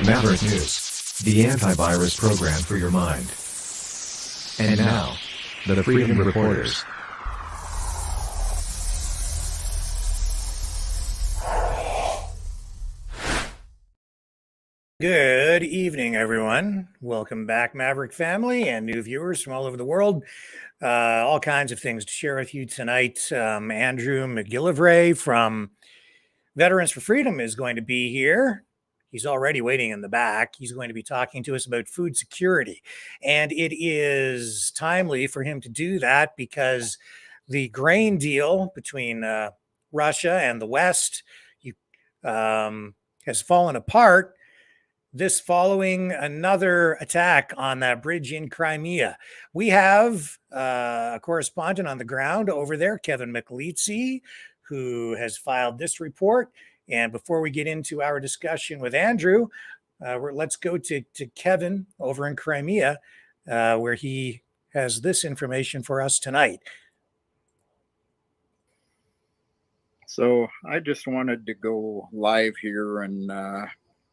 Maverick News, the antivirus program for your mind. And now, the Freedom Reporters. Good evening, everyone. Welcome back, Maverick family and new viewers from all over the world. All kinds of things to share with you tonight. Andrew McGillivray from Veterans for Freedom is going to be here. He's already waiting in the back. He's going to be talking to us about food security. And it is timely for him to do that because the grain deal between Russia and the West has fallen apart. This following another attack on that bridge in Crimea. We have a correspondent on the ground over there, Kevin McLeetsy, who has filed this report. And before we get into our discussion with Andrew, let's go to Kevin over in Crimea, where he has this information for us tonight. So I just wanted to go live here and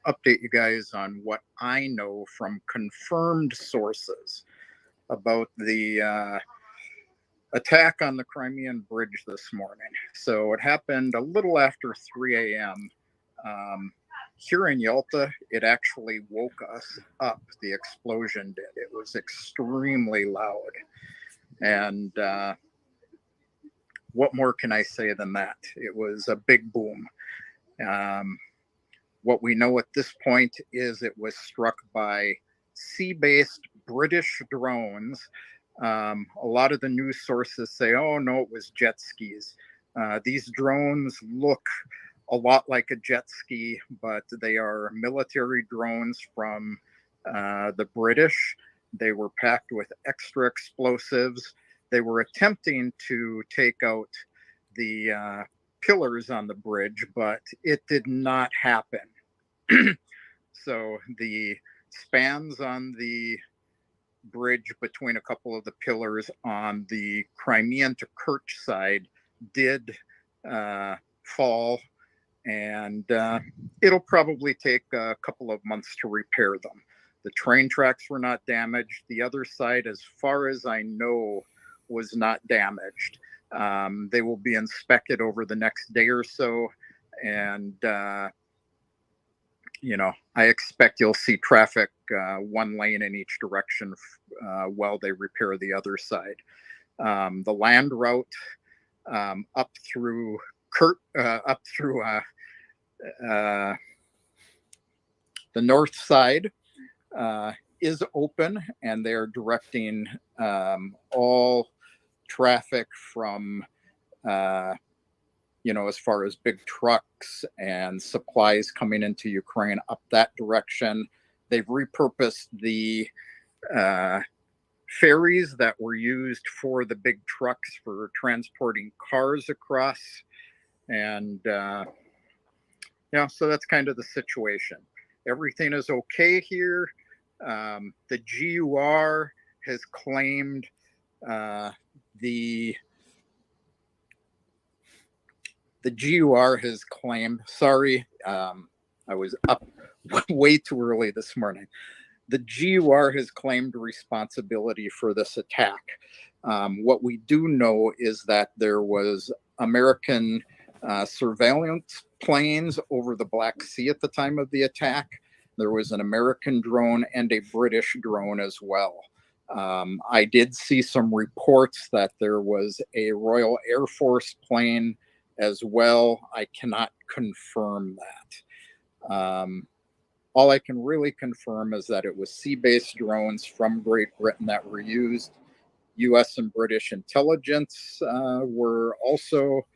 update you guys on what I know from confirmed sources about the attack on the Crimean bridge this morning. So it happened a little after 3 a.m. Here in Yalta. It actually woke us up. The explosion did. It was extremely loud. And what more can I say than that? It was a big boom. What we know at this point is it was struck by sea-based British drones. A lot of the news sources say, oh, no, it was jet skis. These drones look a lot like a jet ski, but they are military drones from the British. They were packed with extra explosives. They were attempting to take out the pillars on the bridge, but it did not happen. So the spans on the bridge between a couple of the pillars on the Crimean to Kerch side did fall, and it'll probably take a couple of months to repair them. The train tracks were not damaged. The other side, as far as I know, was not damaged. They will be inspected over the next day or so, and I expect you'll see traffic one lane in each direction while they repair the other side. The land route up through the north side is open, and they're directing all traffic from as far as big trucks and supplies coming into Ukraine up that direction. They've repurposed the ferries that were used for the big trucks for transporting cars across. And so that's kind of the situation. Everything is okay here. The GUR has claimed the GUR has claimed, sorry, I was up way too early this morning. The GUR has claimed responsibility for this attack. What we do know is that there was American surveillance planes over the Black Sea at the time of the attack. There was an American drone and a British drone as well. I did see some reports that there was a Royal Air Force plane as well. I cannot confirm that. All I can really confirm is that it was sea-based drones from Great Britain that were used. U.S. and British intelligence were also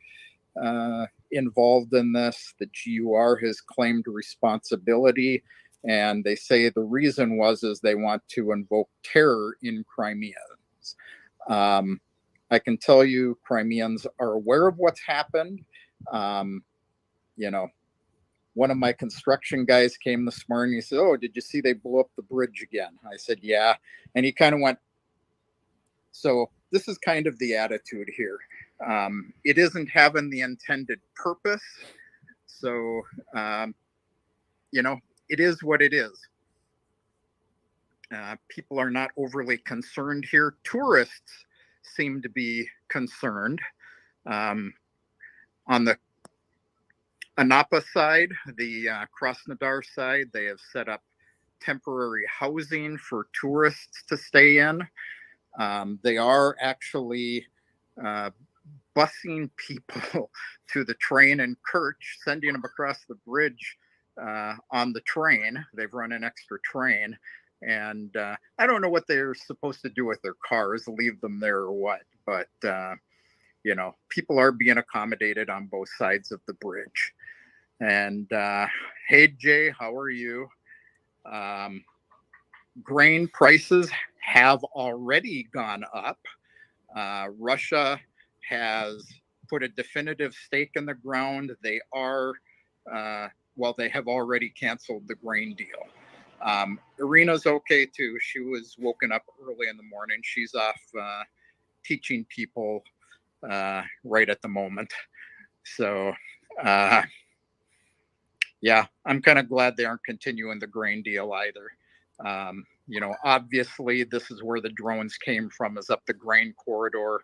involved in this. The GUR has claimed responsibility, and they say the reason is they want to invoke terror in Crimea. I can tell you Crimeans are aware of what's happened. One of my construction guys came this morning. He said, oh, did you see they blew up the bridge again? I said, yeah. And he kind of went, so this is kind of the attitude here. It isn't having the intended purpose. So, it is what it is. People are not overly concerned here. Tourists seem to be concerned. On the Anapa side, the Krasnodar side, they have set up temporary housing for tourists to stay in. They are actually busing people to the train in Kerch, sending them across the bridge on the train. They've run an extra train. And I don't know what they're supposed to do with their cars, leave them there or what. But, people are being accommodated on both sides of the bridge. And hey, Jay, how are you? Grain prices have already gone up. Russia has put a definitive stake in the ground. They have already canceled the grain deal. Irina's okay too. She was woken up early in the morning. She's off teaching people right at the moment. So, yeah, I'm kind of glad they aren't continuing the grain deal either. Obviously this is where the drones came from, is up the grain corridor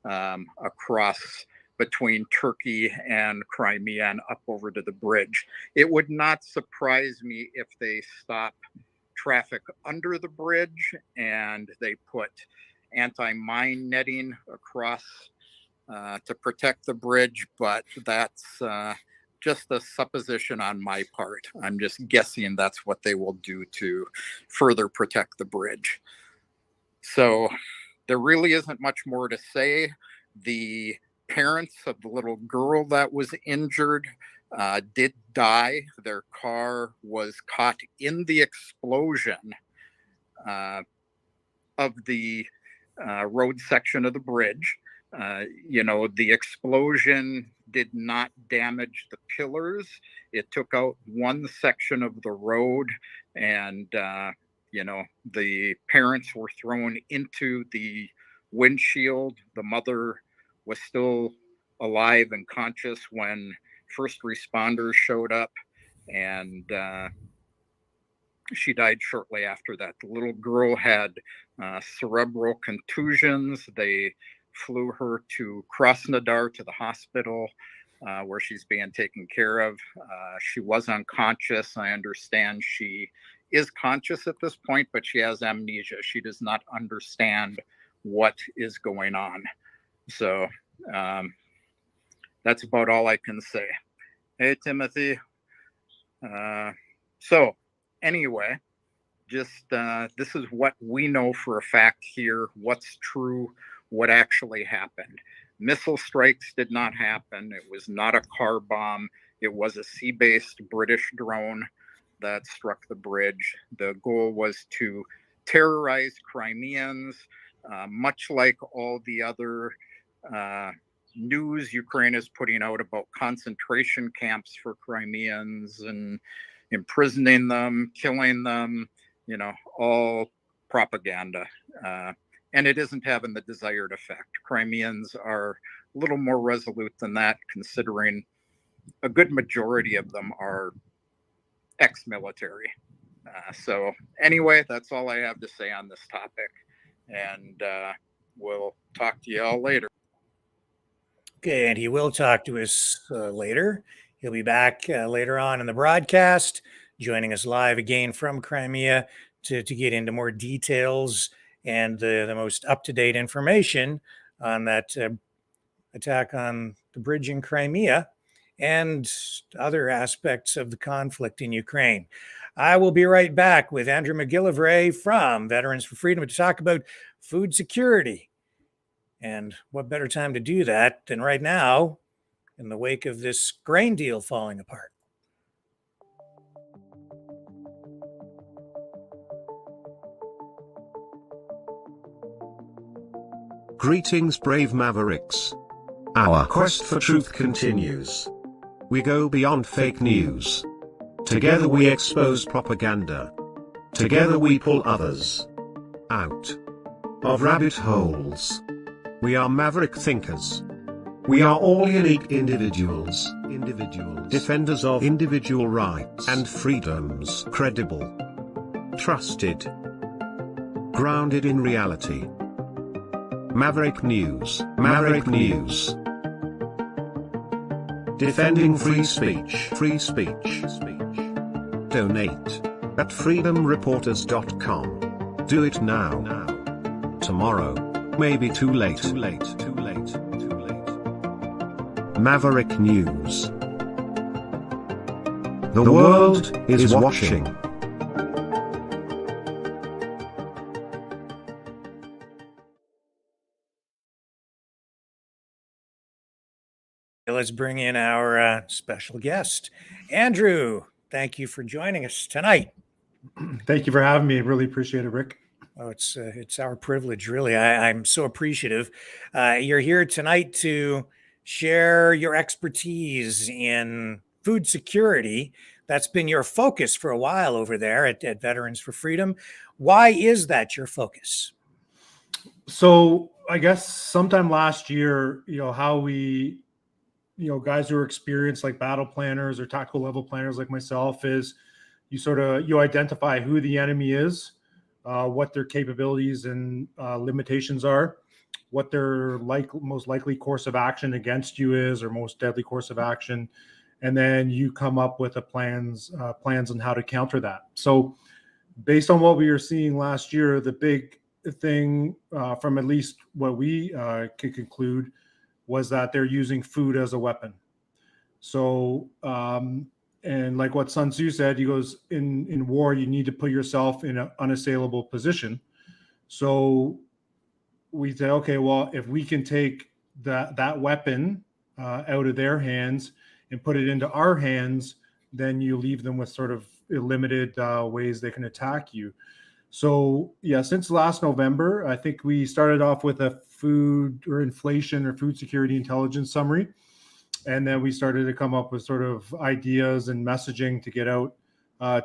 across between Turkey and Crimea and up over to the bridge. It would not surprise me if they stop traffic under the bridge and they put anti-mine netting across to protect the bridge, but that's just a supposition on my part. I'm just guessing that's what they will do to further protect the bridge. So there really isn't much more to say. The parents of the little girl that was injured did die. Their car was caught in the explosion of the road section of the bridge. The explosion did not damage the pillars. It took out one section of the road, and the parents were thrown into the windshield. The mother was still alive and conscious when first responders showed up, and she died shortly after that. The little girl had cerebral contusions. They flew her to Krasnodar to the hospital where she's being taken care of. She was unconscious. I understand she is conscious at this point, but she has amnesia. She does not understand what is going on. So that's about all I can say. Hey, Timothy. So anyway, just this is what we know for a fact here, what's true, what actually happened. Missile strikes did not happen. It was not a car bomb. It was a sea-based British drone that struck the bridge. The goal was to terrorize Crimeans, much like all the other news Ukraine is putting out about concentration camps for Crimeans and imprisoning them, killing them, all propaganda. And it isn't having the desired effect. Crimeans are a little more resolute than that, considering a good majority of them are ex-military. So anyway, that's all I have to say on this topic. And we'll talk to you all later. Okay, and he will talk to us later. He'll be back later on in the broadcast, joining us live again from Crimea to get into more details and the most up-to-date information on that attack on the bridge in Crimea and other aspects of the conflict in Ukraine. I will be right back with Andrew McGillivray from Veterans for Freedom to talk about food security. And what better time to do that than right now in the wake of this grain deal falling apart? Greetings, brave Mavericks. Our quest for truth continues. We go beyond fake news. Together we expose propaganda. Together we pull others out of rabbit holes. We are Maverick thinkers. We are all unique individuals, defenders of individual rights and freedoms, credible, trusted, grounded in reality. Maverick News, Maverick News. Defending free speech, free speech. Donate at freedomreporters.com. Do it now. Tomorrow may be too late. Maverick News. The world is watching. Let's bring in our special guest, Andrew. Thank you for joining us tonight. Thank you for having me. I really appreciate it, Rick. Oh, it's our privilege, really. I'm so appreciative. You're here tonight to share your expertise in food security. That's been your focus for a while over there at Veterans for Freedom. Why is that your focus? So I guess sometime last year, how we, guys who are experienced like battle planners or tactical level planners like myself, is you identify who the enemy is, what their capabilities and limitations are, what their most likely course of action against you is, or most deadly course of action, and then you come up with plans on how to counter that. So based on what we were seeing last year, the big thing from at least what we could conclude was that they're using food as a weapon. So and like what Sun Tzu said, he goes, in war, you need to put yourself in an unassailable position. So we say, okay, well, if we can take that weapon out of their hands and put it into our hands, then you leave them with sort of limited ways they can attack you. So yeah, since last November, I think we started off with a food or inflation or food security intelligence summary. And then we started to come up with sort of ideas and messaging to get out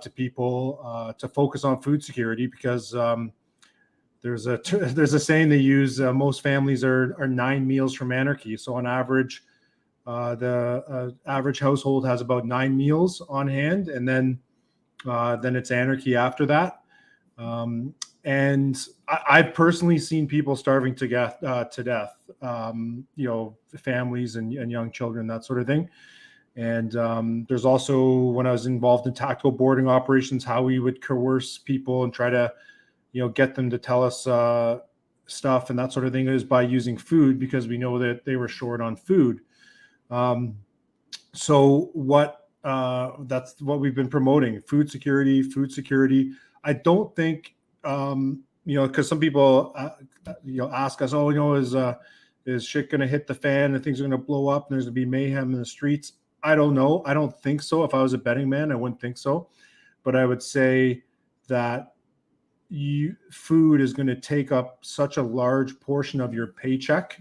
to people to focus on food security, because there's a saying they use, most families are 9 meals from anarchy. So on average, the average household has about 9 meals on hand, and then it's anarchy after that. And I've personally seen people starving to death, families and young children, that sort of thing. And there's also, when I was involved in tactical boarding operations, how we would coerce people and try to, get them to tell us stuff and that sort of thing, is by using food, because we know that they were short on food. So that's what we've been promoting: food security. I don't think, because some people, ask us, is shit going to hit the fan and things are going to blow up and there's going to be mayhem in the streets? I don't know. I don't think so. If I was a betting man, I wouldn't think so. But I would say that food is going to take up such a large portion of your paycheck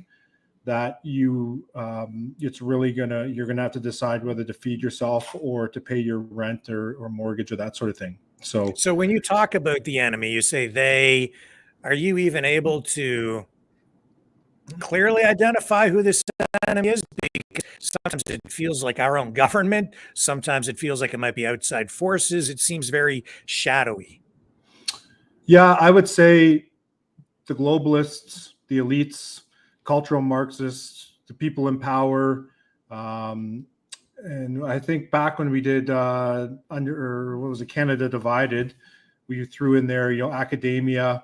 that it's really you're going to have to decide whether to feed yourself or to pay your rent or mortgage or that sort of thing. So when you talk about the enemy, you say they. Are you even able to clearly identify who this enemy is? Because sometimes it feels like our own government. Sometimes it feels like it might be outside forces. It seems very shadowy. Yeah, I would say the globalists, the elites, cultural Marxists, the people in power. And I think back when we did Canada Divided, we threw in there, academia,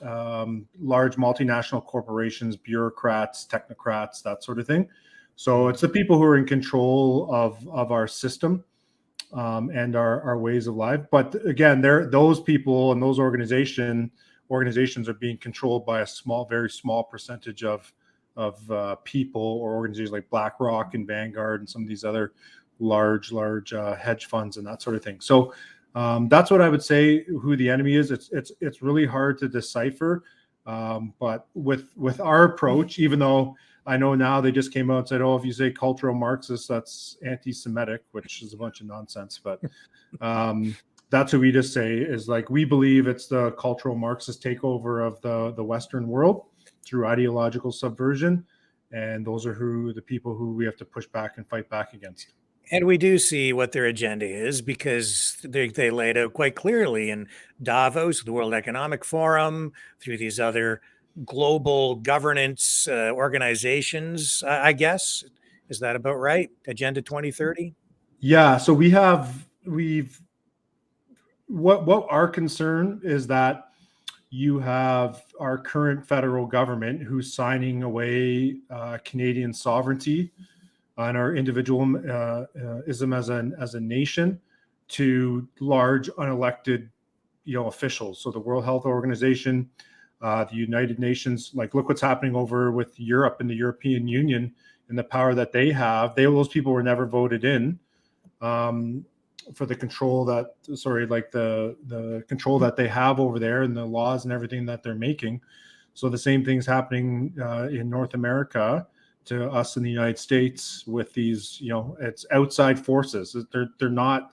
large multinational corporations, bureaucrats, technocrats, that sort of thing. So it's the people who are in control of our system and our ways of life. But again, those people and those organizations are being controlled by a very small percentage of people or organizations like BlackRock and Vanguard and some of these other large hedge funds and that sort of thing. So that's what I would say who the enemy is. It's really hard to decipher, but with our approach, even though I know now they just came out and said, if you say cultural Marxist, that's anti-Semitic, which is a bunch of nonsense. But that's what we just say is, like, we believe it's the cultural Marxist takeover of the Western world through ideological subversion. And those are the people who we have to push back and fight back against. And we do see what their agenda is because they laid out quite clearly in Davos, the World Economic Forum, through these other global governance organizations, I guess. Is that about right? Agenda 2030? Yeah. So what our concern is that you have our current federal government who's signing away Canadian sovereignty and our individualism as a nation to large unelected, officials. So the World Health Organization, the United Nations, like look what's happening over with Europe and the European Union and the power that they have. Those people were never voted in for the control the control that they have over there and the laws and everything that they're making. So the same thing's happening in North America to us in the United States with these, it's outside forces. They're not,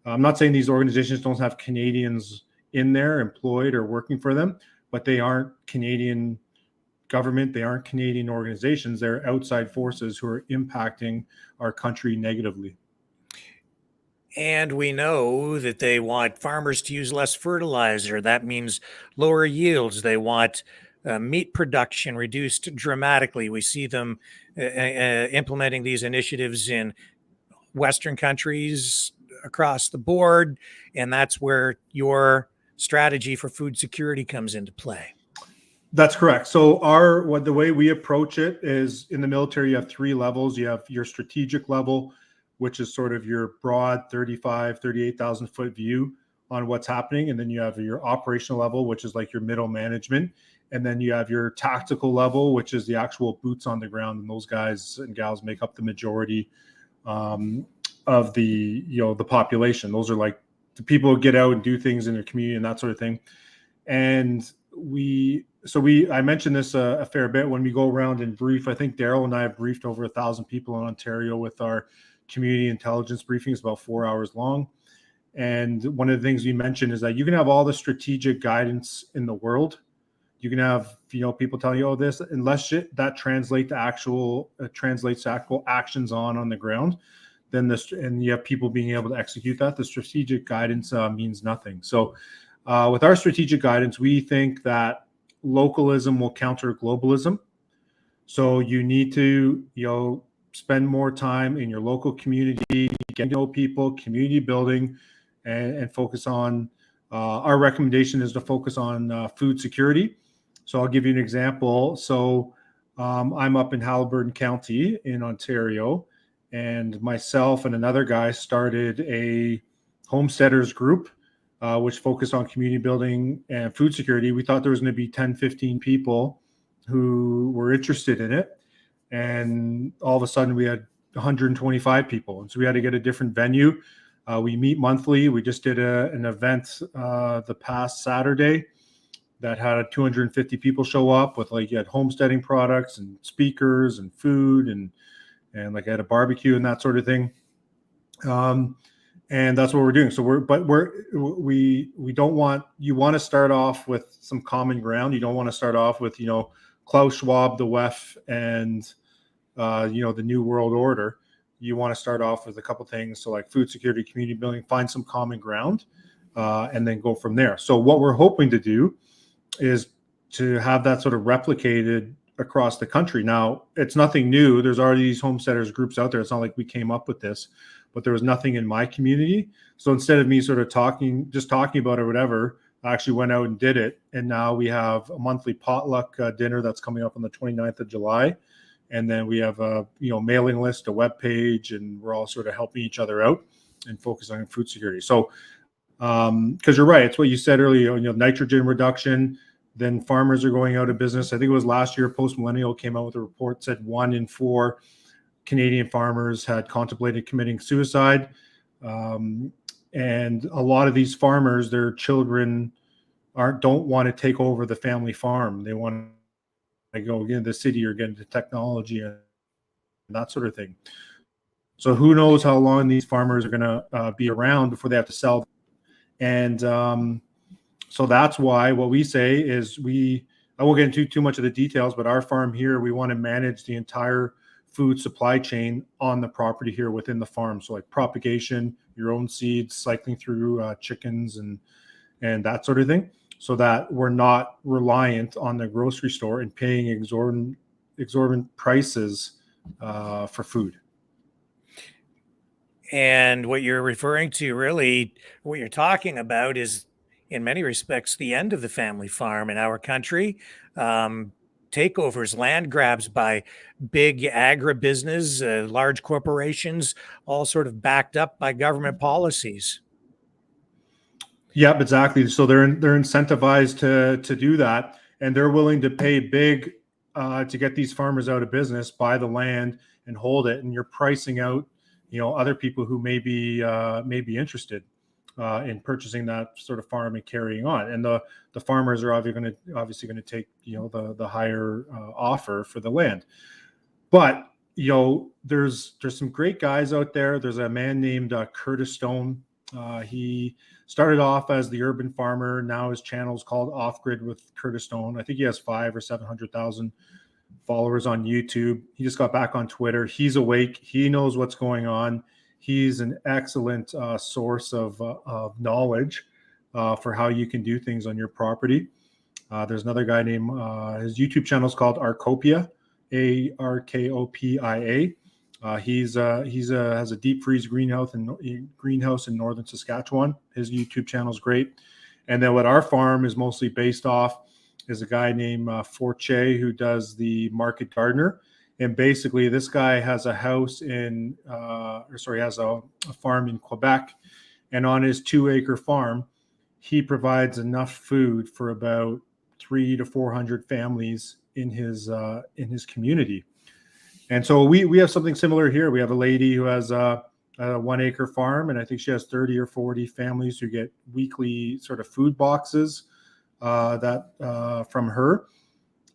I'm not saying these organizations don't have Canadians in there employed or working for them, but they aren't Canadian government. They aren't Canadian organizations. They're outside forces who are impacting our country negatively. And we know that they want farmers to use less fertilizer. That means lower yields. They want meat production reduced dramatically. We see them implementing these initiatives in Western countries across the board. And that's where your strategy for food security comes into play. That's correct. So the way we approach it is in the military, you have 3 levels. You have your strategic level, which is sort of your broad 38,000 foot view on what's happening. And then you have your operational level, which is like your middle management. And then you have your tactical level, which is the actual boots on the ground. And those guys and gals make up the majority of the population. Those are like the people who get out and do things in their community and that sort of thing. And I mentioned this a fair bit when we go around and brief. I think Daryl and I have briefed over 1,000 people in Ontario with our community intelligence briefings, about 4 hours long. And one of the things we mentioned is that you can have all the strategic guidance in the world. You can have, people telling you, this, unless that translates to actual actions on the ground, then and you have people being able to execute that. The strategic guidance means nothing. So with our strategic guidance, we think that localism will counter globalism. So you need to, spend more time in your local community, get to know people, community building, and focus on, our recommendation is to focus on food security. So I'll give you an example. So I'm up in Haliburton County in Ontario, and myself and another guy started a homesteaders group, which focused on community building and food security. We thought there was going to be 10, 15 people who were interested in it. And all of a sudden we had 125 people. And so we had to get a different venue. We meet monthly. We just did an event the past Saturday that had 250 people show up with you had homesteading products and speakers and food and I had a barbecue and that sort of thing. And that's what we're doing. So we don't want, you want to start off with some common ground. You don't want to start off with, Klaus Schwab, the WEF, and the New World Order. You want to start off with a couple things, so like food security, community building, find some common ground, and then go from there. So what we're hoping to do is to have that sort of replicated across the country. Now, it's nothing new. There's already these homesteaders groups out there. It's not like we came up with this, but there was nothing in my community. So instead of me sort of talking about it or whatever, I actually went out and did it. And now we have a monthly potluck dinner that's coming up on the 29th of July. And then we have a mailing list, a web page, and we're all sort of helping each other out and focus on food security. So because you're right, it's what you said earlier, nitrogen reduction, then farmers are going out of business. I think it was last year, Post Millennial came out with a report, said 1 in 4 Canadian farmers had contemplated committing suicide. And a lot of these farmers, their children don't want to take over the family farm. They want to go into the city or get into technology and that sort of thing. So who knows how long these farmers are going to be around before they have to sell. And so that's why what we say is we I won't get into too much of the details, but our farm here, we want to manage the entire food supply chain on the property here within the farm. So like propagation, your own seeds, cycling through chickens and that sort of thing, so that we're not reliant on the grocery store and paying exorbitant prices for food. And what you're referring to, really, what you're talking about is, in many respects, the end of the family farm in our country. Takeovers, land grabs by big agribusiness, large corporations, all sort of backed up by government policies. Yep, exactly. So they're incentivized to do that, and they're willing to pay big to get these farmers out of business, buy the land and hold it, and you're pricing out, other people who may be interested in purchasing that sort of farm and carrying on. And the farmers are obviously going to take the higher offer for the land. But there's some great guys out there. There's a man named Curtis Stone. He started off as the urban farmer. Now his channel is called Off Grid with Curtis Stone. I think he has 500,000 or 700,000 followers on YouTube. He just got back on Twitter. He's awake. He knows what's going on. He's an excellent source of knowledge for how you can do things on your property. There's another guy named, his YouTube channel is called Arkopia, Arkopia. He has a deep freeze greenhouse in northern Saskatchewan. His YouTube channel is great. And then what our farm is mostly based off is a guy named Forche, who does the Market Gardener. And basically, this guy has a house has a farm in Quebec. And on his 2-acre farm, he provides enough food for about 300 to 400 families in his community. And so we have something similar here. We have a lady who has a 1-acre farm, and I think she has 30 or 40 families who get weekly sort of food boxes from her.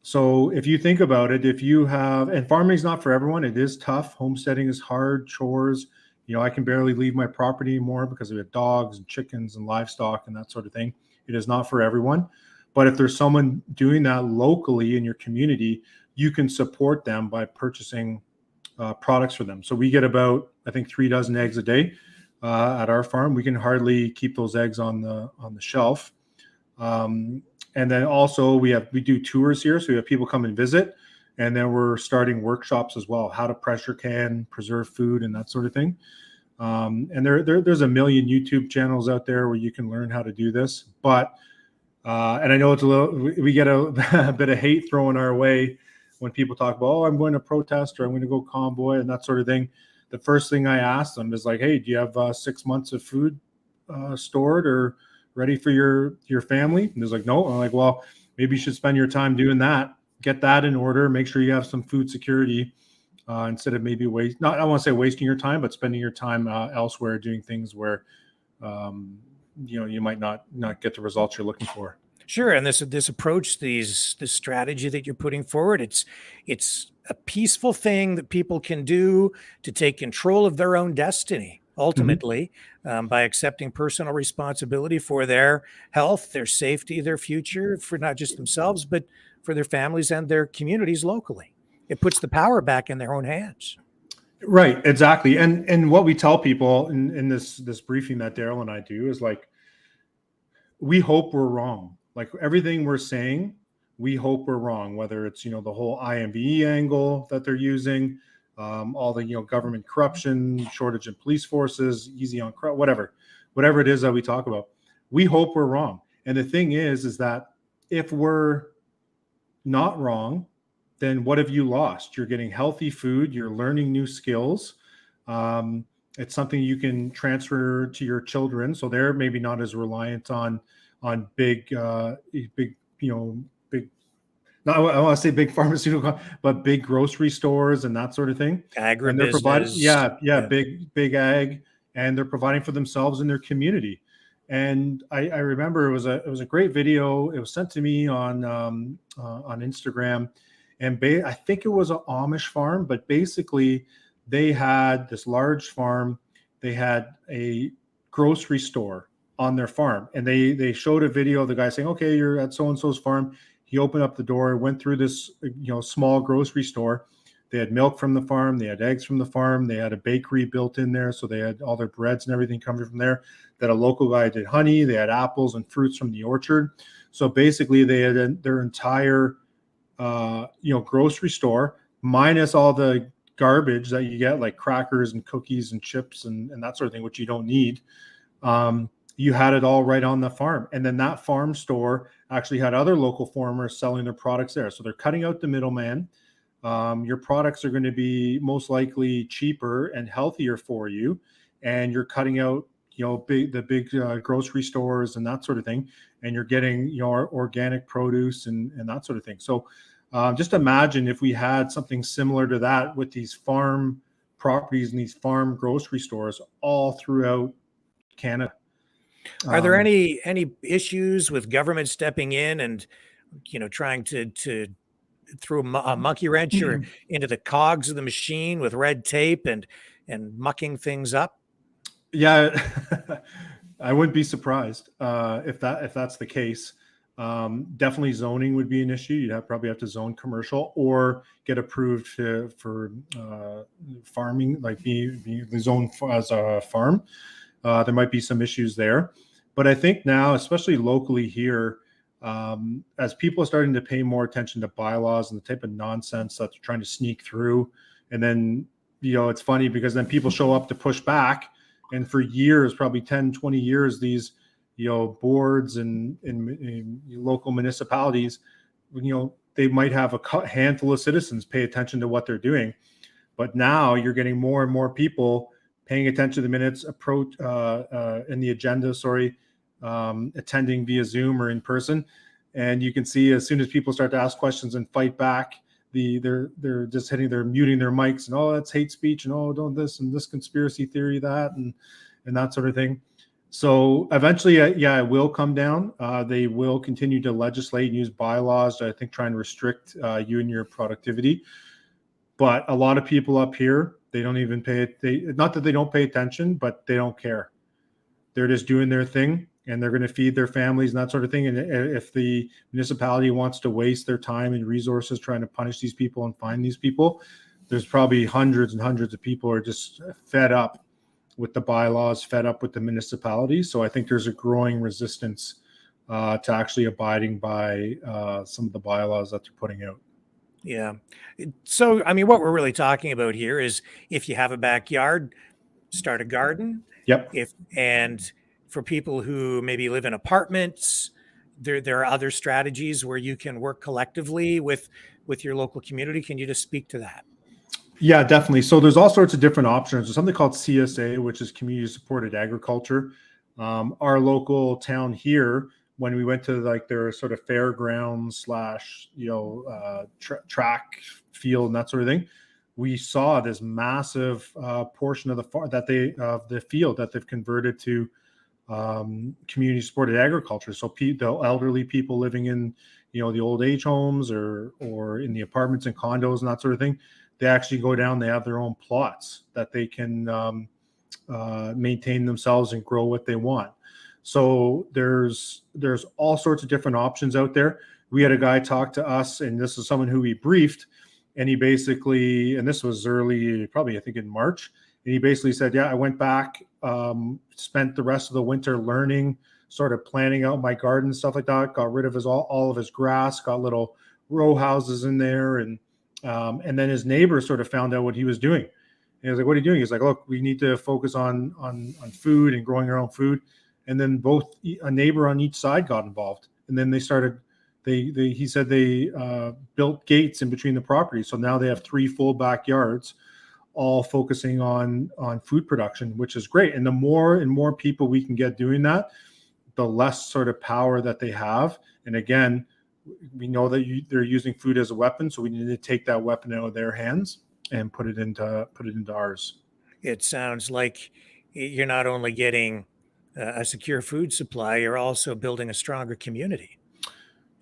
So if you think about it, and farming is not for everyone. It is tough. Homesteading is hard, chores. I can barely leave my property anymore because we have dogs and chickens and livestock and that sort of thing. It is not for everyone. But if there's someone doing that locally in your community, you can support them by purchasing products for them. So we get about, I think, 3 dozen eggs a day at our farm. We can hardly keep those eggs on the shelf. And then also we do tours here. So we have people come and visit, and then we're starting workshops as well, how to pressure can, preserve food, and that sort of thing. And there's a million YouTube channels out there where you can learn how to do this. But and I know we get a bit of hate thrown our way when people talk about, I'm going to protest or I'm going to go convoy and that sort of thing. The first thing I ask them is like, hey, do you have 6 months of food stored or ready for your family? And there's like, no. I'm like, well, maybe you should spend your time doing that. Get that in order. Make sure you have some food security instead of maybe I don't want to say wasting your time, but spending your time elsewhere doing things where you might not get the results you're looking for. Sure, and this approach, this strategy that you're putting forward, it's a peaceful thing that people can do to take control of their own destiny, ultimately, by accepting personal responsibility for their health, their safety, their future, for not just themselves, but for their families and their communities locally. It puts the power back in their own hands. Right, exactly. And what we tell people in this briefing that Daryl and I do is like, we hope we're wrong. Like everything we're saying, we hope we're wrong, whether it's, the whole IMVE angle that they're using, all the, government corruption, shortage in police forces, easy on crowd, whatever it is that we talk about. We hope we're wrong. And the thing is that if we're not wrong, then what have you lost? You're getting healthy food. You're learning new skills. It's something you can transfer to your children. So they're maybe not as reliant on big, not I want to say big pharmaceutical, but big grocery stores and that sort of thing. Agribusiness. And they're providing, big ag, and they're providing for themselves and their community. And I remember it was a great video. It was sent to me on Instagram, and I think it was an Amish farm, but basically they had this large farm. They had a grocery store on their farm, and they showed a video of the guy saying, okay, you're at so-and-so's farm. He opened up the door, went through this, small grocery store. They had milk from the farm. They had eggs from the farm. They had a bakery built in there. So they had all their breads and everything coming from there. That a local guy did honey. They had apples and fruits from the orchard. So basically they had their entire, grocery store minus all the garbage that you get, like crackers and cookies and chips and that sort of thing, which you don't need. You had it all right on the farm. And then that farm store actually had other local farmers selling their products there. So they're cutting out the middleman. Your products are going to be most likely cheaper and healthier for you. And you're cutting out, the big grocery stores and that sort of thing. And you're getting, your organic produce and that sort of thing. So just imagine if we had something similar to that with these farm properties and these farm grocery stores all throughout Canada. Are there any issues with government stepping in and, trying to throw a monkey wrench or into the cogs of the machine with red tape and mucking things up? Yeah, I wouldn't be surprised if that's the case. Definitely zoning would be an issue. You'd probably have to zone commercial or get approved for farming, like be zoned as a farm. There might be some issues there. But I think now, especially locally here, as people are starting to pay more attention to bylaws and the type of nonsense that they're trying to sneak through, and then, it's funny because then people show up to push back. And for years, probably 10, 20 years, these, boards and local municipalities, they might have a handful of citizens pay attention to what they're doing. But now you're getting more and more people paying attention to the minutes, in the agenda, attending via Zoom or in person. And you can see as soon as people start to ask questions and fight back, they're muting their mics and, that's hate speech and don't this and this conspiracy theory, that and that sort of thing. So eventually, it will come down. They will continue to legislate and use bylaws to, I think, try and restrict you and your productivity. But a lot of people up here, they don't even not that they don't pay attention, but they don't care. They're just doing their thing and they're going to feed their families and that sort of thing. And if the municipality wants to waste their time and resources trying to punish these people and find these people, there's probably hundreds and hundreds of people who are just fed up with the bylaws, fed up with the municipality. So I think there's a growing resistance to actually abiding by some of the bylaws that they're putting out. Yeah. So, I mean, what we're really talking about here is if you have a backyard, start a garden. Yep. And for people who maybe live in apartments, there are other strategies where you can work collectively with your local community. Can you just speak to that? Yeah, definitely. So there's all sorts of different options. There's something called CSA, which is community supported agriculture. Our local town here, when we went to their sort of fairgrounds / track field and that sort of thing, we saw this massive portion of the field that they've converted to community supported agriculture. So the elderly people living in the old age homes or in the apartments and condos and that sort of thing, they actually go down. They have their own plots that they can maintain themselves and grow what they want. So there's all sorts of different options out there. We had a guy talk to us, and this is someone who we briefed, and he basically, and this was early, probably I think in March, and he basically said, I went back, spent the rest of the winter learning, sort of planning out my garden, stuff like that, got rid of all of his grass, got little row houses in there, and then his neighbor sort of found out what he was doing. And he was like, what are you doing? He's like, look, we need to focus on food and growing our own food. And then both a neighbor on each side got involved. And then he said they built gates in between the properties. So now they have 3 full backyards, all focusing on food production, which is great. And the more and more people we can get doing that, the less sort of power that they have. And again, we know that they're using food as a weapon, so we need to take that weapon out of their hands and put it into ours. It sounds like you're not only getting a secure food supply, you're also building a stronger community.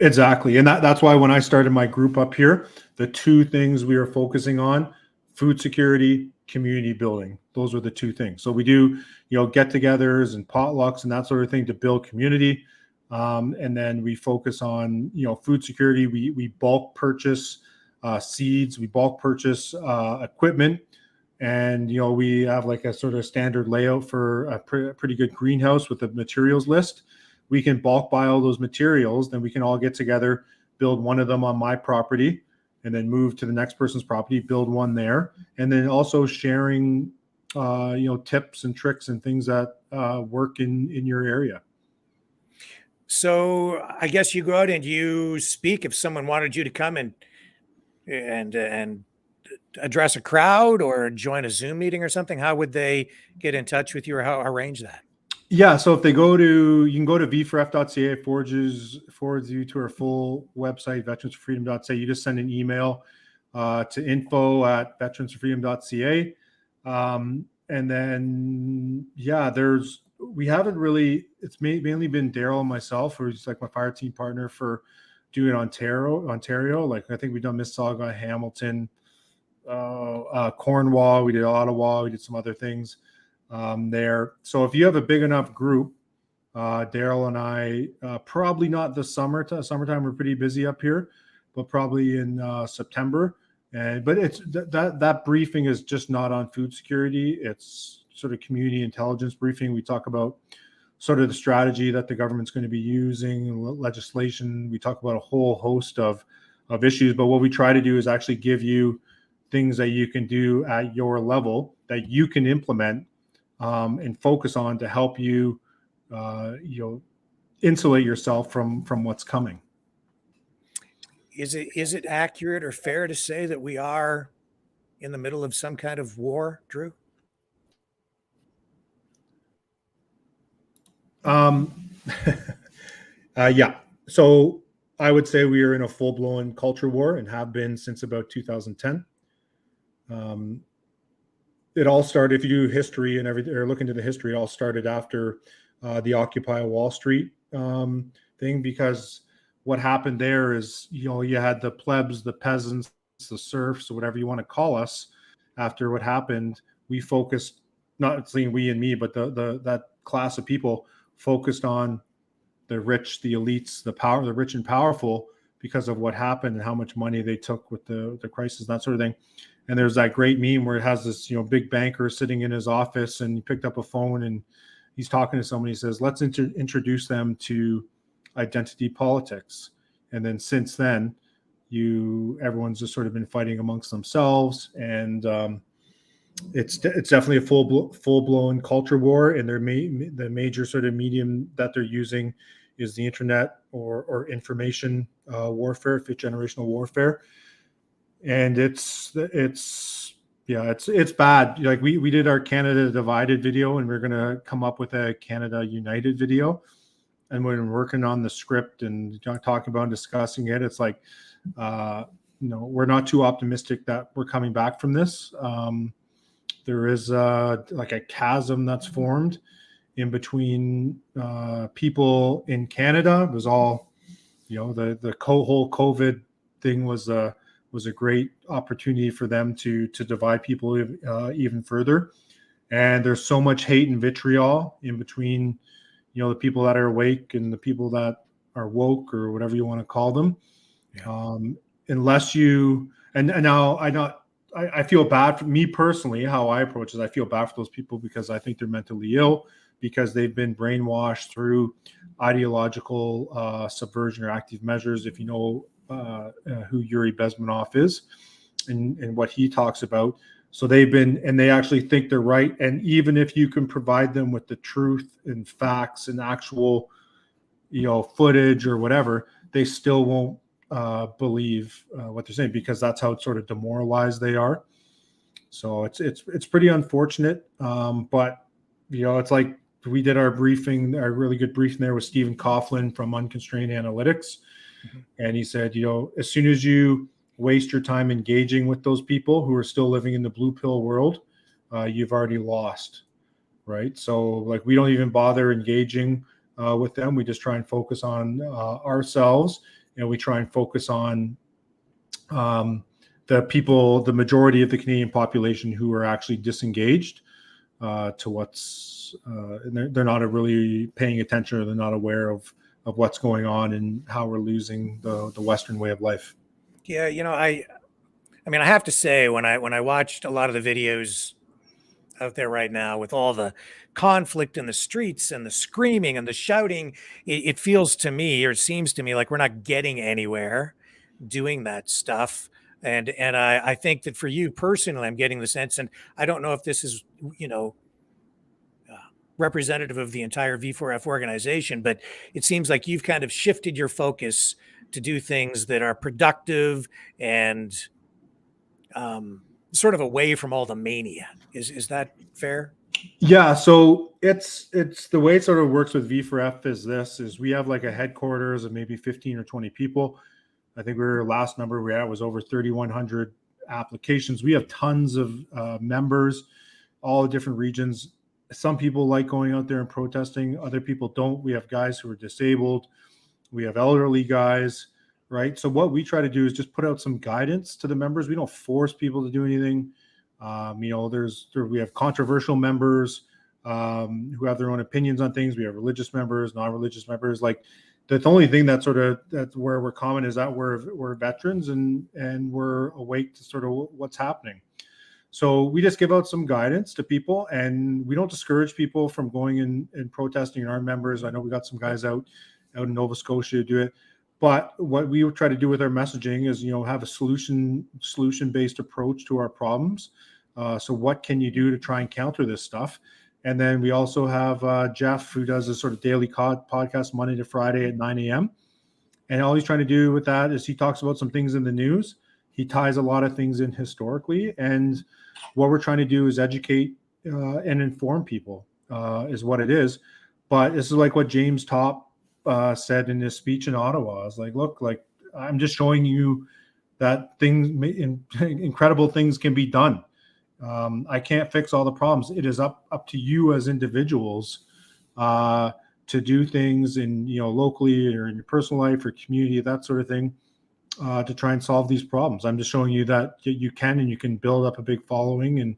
Exactly. And that's why when I started my group up here, the 2 things we are focusing on, food security, community building. Those are the 2 things. So we do, get-togethers and potlucks and that sort of thing to build community. And then we focus on, food security. We bulk purchase seeds, we bulk purchase equipment. And, we have like a sort of standard layout for a pretty good greenhouse with a materials list. We can bulk buy all those materials, then we can all get together, build one of them on my property, and then move to the next person's property, build one there. And then also sharing, tips and tricks and things that work in your area. So I guess you go out and you speak. If someone wanted you to come and address a crowd or join a Zoom meeting or something, how would they get in touch with you, or how arrange that? Yeah, so if they you can go to v4f.ca, forwards you to our full website, veteransforfreedom.ca. You just send an email to info@veteransforfreedom.ca. And then, we haven't really, it's mainly been Daryl and myself, who's like my fire team partner for doing Ontario. Like I think we've done Mississauga, Hamilton, Cornwall, we did Ottawa, we did some other things there. So if you have a big enough group, Daryl and I, probably not the summertime, we're pretty busy up here, but probably in September. But it's that briefing is just not on food security. It's sort of community intelligence briefing. We talk about sort of the strategy that the government's going to be using, legislation. We talk about a whole host of issues. But what we try to do is actually give you things that you can do at your level that you can implement and focus on to help you, insulate yourself from what's coming. Is it accurate or fair to say that we are in the middle of some kind of war, Drew? Yeah. So I would say we are in a full-blown culture war and have been since about 2010. It all started, if you do history and everything, or look into the history, it all started after the Occupy Wall Street thing, because what happened there is, you had the plebs, the peasants, the serfs, or whatever you want to call us. After what happened, we focused, not saying we and me, but that class of people focused on the rich, the elites, the rich and powerful, because of what happened and how much money they took with the crisis, that sort of thing. And there's that great meme where it has this, big banker sitting in his office, and he picked up a phone and he's talking to somebody. He says, let's introduce them to identity politics. And then since then, everyone's just sort of been fighting amongst themselves. And it's definitely a full-blown culture war. And the major sort of medium that they're using is the internet or information warfare, fifth generational warfare. And it's bad. Like we did our Canada Divided video, and we're going to come up with a Canada United video. And when we're working on the script and talking about and discussing it, it's like, we're not too optimistic that we're coming back from this. There is like a chasm that's formed in between people in Canada. It was all, the whole COVID thing was a great opportunity for them to divide people even further. And there's so much hate and vitriol in between, the people that are awake and the people that are woke, or whatever you want to call them. Yeah. Unless you, and now I feel bad for me personally, how I approach it. I feel bad for those people because I think they're mentally ill, because they've been brainwashed through ideological subversion or active measures. If you know who Yuri Bezmenov is and what he talks about. So they actually think they're right. And even if you can provide them with the truth and facts and actual, footage or whatever, they still won't believe what they're saying, because that's how sort of demoralized they are. So it's pretty unfortunate. But it's like we did our really good briefing there with Stephen Coughlin from Unconstrained Analytics. Mm-hmm. And he said, as soon as you waste your time engaging with those people who are still living in the blue pill world, you've already lost, right? So like, we don't even bother engaging with them. We just try and focus on ourselves, and we try and focus on the people, the majority of the Canadian population who are actually disengaged to what's, they're not really paying attention, or they're not aware of what's going on and how we're losing the Western way of life. Yeah, I mean, I have to say, when I watched a lot of the videos out there right now with all the conflict in the streets and the screaming and the shouting, it feels to me, or it seems to me, like we're not getting anywhere doing that stuff. And I think that for you personally, I'm getting the sense, and I don't know if this is, representative of the entire V4F organization, but it seems like you've kind of shifted your focus to do things that are productive and sort of away from all the mania. Is that fair? Yeah, so it's the way it sort of works with V4F is we have like a headquarters of maybe 15 or 20 people. I think last number we had was over 3,100 applications. We have tons of members, all the different regions. Some people like going out there and protesting. Other people don't. We have guys who are disabled. We have elderly guys, right? So what we try to do is just put out some guidance to the members. We don't force people to do anything. We have controversial members who have their own opinions on things. We have religious members, non-religious members. Like the only thing that's where we're common is that we're veterans and we're awake to sort of what's happening. So we just give out some guidance to people, and we don't discourage people from going and protesting. Our members, I know we got some guys out in Nova Scotia to do it. But what we try to do with our messaging is, have a solution-based approach to our problems. So what can you do to try and counter this stuff? And then we also have Jeff, who does a sort of daily podcast Monday to Friday at 9 a.m. And all he's trying to do with that is he talks about some things in the news. He ties a lot of things in historically. And what we're trying to do is educate and inform people is what it is. But this is like what James Topp said in his speech in Ottawa. I was like, look, like I'm just showing you that incredible things can be done. I can't fix all the problems. It is up to you as individuals to do things in locally or in your personal life or community, that sort of thing, to try and solve these problems. I'm just showing you that you can, and you can build up a big following, and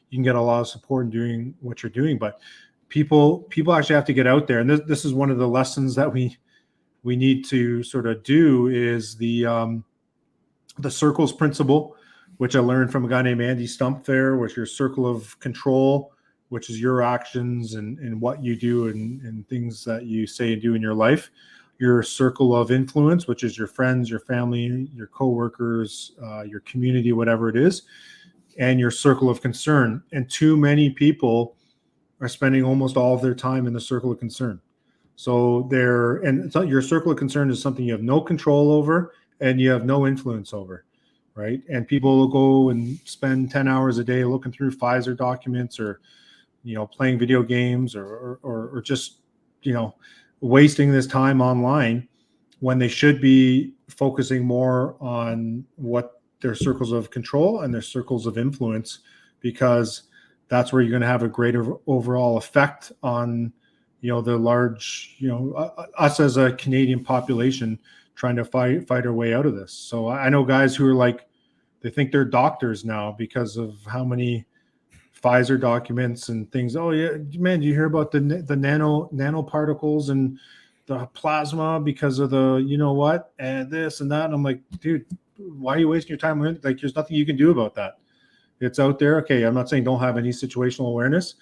you can get a lot of support in doing what you're doing. But people actually have to get out there, and this is one of the lessons that we need to sort of do is the circles principle, which I learned from a guy named Andy Stumpfair, which is your circle of control, which is your actions and what you do and things that you say and do in your life. Your circle of influence, which is your friends, your family, your coworkers, your community, whatever it is, and your circle of concern. And too many people are spending almost all of their time in the circle of concern. So your circle of concern is something you have no control over and you have no influence over, right? And people will go and spend 10 hours a day looking through Pfizer documents or, playing video games or just, wasting this time online when they should be focusing more on what their circles of control and their circles of influence, because that's where you're going to have a greater overall effect on, the large, us as a Canadian population trying to fight our way out of this. So I know guys who are like, they think they're doctors now because of how many Pfizer documents and things. Oh yeah, man, do you hear about the nanoparticles and the plasma because of the what and this and that? And I'm like, dude, why are you wasting your time? Like, there's nothing you can do about that. It's out there. Okay, I'm not saying don't have any situational awareness,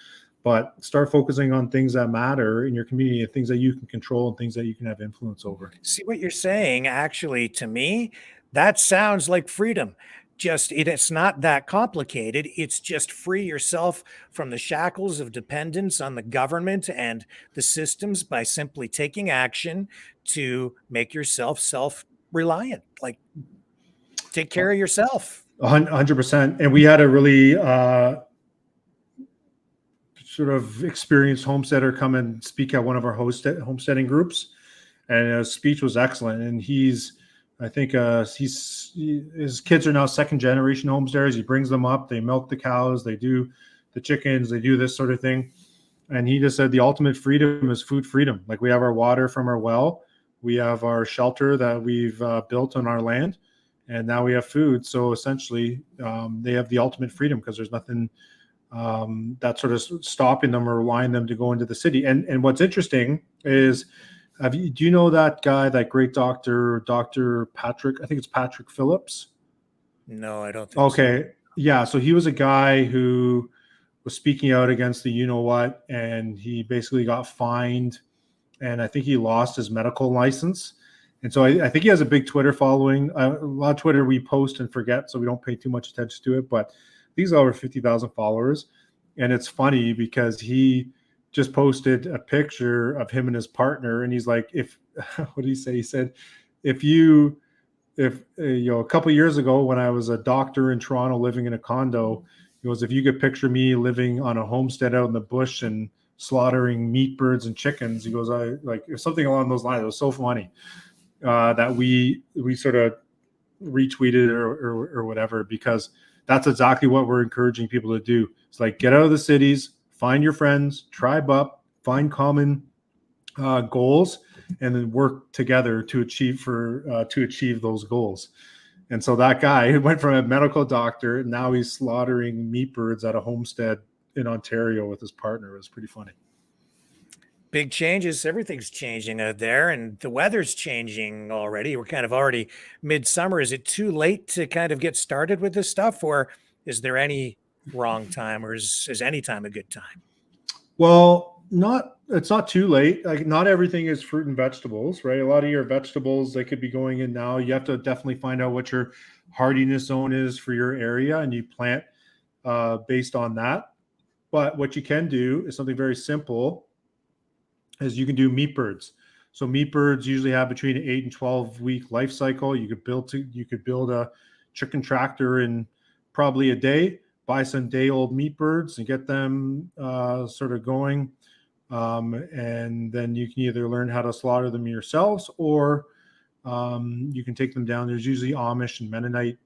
but start focusing on things that matter in your community and things that you can control and things that you can have influence over. See, what you're saying, actually, to me, that sounds like freedom. It's not that complicated. It's just free yourself from the shackles of dependence on the government and the systems by simply taking action to make yourself self-reliant. Like, take care of yourself. 100%. And we had a really sort of experienced homesteader come and speak at one of our homesteading groups, and his speech was excellent. And his kids are now second generation homesteaders. He brings them up, they milk the cows, they do the chickens, they do this sort of thing. And he just said the ultimate freedom is food freedom. Like, we have our water from our well, we have our shelter that we've built on our land, and now we have food. So essentially they have the ultimate freedom because there's nothing that's sort of stopping them or relying them to go into the city. And what's interesting is Do you know that guy, that great doctor, Dr. Patrick? I think it's Patrick Phillips. No, I don't think so. Okay. Yeah. So he was a guy who was speaking out against the you-know-what, and he basically got fined, and I think he lost his medical license. And so I think he has a big Twitter following. A lot of Twitter we post and forget, so we don't pay too much attention to it. But he's over 50,000 followers. And it's funny because he just posted a picture of him and his partner. And he's like, what did he say? He said, if you know, a couple of years ago when I was a doctor in Toronto living in a condo, he goes, if you could picture me living on a homestead out in the bush and slaughtering meat birds and chickens, he goes, I like something along those lines. It was so funny that we sort of retweeted or whatever, because that's exactly what we're encouraging people to do. It's like, get out of the cities, find your friends, tribe up, find common goals, and then work together to achieve those goals. And so that guy went from a medical doctor, and now he's slaughtering meat birds at a homestead in Ontario with his partner. It was pretty funny. Big changes. Everything's changing out there, and the weather's changing already. We're kind of already midsummer. Is it too late to kind of get started with this stuff, or is there any wrong time, or is any time a good time? Well, it's not too late. Like, not everything is fruit and vegetables, right? A lot of your vegetables, they could be going in now. You have to definitely find out what your hardiness zone is for your area, and you plant based on that. But what you can do is something very simple, is you can do meat birds. So meat birds usually have between an 8 and 12 week life cycle. You could build a chicken tractor in probably a day, buy some day old meat birds and get them sort of going. And then you can either learn how to slaughter them yourselves, or you can take them down. There's usually Amish and Mennonite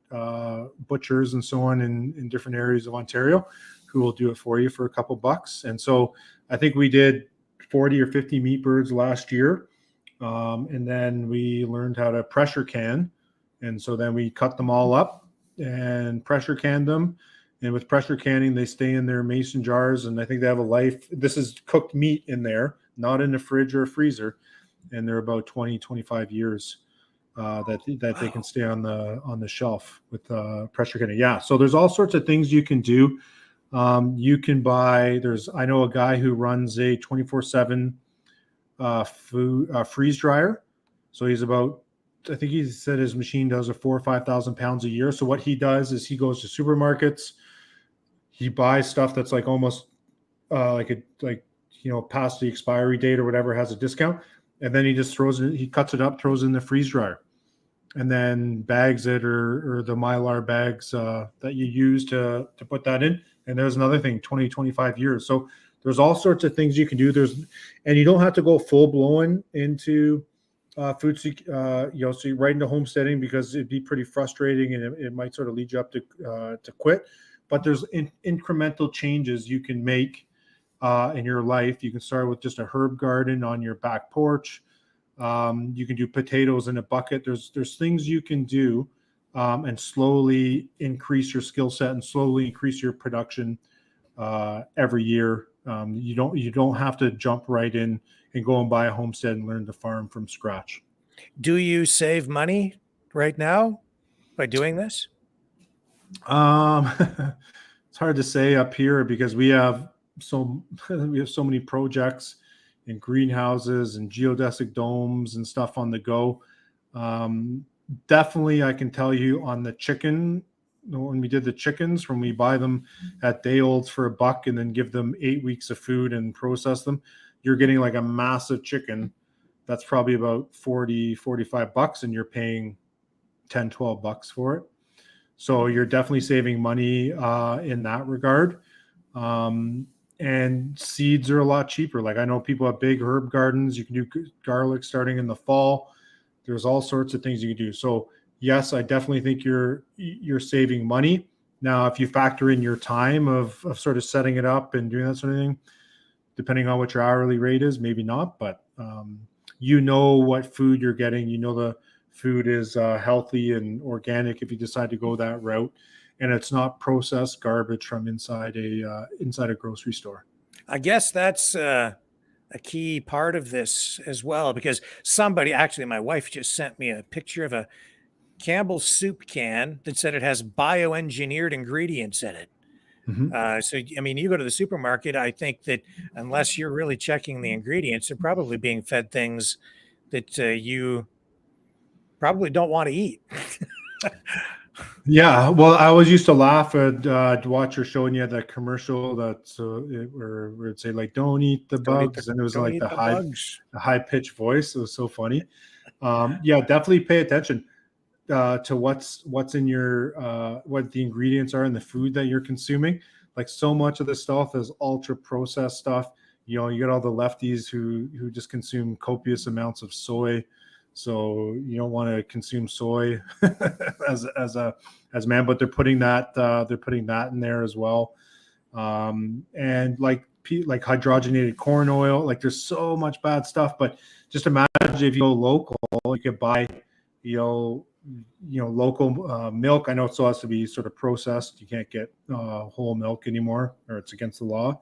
butchers and so on in different areas of Ontario who will do it for you for a couple bucks. And so I think we did 40 or 50 meat birds last year. And then we learned how to pressure can. And so then we cut them all up and pressure canned them. And with pressure canning, they stay in their mason jars. And I think they have a life. This is cooked meat in there, not in a fridge or a freezer. And they're about 20, 25 years that they can stay on the shelf with pressure canning. Yeah. So there's all sorts of things you can do. You can buy, I know a guy who runs a 24/7 freeze dryer. So he's I think he said his machine does 4,000 or 5,000 pounds a year. So what he does is he goes to supermarkets, he buys stuff that's like almost past the expiry date or whatever, has a discount. And then he just he cuts it up, throws it in the freeze dryer, and then bags it, or the Mylar bags that you use to put that in. And there's another thing, 20, 25 years. So there's all sorts of things you can do. And you don't have to go full blown into food, so you're right into homesteading, because it'd be pretty frustrating and it might sort of lead you up to quit. But there's incremental changes you can make in your life. You can start with just a herb garden on your back porch. You can do potatoes in a bucket. There's things you can do and slowly increase your skill set and slowly increase your production every year. You don't have to jump right in and go and buy a homestead and learn to farm from scratch. Do you save money right now by doing this? It's hard to say up here because we have so many projects and greenhouses and geodesic domes and stuff on the go. Definitely, I can tell you on the chicken, when we did the chickens, when we buy them at day olds for $1 and then give them 8 weeks of food and process them, you're getting like a massive chicken that's probably about 40, 45 bucks, and you're paying 10, 12 bucks for it. So you're definitely saving money in that regard. And seeds are a lot cheaper. Like, I know people have big herb gardens. You can do garlic starting in the fall. There's all sorts of things you can do. So yes, I definitely think you're saving money. Now, if you factor in your time of sort of setting it up and doing that sort of thing, depending on what your hourly rate is, maybe not, but you know what food you're getting. You know the food is healthy and organic if you decide to go that route, and it's not processed garbage from inside a grocery store. I guess that's a key part of this as well, because somebody, actually, my wife just sent me a picture of a Campbell's soup can that said it has bioengineered ingredients in it. So, I mean, you go to the supermarket, I think that unless you're really checking the ingredients, they're probably being fed things that you probably don't want to eat. Yeah, well, I always used to laugh at to watch her showing you that commercial that's where it'd say like "Don't eat the bugs," and it was Don't like eat the bugs. the high pitched voice. It was so funny. Yeah, definitely pay attention to what's in your what the ingredients are in the food that you're consuming. Like so much of this stuff is ultra processed stuff. You know, you get all the lefties who just consume copious amounts of soy. So you don't want to consume soy as a man, but they're putting that in there as well. And like hydrogenated corn oil, like there's so much bad stuff. But just imagine if you go local, you could buy, local milk. I know it still has to be sort of processed. You can't get whole milk anymore, or it's against the law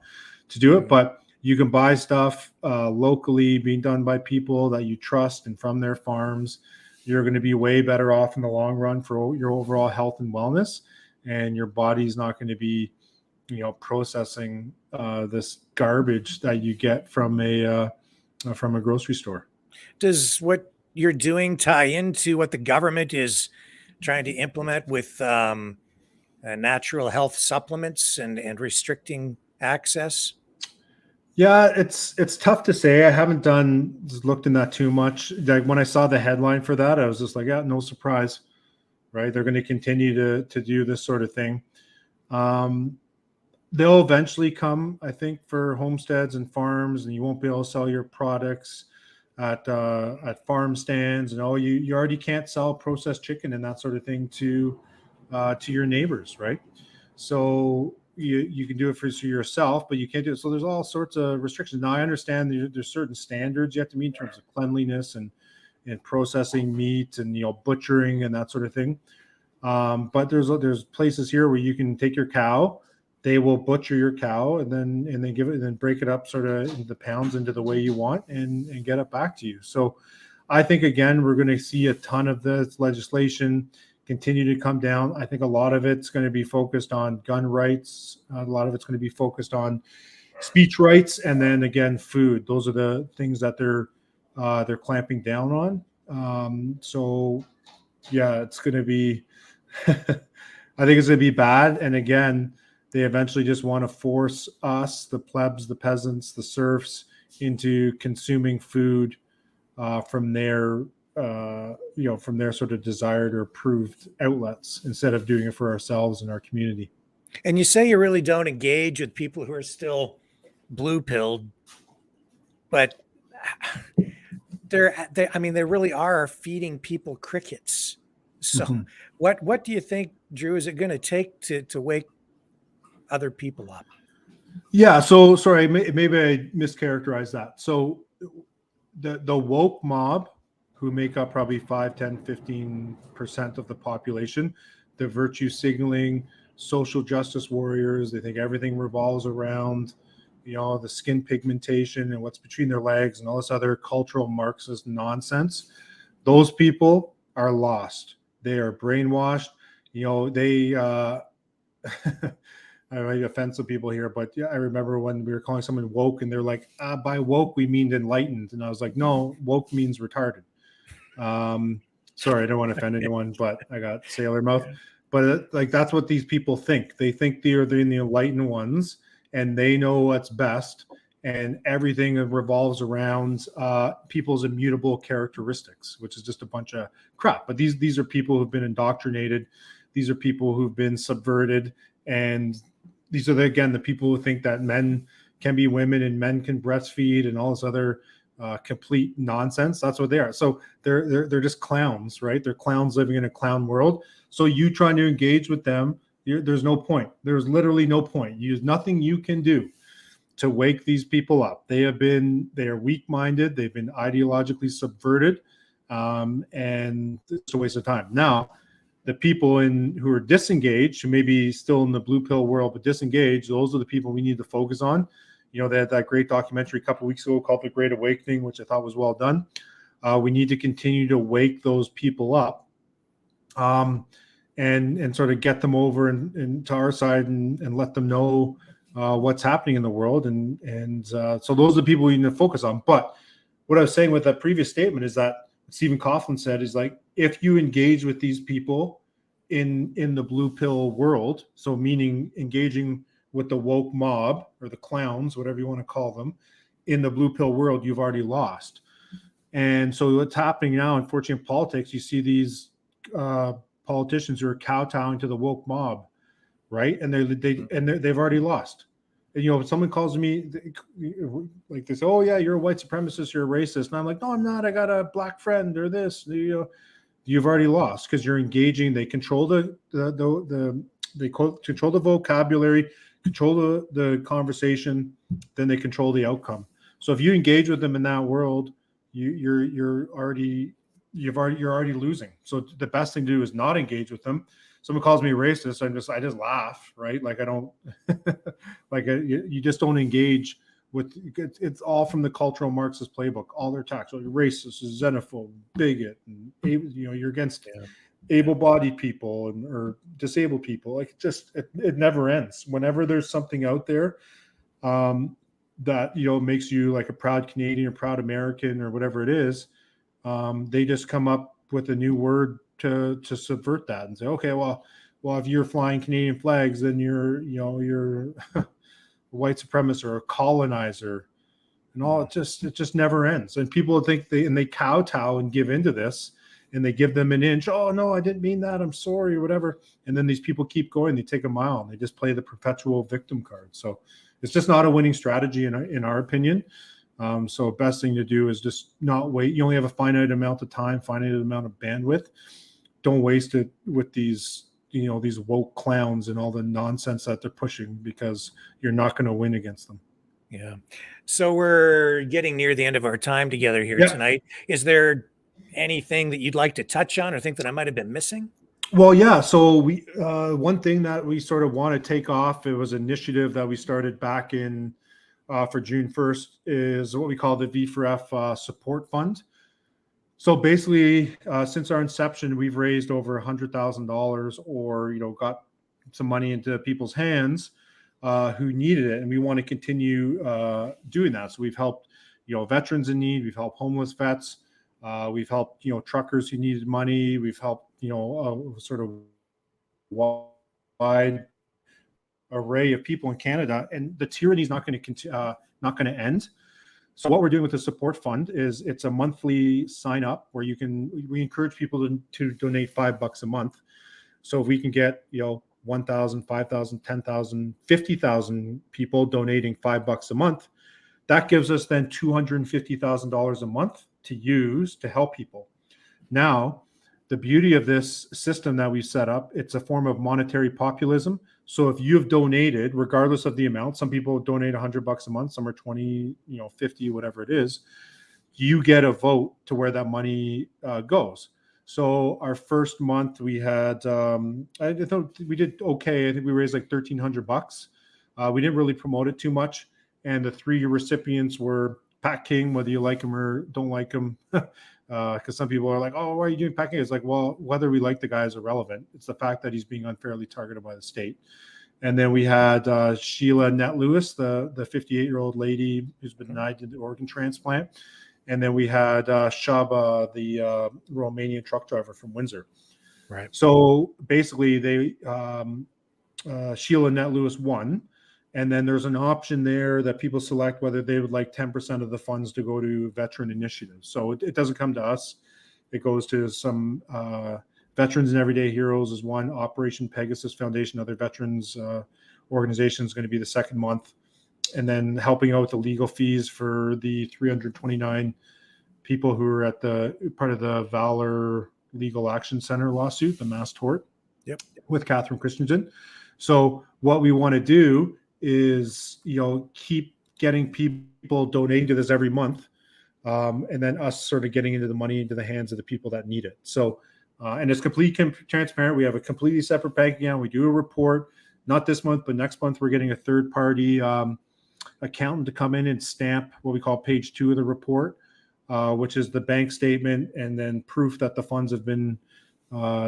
to do it. But you can buy stuff locally being done by people that you trust and from their farms. You're going to be way better off in the long run for your overall health and wellness, and your body's not going to be, processing this garbage that you get from a grocery store. Does what you're doing tie into what the government is trying to implement with natural health supplements and restricting access? Yeah, it's tough to say. I haven't looked in that too much. Like when I saw the headline for that, I was just like, yeah, no surprise, right? They're going to continue to do this sort of thing. They'll eventually come, I think, for homesteads and farms, and you won't be able to sell your products at farm stands, and you already can't sell processed chicken and that sort of thing to your neighbors, right? So you can do it for yourself, but you can't do it. So there's all sorts of restrictions. Now I understand there's certain standards you have to meet in terms of cleanliness and processing meat and butchering and that sort of thing. But there's places here where you can take your cow, they will butcher your cow and then give it and then break it up sort of into pounds into the way you want and get it back to you. So I think again we're going to see a ton of this legislation continue to come down. I think a lot of it's going to be focused on gun rights. A lot of it's going to be focused on speech rights, and then again, food. Those are the things that they're clamping down on. So yeah, it's going to be. I think it's going to be bad. And again, they eventually just want to force us, the plebs, the peasants, the serfs, into consuming food from their sort of desired or approved outlets instead of doing it for ourselves and our community. And you say you really don't engage with people who are still blue-pilled, but they really are feeding people crickets. So what do you think, Drew, is it going to take to wake other people up? Yeah. So sorry, maybe I mischaracterized that. So the woke mob, who make up probably 5, 10, 15% of the population, the virtue signaling, social justice warriors, they think everything revolves around, the skin pigmentation and what's between their legs and all this other cultural Marxist nonsense. Those people are lost. They are brainwashed. I might offend some people here, but yeah, I remember when we were calling someone woke and they're like, by woke, we mean enlightened. And I was like, no, woke means retarded. Sorry, I don't want to offend anyone, but I got sailor mouth. But that's what these people think. They think they're the enlightened ones, and they know what's best, and everything revolves around people's immutable characteristics, which is just a bunch of crap. But these are people who've been indoctrinated. These are people who've been subverted, and these are the people who think that men can be women and men can breastfeed and all this other complete nonsense. That's what they are. So they're just clowns, right? They're clowns living in a clown world. So you trying to engage with them, there's no point. There's literally no point. There's nothing you can do to wake these people up. They are weak-minded. They've been ideologically subverted, and it's a waste of time. Now, the people who are disengaged, who may be still in the blue pill world but disengaged, those are the people we need to focus on. They had that great documentary a couple of weeks ago called The Great Awakening, which I thought was well done. We need to continue to wake those people up, and sort of get them over and to our side and let them know what's happening in the world. And so those are the people we need to focus on. But what I was saying with that previous statement is that Stephen Coughlin said is like, if you engage with these people in the blue pill world, so meaning engaging with the woke mob or the clowns, whatever you want to call them, in the blue pill world, you've already lost. And so what's happening now, unfortunately, in politics, you see these politicians who are kowtowing to the woke mob, right? And they've already lost. And, if someone calls me like this, oh yeah, you're a white supremacist, you're a racist, and I'm like, no, I'm not. I got a black friend or this. You've already lost because you're engaging. They control they control the vocabulary, control the conversation, then they control the outcome. So if you engage with them in that world, you're already losing. So the best thing to do is not engage with them. Someone calls me racist, I just laugh, right? Like I don't you just don't engage with. It's all from the cultural Marxist playbook. All their attacks, you're racist, xenophobe, bigot, and you're against able-bodied people or disabled people. Like it never ends. Whenever there's something out there that makes you like a proud Canadian or proud American or whatever it is, they just come up with a new word to subvert that and say, okay, well, if you're flying Canadian flags, then you're a white supremacist or a colonizer, and all. It just never ends. And people think they kowtow and give into this, and they give them an inch. Oh no, I didn't mean that. I'm sorry, or whatever. And then these people keep going. They take a mile, and they just play the perpetual victim card. So it's just not a winning strategy in our opinion. So best thing to do is just not wait. You only have a finite amount of time, finite amount of bandwidth. Don't waste it with these woke clowns and all the nonsense that they're pushing, because you're not going to win against them. Yeah. So we're getting near the end of our time together here tonight. Is there anything that you'd like to touch on or think that I might have been missing? Well, yeah. So we one thing that we sort of want to take off, it was an initiative that we started back in for June 1st, is what we call the V4F support fund. So basically, since our inception, we've raised over $100,000 or, got some money into people's hands who needed it. And we want to continue doing that. So we've helped, veterans in need. We've helped homeless vets. We've helped, truckers who needed money. We've helped, sort of wide array of people in Canada. And the tyranny is not going to end. So what we're doing with the support fund is it's a monthly sign up where we encourage people to donate $5 a month. So if we can get, 1,000, 5,000, 10,000, 50,000 people donating $5 a month, that gives us then $250,000 a month to use to help people. Now, the beauty of this system that we set up, it's a form of monetary populism. So if you've donated, regardless of the amount, some people donate $100 a month, some are 20, 50, whatever it is, you get a vote to where that money goes. So our first month we had, I thought we did okay. I think we raised like $1,300. We didn't really promote it too much. And the 3 recipients were Pat King, whether you like him or don't like him, because some people are like, oh, why are you doing Pat King? It's like, well, whether we like the guy is irrelevant. It's the fact that he's being unfairly targeted by the state. And then we had Sheila Net-Lewis, the 58-year-old lady who's been denied the organ transplant. And then we had Shaba, the Romanian truck driver from Windsor. Right. So basically, Sheila Net-Lewis won. And then there's an option there that people select whether they would like 10% of the funds to go to veteran initiatives. So it doesn't come to us. It goes to some Veterans and Everyday Heroes is one. Operation Pegasus Foundation, other veterans organizations, going to be the second month. And then helping out with the legal fees for the 329 people who are at the part of the Valor Legal Action Center lawsuit, the mass tort, with Catherine Christensen. So what we want to do is, keep getting people donating to this every month, and then us sort of getting into the money into the hands of the people that need it. So, and it's completely transparent. We have a completely separate bank account. We do a report, not this month, but next month we're getting a third party accountant to come in and stamp what we call page 2 of the report, which is the bank statement and then proof that the funds have been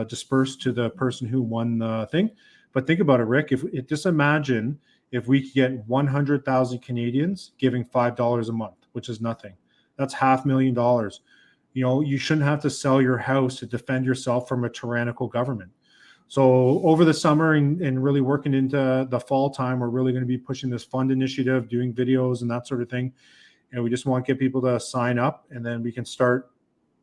dispersed to the person who won the thing. But think about it, Rick. Just imagine if we could get 100,000 Canadians giving $5 a month, which is nothing. That's $500,000. You shouldn't have to sell your house to defend yourself from a tyrannical government. So over the summer and really working into the fall time, we're really going to be pushing this fund initiative, doing videos and that sort of thing. And we just want to get people to sign up, and then we can start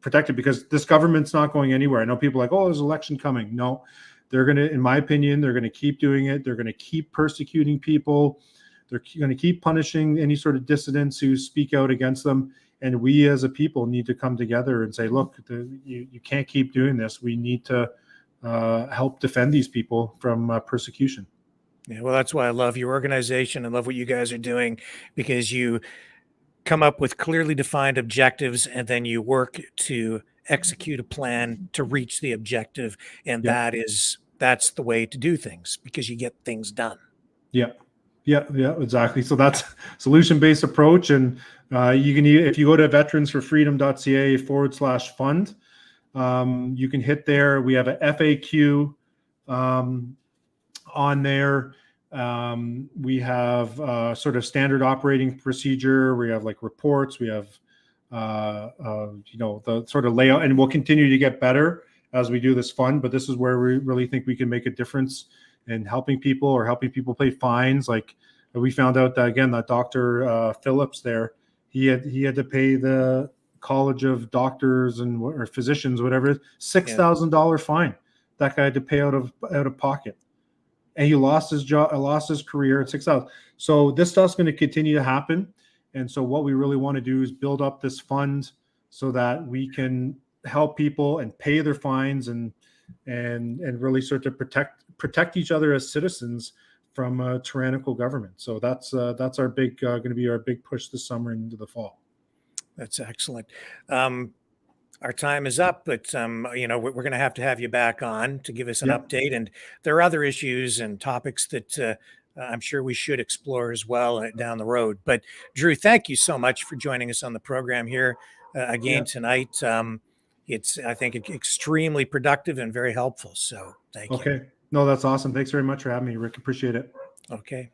protected, because this government's not going anywhere. I know people are like, oh, there's an election coming. No, they're going to, in my opinion, they're going to keep doing it. They're going to keep persecuting people. They're going to keep punishing any sort of dissidents who speak out against them. And we as a people need to come together and say, look, you can't keep doing this. We need to help defend these people from persecution. Yeah, well, that's why I love your organization and love what you guys are doing, because you come up with clearly defined objectives and then you work to execute a plan to reach the objective. And that's the way to do things, because you get things done. Yeah, exactly. So that's solution-based approach. And you can, if you go to veteransforfreedom.ca/fund, you can hit there. We have a FAQ on there. We have sort of standard operating procedure. We have like reports. We have the sort of layout, and we'll continue to get better as we do this fund. But this is where we really think we can make a difference in helping people pay fines. Like we found out that, again, that Dr. Phillips there, he had to pay the College of Doctors or Physicians, whatever, $6,000 fine. That guy had to pay out of pocket. And he lost his job, lost his career at 6,000. So this stuff's going to continue to happen. And so what we really want to do is build up this fund so that we can help people and pay their fines and really start to protect each other as citizens from a tyrannical government. So that's our big going to be our big push this summer into the fall. That's excellent. Our time is up, but we're going to have you back on to give us an update. And there are other issues and topics that I'm sure we should explore as well down the road. But Drew, thank you so much for joining us on the program here again tonight. It's, I think, extremely productive and very helpful. So thank you. Okay. No, that's awesome. Thanks very much for having me, Rick. Appreciate it. Okay.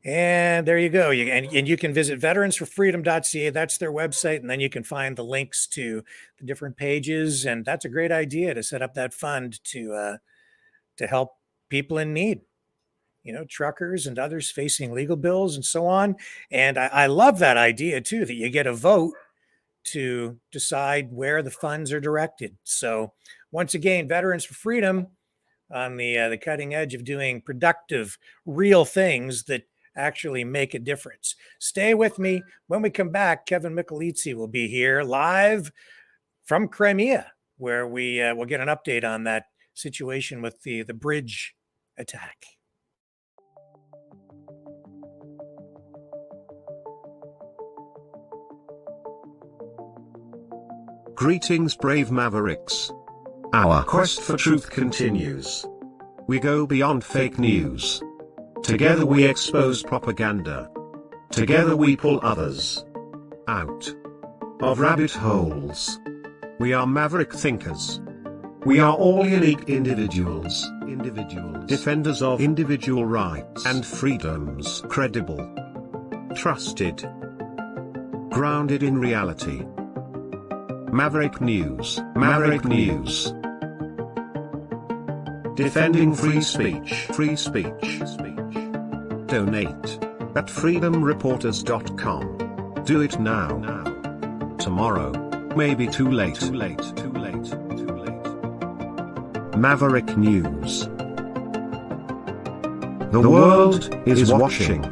And there you go. And you can visit veteransforfreedom.ca. That's their website. And then you can find the links to the different pages. And that's a great idea to set up that fund to help people in need, truckers and others facing legal bills and so on. And I love that idea too, that you get a vote to decide where the funds are directed. So once again, Veterans for Freedom on the cutting edge of doing productive, real things that actually make a difference. Stay with me. When we come back, Kevin Michelizzi will be here live from Crimea, where we will get an update on that situation with the bridge attack. Greetings, brave Mavericks. Our quest for truth continues. We go beyond fake news. Together we expose propaganda. Together we pull others out of rabbit holes. We are maverick thinkers. We are all unique individuals. Defenders of individual rights and freedoms. Credible. Trusted. Grounded in reality. Maverick News. Defending free speech. Donate at freedomreporters.com. Do it now. Tomorrow may be too late. Maverick News. The world is watching.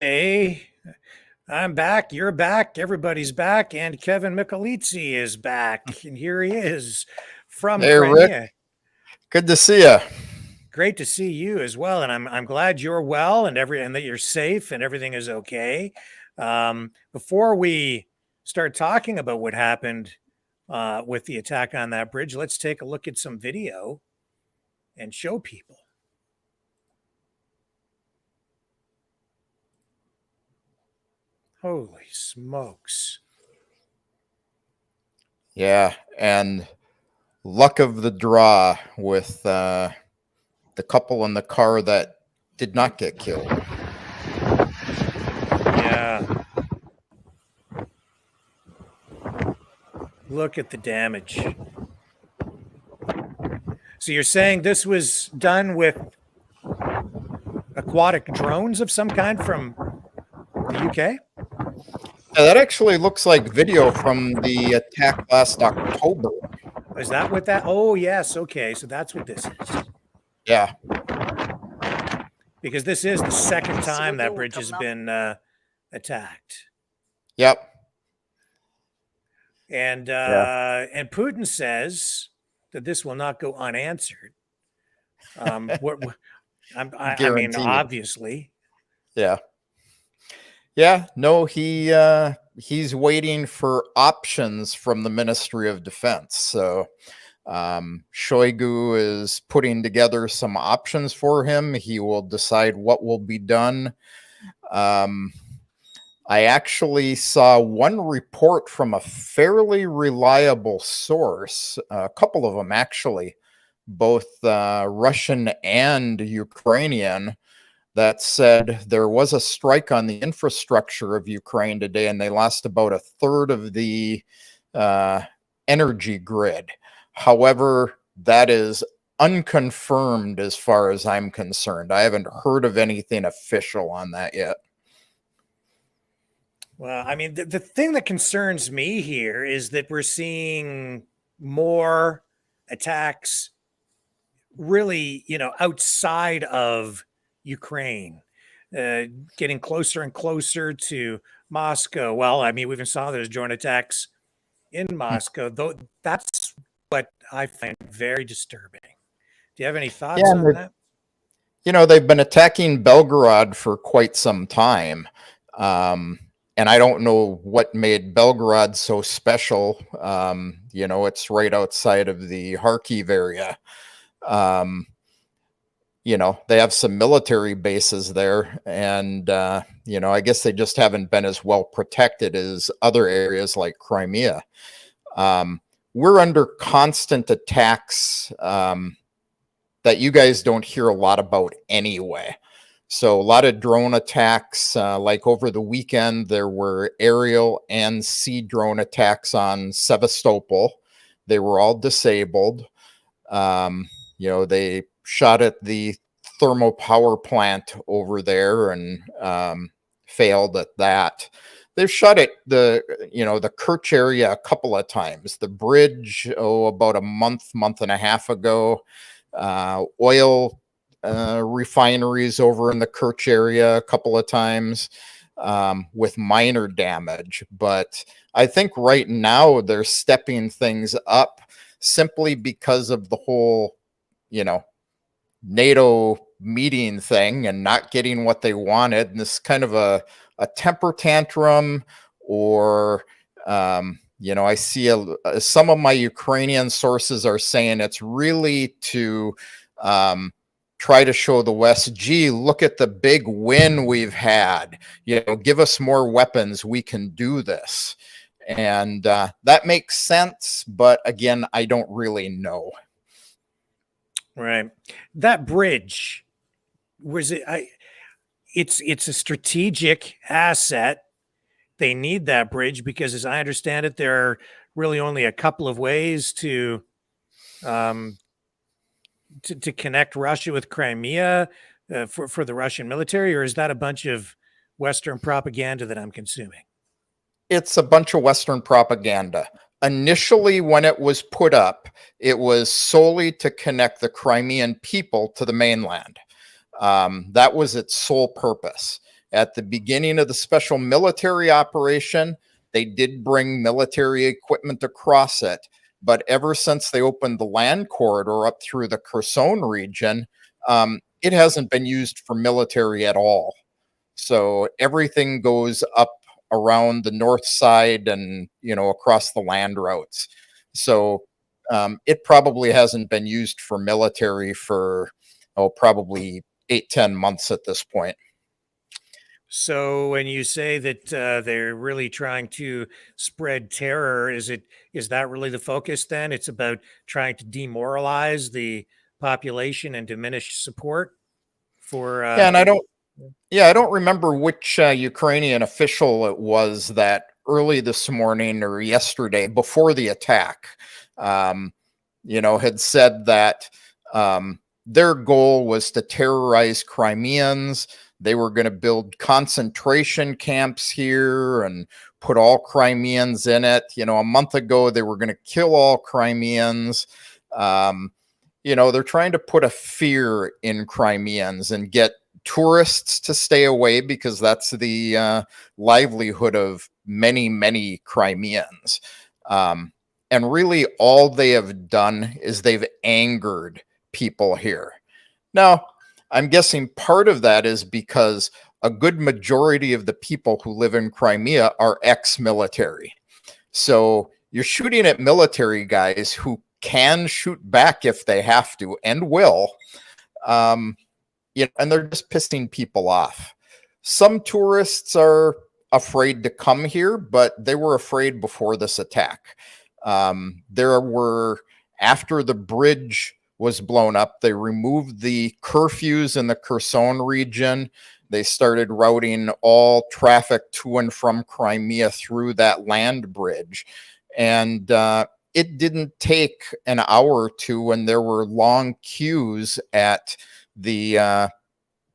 Hey, I'm back. You're back. Everybody's back. And Kevin Michelizzi is back. And here he is from Crimea. Rick. Good to see you. Great to see you as well. And I'm glad you're well and that you're safe and everything is okay. Before we start talking about what happened with the attack on that bridge. Let's take a look at some video and show people. Holy smokes. Yeah, and luck of the draw with the couple in the car that did not get killed. Yeah. Look at the damage. So you're saying this was done with aquatic drones of some kind from the UK? Yeah, that actually looks like video from the attack last October. Is that what that? Oh, yes. Okay. So that's what this is. Yeah. Because this is the second time that bridge has been attacked. Yep. And Putin says that this will not go unanswered. I mean, obviously. Yeah. Yeah. No, he's waiting for options from the Ministry of Defense. So Shoigu is putting together some options for him. He will decide what will be done. I actually saw one report from a fairly reliable source, a couple of them actually, both Russian and Ukrainian, that said there was a strike on the infrastructure of Ukraine today, and they lost about a third of the energy grid. However, that is unconfirmed as far as I'm concerned. I haven't heard of anything official on that yet. Well, I mean, the thing that concerns me here is that we're seeing more attacks really, outside of Ukraine, getting closer and closer to Moscow. Well, I mean, we even saw those drone attacks in Moscow, though. That's what I find very disturbing. Do you have any thoughts on that? They've been attacking Belgorod for quite some time. And I don't know what made Belgorod so special. It's right outside of the Kharkiv area. They have some military bases there, and I guess they just haven't been as well protected as other areas like Crimea. We're under constant attacks that you guys don't hear a lot about anyway. So a lot of drone attacks, like over the weekend, there were aerial and sea drone attacks on Sevastopol. They were all disabled. They shot at the thermal power plant over there and failed at that. They've shot at the Kerch area a couple of times. The bridge, about a month and a half ago. Oil refineries over in the Kerch area a couple of times with minor damage. But I think right now they're stepping things up simply because of the whole, NATO meeting thing and not getting what they wanted. And this kind of a temper tantrum, or, I see some of my Ukrainian sources are saying it's really to try to show the West, gee, look at the big win we've had. Give us more weapons. We can do this. And that makes sense. But again, I don't really know. Right. That bridge, it's a strategic asset. They need that bridge because, as I understand it, there are really only a couple of ways to connect Russia with Crimea for the Russian military, or is that a bunch of Western propaganda that I'm consuming? It's a bunch of Western propaganda. Initially, when it was put up, it was solely to connect the Crimean people to the mainland. That was its sole purpose. At the beginning of the special military operation, they did bring military equipment across it. But ever since they opened the land corridor up through the Kherson region, it hasn't been used for military at all. So everything goes up around the north side and, across the land routes. So it probably hasn't been used for military for, probably 8-10 months at this point. So when you say that they're really trying to spread terror, is that really the focus then? It's about trying to demoralize the population and diminish support for Yeah, and I don't remember which Ukrainian official it was that early this morning or yesterday before the attack, had said that their goal was to terrorize Crimeans. They were going to build concentration camps here and put all Crimeans in it. A month ago, they were going to kill all Crimeans. They're trying to put a fear in Crimeans and get tourists to stay away, because that's the livelihood of many, many Crimeans. And really all they have done is they've angered people here. Now, I'm guessing part of that is because a good majority of the people who live in Crimea are ex-military. So you're shooting at military guys who can shoot back if they have to and will. And they're just pissing people off. Some tourists are afraid to come here, but they were afraid before this attack. After the bridge was blown up, they removed the curfews in the Kherson region. They started routing all traffic to and from Crimea through that land bridge. And it didn't take an hour or two when there were long queues at the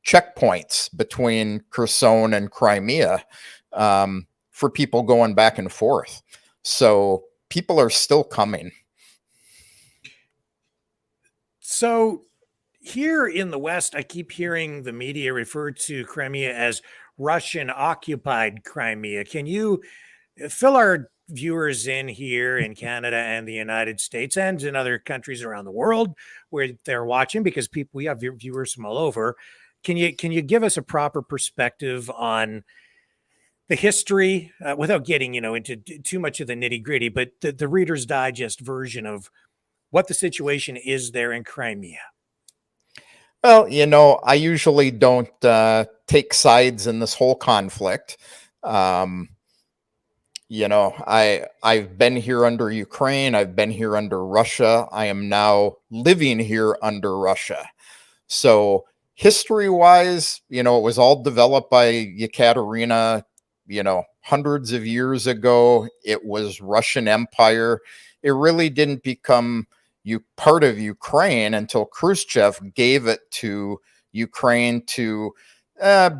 checkpoints between Kherson and Crimea for people going back and forth. So people are still coming. So here in the West, I keep hearing the media refer to Crimea as Russian occupied Crimea. Can you fill our viewers in here in Canada and the United States and in other countries around the world where they're watching, because we have viewers from all over. Can you give us a proper perspective on the history without getting, into too much of the nitty gritty, but the Reader's Digest version of what the situation is there in Crimea? Well, I usually don't take sides in this whole conflict. I've been here under Ukraine. I've been here under Russia. I am now living here under Russia. So history-wise, it was all developed by Yekaterina, hundreds of years ago. It was Russian Empire. It really didn't become part of Ukraine until Khrushchev gave it to Ukraine to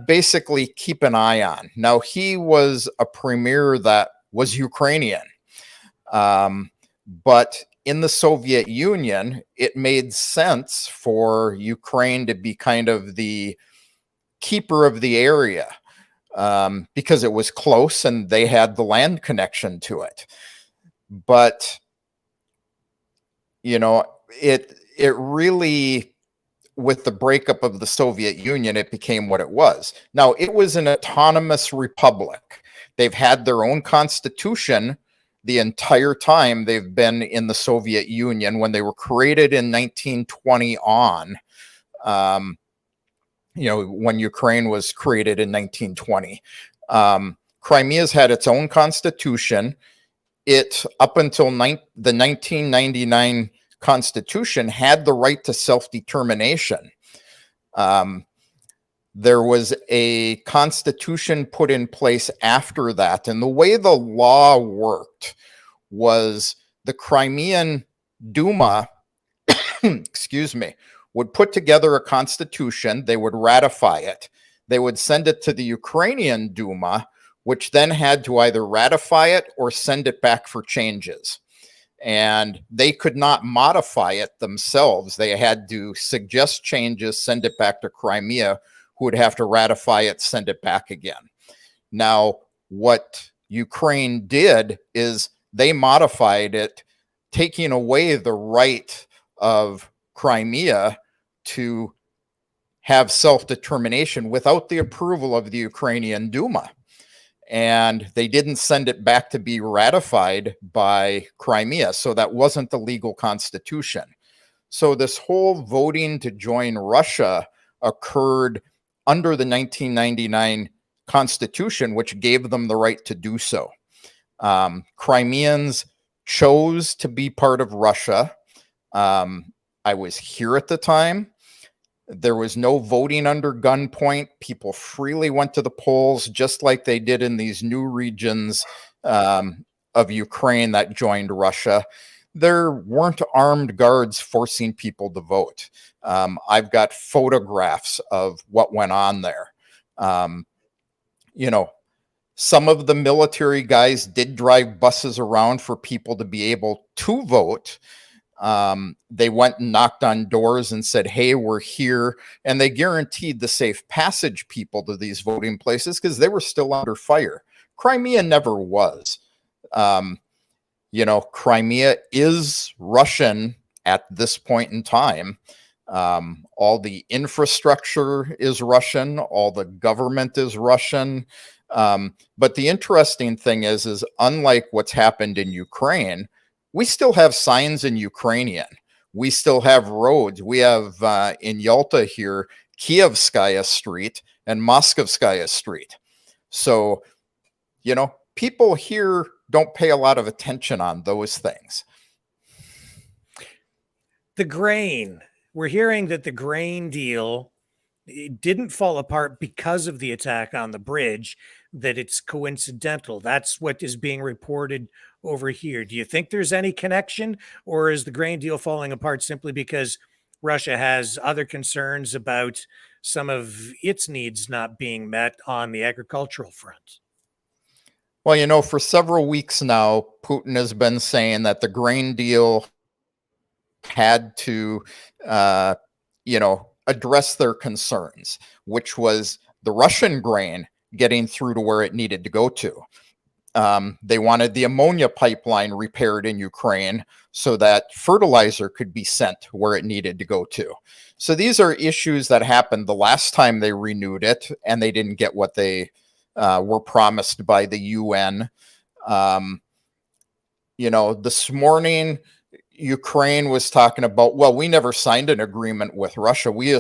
basically keep an eye on. Now, he was a premier that was Ukrainian. But in the Soviet Union, it made sense for Ukraine to be kind of the keeper of the area because it was close and they had the land connection to it. But it really, with the breakup of the Soviet Union, it became what it was. Now, it was an autonomous republic. They've had their own constitution the entire time they've been in the Soviet Union. When they were created in 1920 on, when Ukraine was created in 1920. Crimea's had its own constitution. It, up until the 1999 Constitution, had the right to self-determination. There was a constitution put in place after that. And the way the law worked was the Crimean Duma, would put together a constitution. They would ratify it. They would send it to the Ukrainian Duma, which then had to either ratify it or send it back for changes. And they could not modify it themselves. They had to suggest changes, send it back to Crimea, who would have to ratify it, send it back again. Now, what Ukraine did is they modified it, taking away the right of Crimea to have self-determination without the approval of the Ukrainian Duma. and they didn't send it back to be ratified by Crimea. So that wasn't the legal constitution. So this whole voting to join Russia occurred under the 1999 constitution, which gave them the right to do so. Crimeans chose to be part of Russia. I was here at the time. There was no voting under gunpoint. People freely went to the polls, just like they did in these new regions of Ukraine that joined Russia. There weren't armed guards forcing people to vote. I've got photographs of what went on there. You know, some of the military guys did drive buses around for people to be able to vote. They went and knocked on doors and said, hey, we're here. And they guaranteed the safe passage people to these voting places because they were still under fire. Crimea never was. You know, Crimea is Russian at this point in time. All the infrastructure is Russian. All the government is Russian. But the interesting thing is unlike what's happened in Ukraine, we still have signs in Ukrainian. We still have roads. We have in Yalta here, Kievskaya Street and Moskovskaya Street. So, you know, people here don't pay a lot of attention on those things. The grain. We're hearing that the grain deal, it didn't fall apart because of the attack on the bridge, that it's coincidental. That's what is being reported over here. Do you think there's any connection, or is the grain deal falling apart simply because Russia has other concerns about some of its needs not being met on the agricultural front? Well, you know, for several weeks now, Putin has been saying that the grain deal had to, you know, address their concerns, which was the Russian grain getting through to where it needed to go to. They wanted the ammonia pipeline repaired in Ukraine so that fertilizer could be sent where it needed to go to. So these are issues that happened the last time they renewed it, and they didn't get what they were promised by the UN. You know, this morning, Ukraine was talking about, well, we never signed an agreement with Russia. We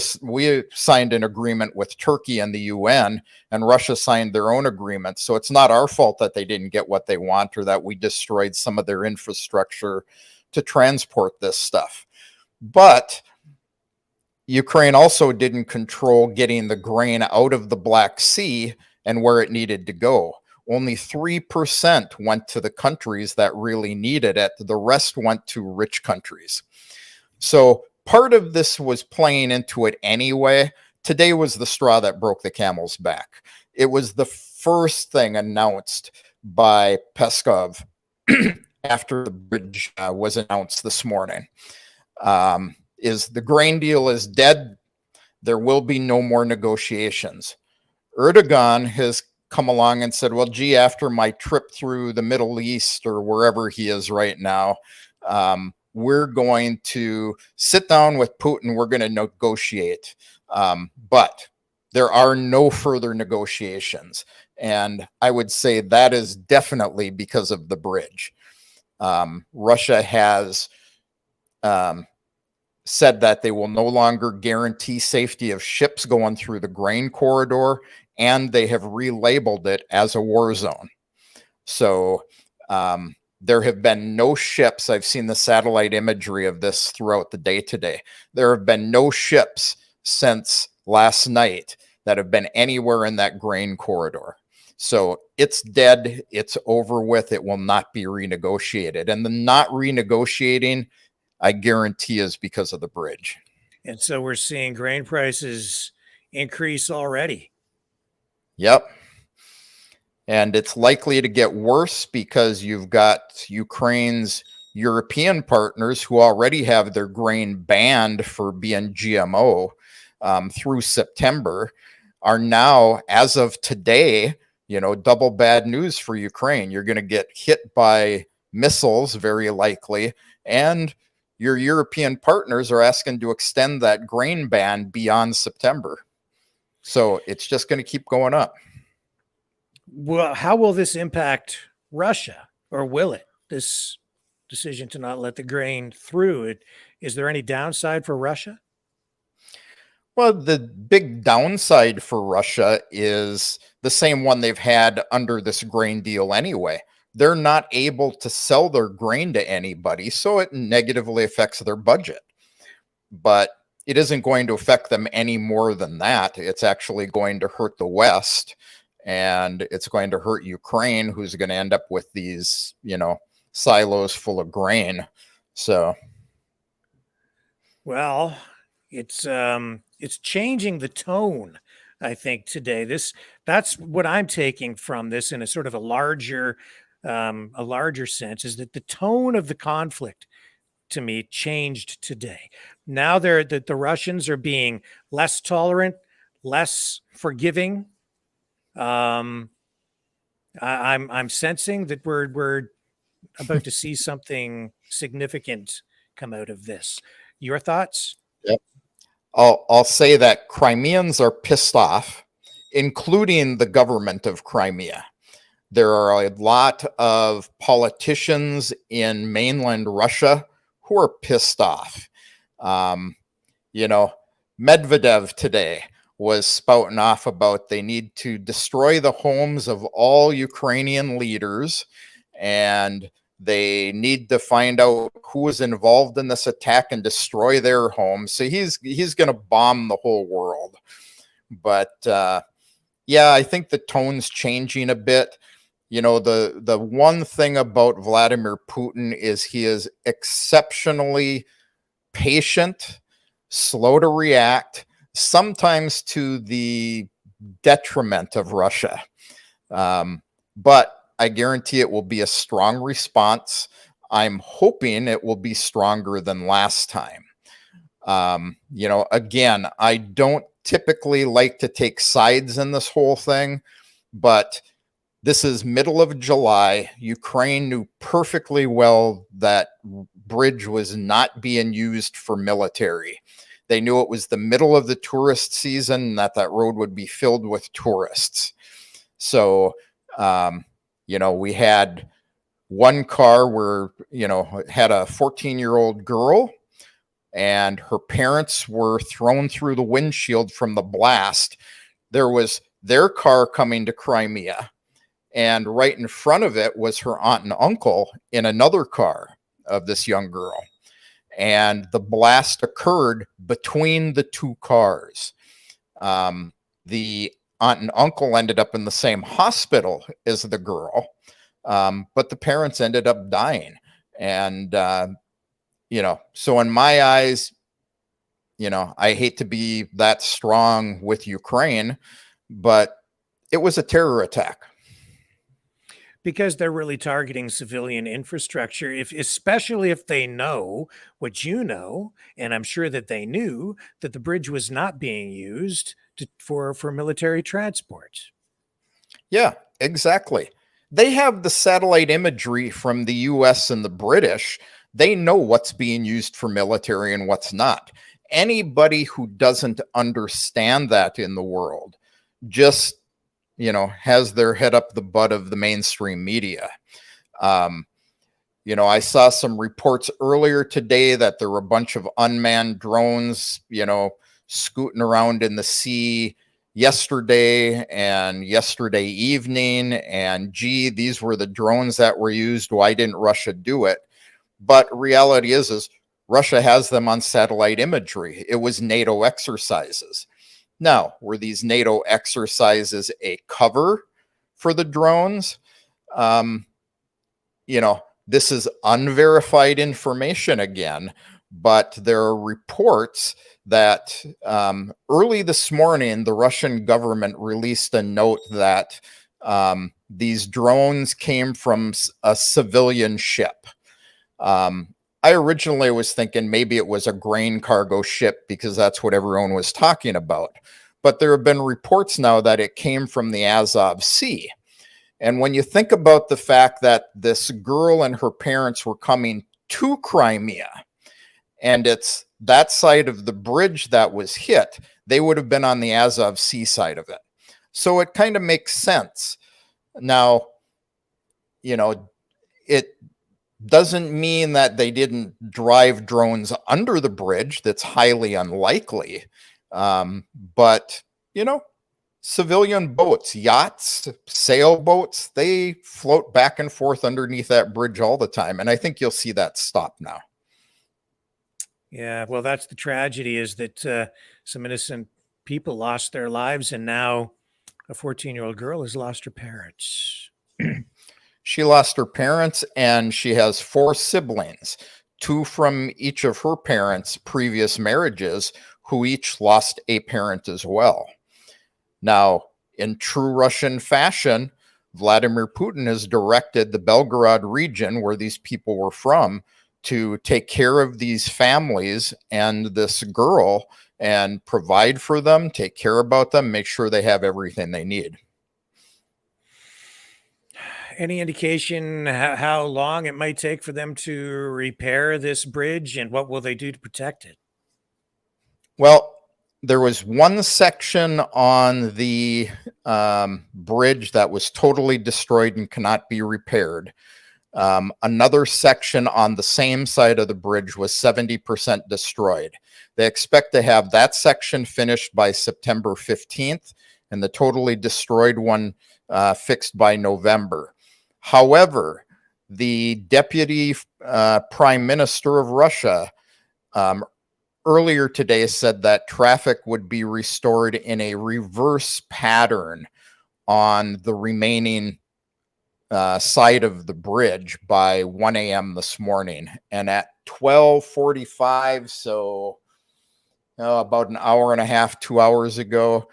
signed an agreement with Turkey and the UN, and Russia signed their own agreement. So it's not our fault that they didn't get what they want or that we destroyed some of their infrastructure to transport this stuff. But Ukraine also didn't control getting the grain out of the Black Sea and where it needed to go. Only 3% went to the countries that really needed it. The rest went to rich countries. So part of this was playing into it anyway. Today was the straw that broke the camel's back. It was the first thing announced by Peskov after the bridge was announced this morning. Is the grain deal is dead. There will be no more negotiations. Erdogan has come along and said, well, gee, after my trip through the Middle East or wherever he is right now, we're going to sit down with Putin. We're going to negotiate. But there are no further negotiations. And I would say that is definitely because of the bridge. Russia has said that they will no longer guarantee safety of ships going through the grain corridor, and they have relabeled it as a war zone. So there have been no ships. I've seen the satellite imagery of this throughout the day today. There have been no ships since last night that have been anywhere in that grain corridor. So it's dead. It's over with. It will not be renegotiated. And the not renegotiating, I guarantee, is because of the bridge. And so we're seeing grain prices increase already. Yep. And it's likely to get worse because you've got Ukraine's European partners who already have their grain banned for being GMO through September are now, as of today, you know, double bad news for Ukraine. You're going to get hit by missiles, very likely, and your European partners are asking to extend that grain ban beyond September. So it's just going to keep going up. Well, how will this impact Russia, or will it? This decision to not let the grain through it. Is there any downside for Russia? Well, the big downside for Russia is the same one they've had under this grain deal anyway. They're not able to sell their grain to anybody, so it negatively affects their budget. But it isn't going to affect them any more than that. It's actually going to hurt the West, and it's going to hurt Ukraine, who's going to end up with these, silos full of grain. So, well, it's changing the tone, I think, today. That's what I'm taking from this in a sort of a larger sense, is that the tone of the conflict to me changed today. Now the Russians are being less tolerant, less forgiving. I'm sensing that we're about to see something significant come out of this. Your thoughts? yep. I'll say that Crimeans are pissed off, including the government of Crimea. There are a lot of politicians in mainland Russia who are pissed off. Medvedev today was spouting off about they need to destroy the homes of all Ukrainian leaders, and they need to find out who was involved in this attack and destroy their homes. So he's going to bomb the whole world. But yeah, I think the tone's changing a bit. The one thing about Vladimir Putin is he is exceptionally patient, slow to react, sometimes to the detriment of Russia. But I guarantee it will be a strong response. I'm hoping it will be stronger than last time. Again, I don't typically like to take sides in this whole thing, but this is middle of July. Ukraine knew perfectly well that bridge was not being used for military. They knew it was the middle of the tourist season, and that road would be filled with tourists. So, we had one car where, had a 14-year-old girl, and her parents were thrown through the windshield from the blast. There was their car coming to Crimea, and right in front of it was her aunt and uncle in another car of this young girl. And the blast occurred between the two cars. The aunt and uncle ended up in the same hospital as the girl, but the parents ended up dying. And, so in my eyes, I hate to be that strong with Ukraine, but it was a terror attack. Because they're really targeting civilian infrastructure, especially if they know what you know, and I'm sure that they knew that the bridge was not being used for military transport. Yeah, exactly. They have the satellite imagery from the US and the British. They know what's being used for military and what's not. Anybody who doesn't understand that in the world just has their head up the butt of the mainstream media. I saw some reports earlier today that there were a bunch of unmanned drones, scooting around in the sea yesterday and yesterday evening. And gee, these were the drones that were used. Why didn't Russia do it? But reality is Russia has them on satellite imagery. It was NATO exercises. Now, were these NATO exercises a cover for the drones? This is unverified information again, but there are reports that early this morning, the Russian government released a note that these drones came from a civilian ship. I originally was thinking maybe it was a grain cargo ship because that's what everyone was talking about. But there have been reports now that it came from the Azov Sea. And when you think about the fact that this girl and her parents were coming to Crimea, and it's that side of the bridge that was hit, they would have been on the Azov Sea side of it. So it kind of makes sense. Now, it doesn't mean that they didn't drive drones under the bridge. That's highly unlikely. But, civilian boats, yachts, sailboats, they float back and forth underneath that bridge all the time. And I think you'll see that stop now. Yeah, well, that's the tragedy, is that some innocent people lost their lives, and now a 14-year-old girl has lost her parents. She lost her parents, and she has 4 siblings, 2 from each of her parents' previous marriages, who each lost a parent as well. Now, in true Russian fashion, Vladimir Putin has directed the Belgorod region, where these people were from, to take care of these families and this girl and provide for them, take care about them, make sure they have everything they need. Any indication how long it might take for them to repair this bridge, and what will they do to protect it? Well, there was one section on the bridge that was totally destroyed and cannot be repaired. Another section on the same side of the bridge was 70% destroyed. They expect to have that section finished by September 15th and the totally destroyed one fixed by November. However, the deputy prime minister of Russia earlier today said that traffic would be restored in a reverse pattern on the remaining side of the bridge by 1 a.m. this morning. And at 12:45, so about an hour and a half, 2 hours ago,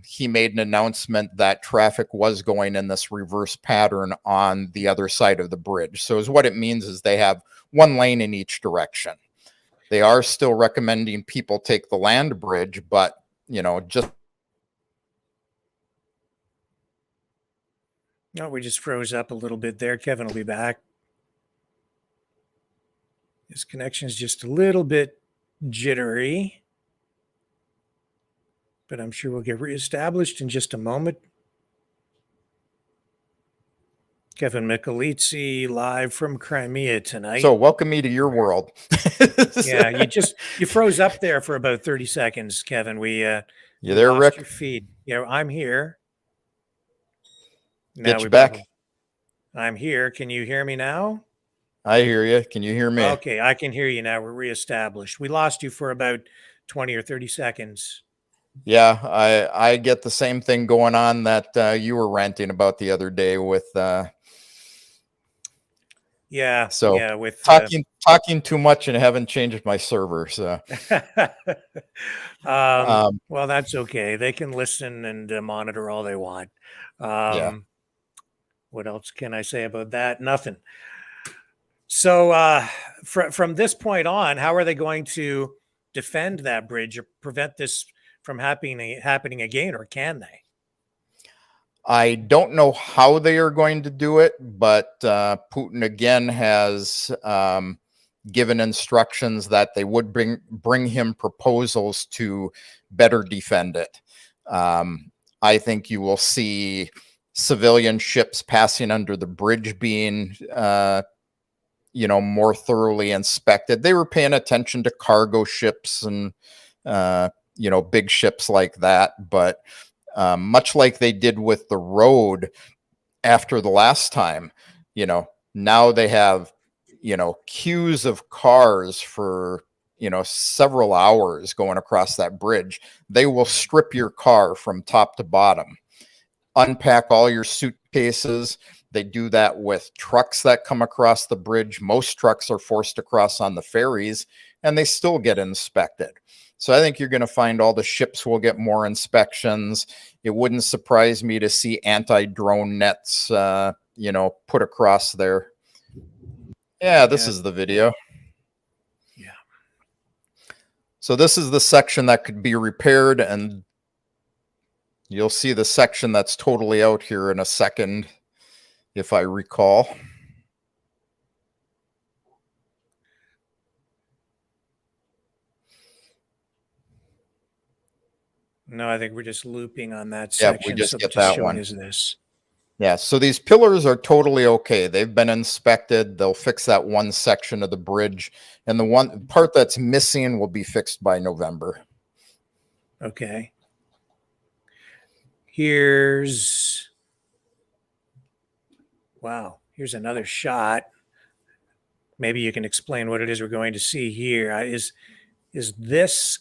he made an announcement that traffic was going in this reverse pattern on the other side of the bridge. So what it means is they have one lane in each direction. They are still recommending people take the land bridge, but, just. No, we just froze up a little bit there. Kevin will be back. His connection is just a little bit jittery, but I'm sure we'll get reestablished in just a moment. Kevin Michelizzi live from Crimea tonight. So welcome me to your world. Yeah, you froze up there for about 30 seconds, Kevin. You there, lost Rick? Your feed. Yeah, I'm here. Get you back. I'm here. Can you hear me now? I hear you. Can you hear me? Okay, I can hear you now. We're reestablished. We lost you for about 20 or 30 seconds. Yeah, I get the same thing going on that you were ranting about the other day with with talking too much and haven't changed my server. So well, that's okay. They can listen and monitor all they want. What else can I say about that? Nothing. So from this point on, how are they going to defend that bridge or prevent this from happening again, or can they? I don't know how they are going to do it, but Putin again has given instructions that they would bring him proposals to better defend it. I think you will see civilian ships passing under the bridge being more thoroughly inspected. They were paying attention to cargo ships and big ships like that, but much like they did with the road after the last time, now they have, queues of cars for, several hours going across that bridge. They will strip your car from top to bottom, unpack all your suitcases. They do that with trucks that come across the bridge. Most trucks are forced across on the ferries, and they still get inspected. So I think you're going to find all the ships will get more inspections. It wouldn't surprise me to see anti-drone nets, put across there. Yeah, this is the video. Yeah. So this is the section that could be repaired, and you'll see the section that's totally out here in a second, if I recall. No, I think we're just looping on that section. Yeah, we just so get just that showing one. Is this? Yeah, so these pillars are totally okay. They've been inspected. They'll fix that one section of the bridge, and the one part that's missing will be fixed by November. Okay. Here's another shot. Maybe you can explain what it is we're going to see here. Is this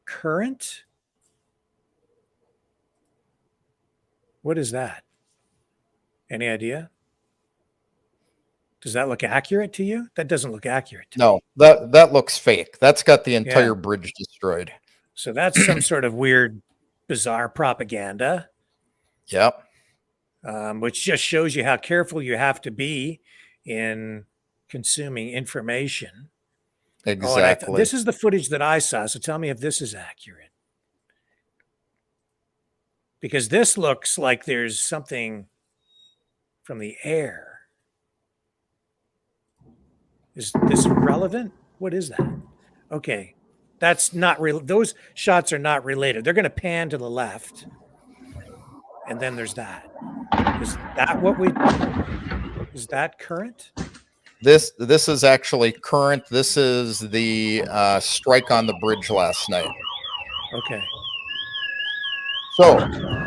current? What is that? Any idea? Does that look accurate to you? That doesn't look accurate to me. No, that looks fake. That's got the entire bridge destroyed. So that's some sort of weird, bizarre propaganda. Yep. Which just shows you how careful you have to be in consuming information. Exactly. This is the footage that I saw. So tell me if this is accurate. Because this looks like there's something from the air. Is this relevant? What is that? Okay. That's not real. Those shots are not related. They're going to pan to the left. And then there's that. Is that current? This is actually current. This is the strike on the bridge last night. Okay. So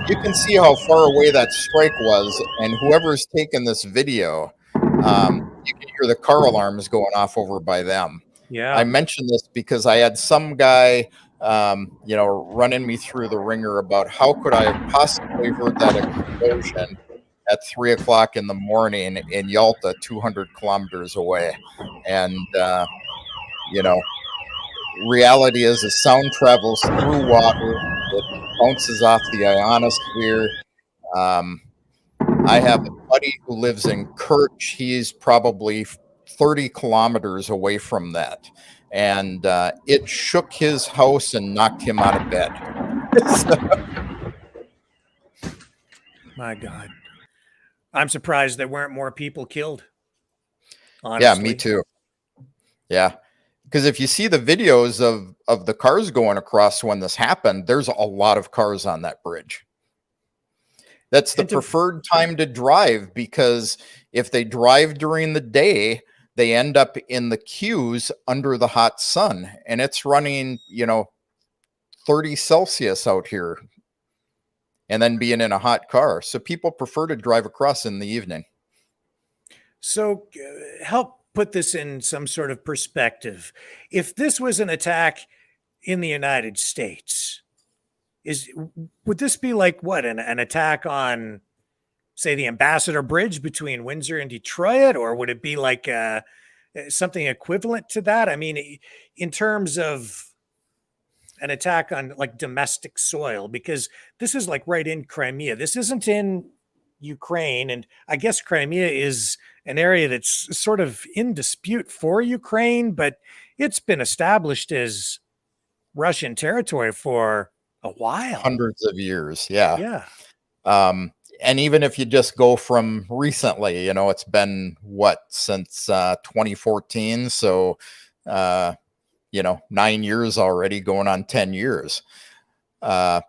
you can see how far away that strike was, and whoever's taken this video, you can hear the car alarms going off over by them. Yeah. I mentioned this because I had some guy, running me through the ringer about how could I have possibly heard that explosion at 3 o'clock in the morning in Yalta, 200 kilometers away. And, reality is the sound travels through water. It bounces off the ionosphere. I have a buddy who lives in Kerch. He's probably 30 kilometers away from that. And it shook his house and knocked him out of bed. My God. I'm surprised there weren't more people killed. Honestly. Yeah, me too. Yeah. Because if you see the videos of the cars going across when this happened, there's a lot of cars on that bridge. That's the preferred time to drive, because if they drive during the day, they end up in the queues under the hot sun, and it's running, 30 Celsius out here, and then being in a hot car. So people prefer to drive across in the evening. So help put this in some sort of perspective. If this was an attack in the United States, would this be like what, an attack on, say, the Ambassador Bridge between Windsor and Detroit, or would it be like something equivalent to that? I mean, in terms of an attack on like domestic soil, because this is like right in Crimea. This isn't in Ukraine, and I guess Crimea is an area that's sort of in dispute for Ukraine, but it's been established as Russian territory for a while. Hundreds of years. Yeah. Yeah. And even if you just go from recently, it's been since 2014. So, 9 years already, going on 10 years. I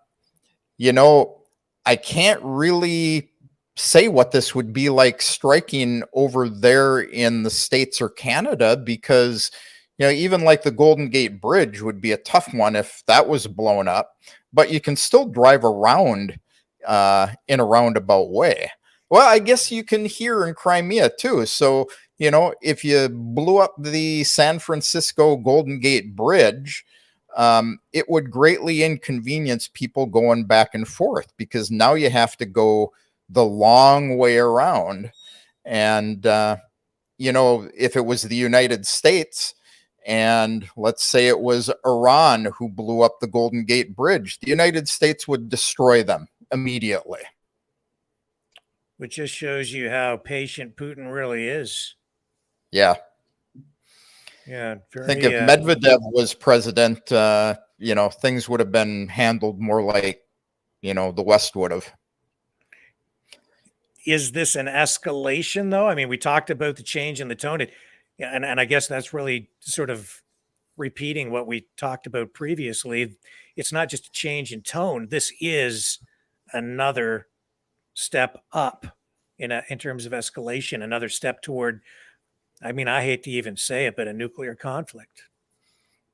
can't really say what this would be like striking over there in the States or Canada, because, even like the Golden Gate Bridge would be a tough one if that was blown up, but you can still drive around in a roundabout way. Well, I guess you can here in Crimea too. So, if you blew up the San Francisco Golden Gate Bridge, it would greatly inconvenience people going back and forth, because now you have to go the long way around. And, if it was the United States, and let's say it was Iran who blew up the Golden Gate Bridge, the United States would destroy them immediately. Which just shows you how patient Putin really is. Yeah. Yeah. I think if Medvedev was president, things would have been handled more like, the West would have. Is this an escalation, though? I mean, we talked about the change in the tone, and I guess that's really sort of repeating what we talked about previously. It's not just a change in tone. This is another step up in terms of escalation, another step toward, I mean, I hate to even say it, but a nuclear conflict.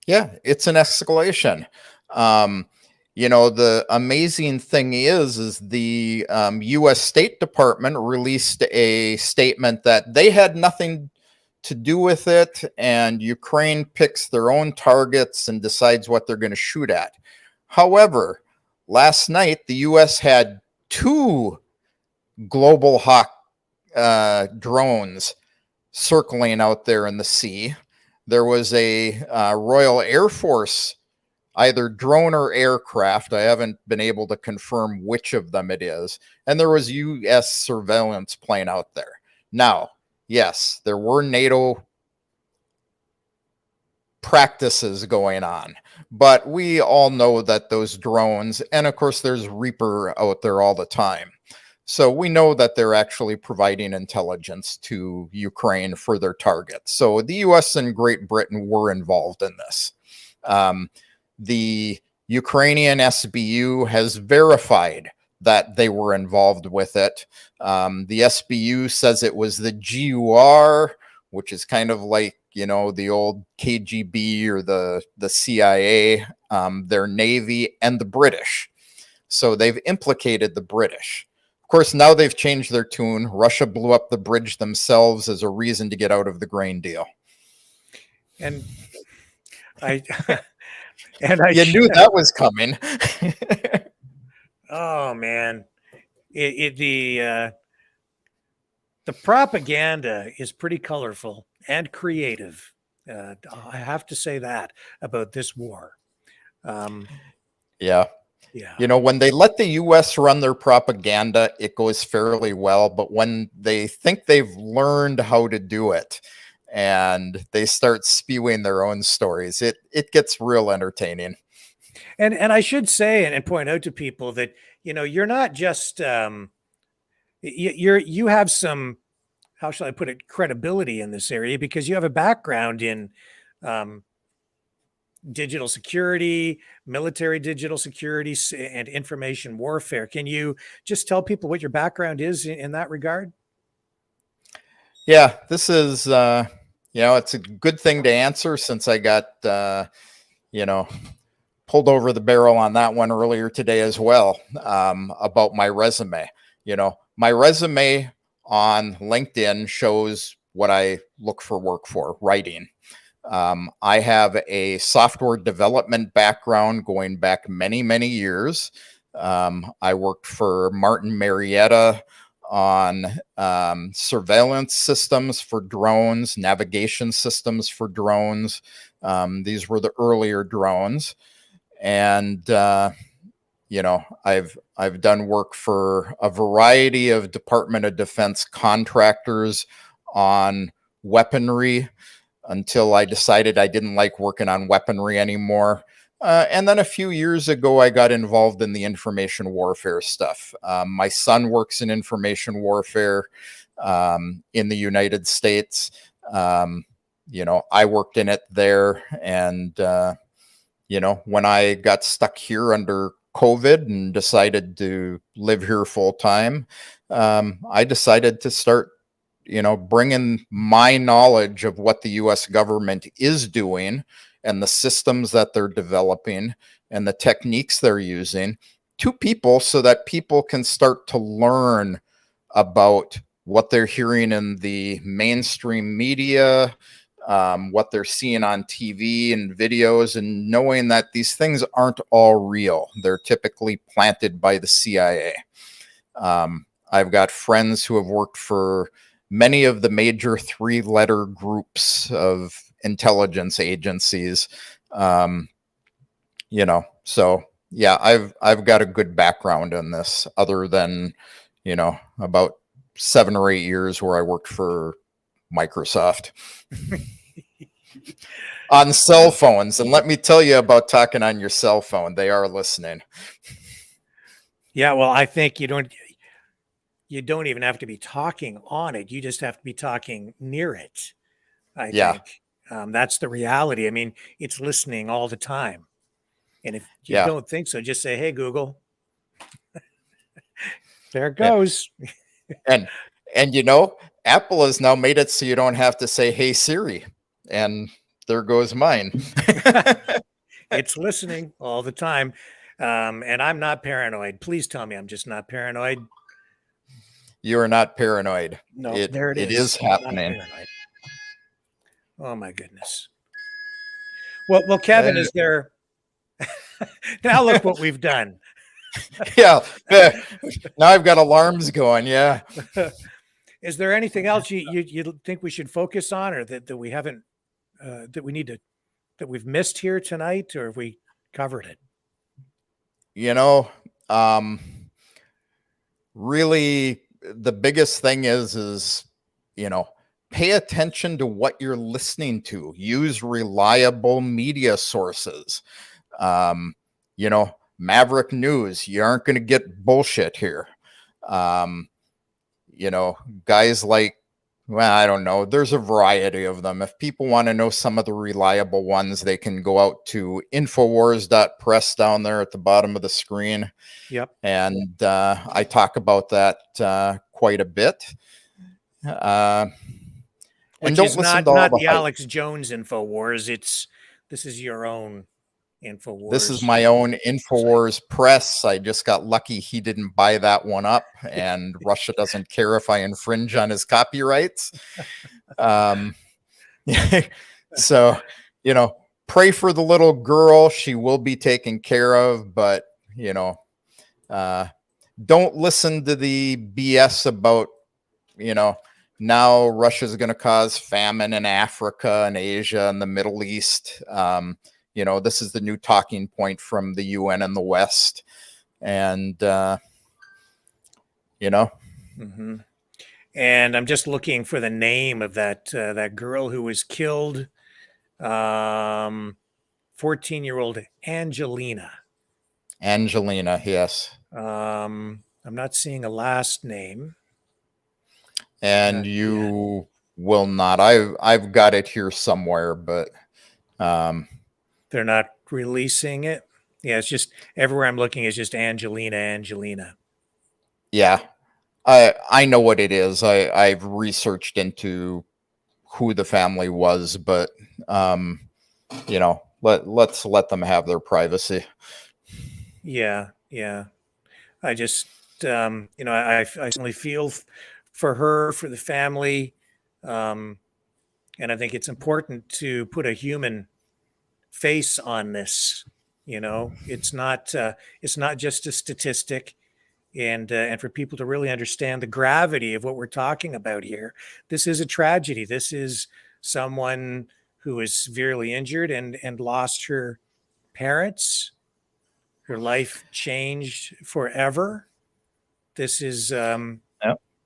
Yeah, it's an escalation. The amazing thing is the U.S. State Department released a statement that they had nothing to do with it, and Ukraine picks their own targets and decides what they're going to shoot at. However, last night the U.S. had 2 Global Hawk drones circling out there in the sea. There was a Royal Air Force, either drone or aircraft. I haven't been able to confirm which of them it is. And there was U.S. surveillance plane out there. Now, yes, there were NATO practices going on, but we all know that those drones, and of course there's Reaper out there all the time. So we know that they're actually providing intelligence to Ukraine for their targets. So the US and Great Britain were involved in this. The Ukrainian SBU has verified that they were involved with it. The SBU says it was the GUR, which is kind of like, the old KGB or the CIA, their Navy, and the British. So they've implicated the British. Of course, now they've changed their tune. Russia blew up the bridge themselves as a reason to get out of the grain deal. And I you knew that was coming. Oh man, the propaganda is pretty colorful and creative. I have to say that about this war. Yeah. Yeah. When they let the U.S. run their propaganda, it goes fairly well. But when they think they've learned how to do it and they start spewing their own stories, it gets real entertaining. And I should say and point out to people that, you're not just you have some, how shall I put it, credibility in this area because you have a background in digital security, military digital security, and information warfare. Can you just tell people what your background is in that regard? Yeah, this is, it's a good thing to answer since I got, pulled over the barrel on that one earlier today as well, about my resume. My resume on LinkedIn shows what I look for work for, writing. I have a software development background going back many, many years. I worked for Martin Marietta on surveillance systems for drones, navigation systems for drones. These were the earlier drones. And, I've done work for a variety of Department of Defense contractors on weaponry until I decided I didn't like working on weaponry anymore. And then a few years ago, I got involved in the information warfare stuff. My son works in information warfare in the United States. I worked in it there. And, when I got stuck here under COVID and decided to live here full time, I decided to start bringing my knowledge of what the U.S. government is doing and the systems that they're developing and the techniques they're using to people so that people can start to learn about what they're hearing in the mainstream media, what they're seeing on TV and videos, and knowing that these things aren't all real. They're typically planted by the CIA. I've got friends who have worked for many of the major 3-letter groups of intelligence agencies, so yeah, I've got a good background in this other than, about 7 or 8 years where I worked for Microsoft on cell phones. And let me tell you about talking on your cell phone. They are listening. Yeah. Well, I think you don't even have to be talking on it. You just have to be talking near it. I think that's the reality. I mean, it's listening all the time. And if you don't think so, just say, "Hey, Google." There it goes. And Apple has now made it so you don't have to say, "Hey Siri," and there goes mine. It's listening all the time. And I'm not paranoid. Please tell me I'm just not paranoid. You are not paranoid. No, it there it is. It is I'm not happening. paranoid. Oh my goodness. Well, Kevin, is there now look what we've done. Yeah. Now I've got alarms going. Yeah. Is there anything else you think we should focus on, or that we haven't that we need to that we've missed here tonight, or have we covered it? Really the biggest thing is pay attention to what you're listening to. Use reliable media sources. Maverick News, you aren't going to get bullshit here. Guys like, well, I don't know. There's a variety of them. If people want to know some of the reliable ones, they can go out to infowars.press down there at the bottom of the screen. Yep. And I talk about that quite a bit. Which and don't is listen not to all the the hype. Alex Jones InfoWars. This is your own InfoWars. This is my own InfoWars press. I just got lucky he didn't buy that one up, and Russia doesn't care if I infringe on his copyrights. So, pray for the little girl. She will be taken care of, but, don't listen to the BS about, now Russia's going to cause famine in Africa and Asia and the Middle East. This is the new talking point from the UN and the West. And, Mm-hmm. And I'm just looking for the name of that girl who was killed. 14-year-old Angelina. Angelina, yes. I'm not seeing a last name. And you will not. I've got it here somewhere, but they're not releasing it. Yeah, it's just everywhere I'm looking is just Angelina. Yeah, I know what it is. I've researched into who the family was, but let's let them have their privacy. Yeah. I just I certainly feel for her, for the family, and I think it's important to put a human face on this. It's not just a statistic, and for people to really understand the gravity of what we're talking about here. This is a tragedy. This is someone who is severely injured and lost her parents. Her life changed forever. This is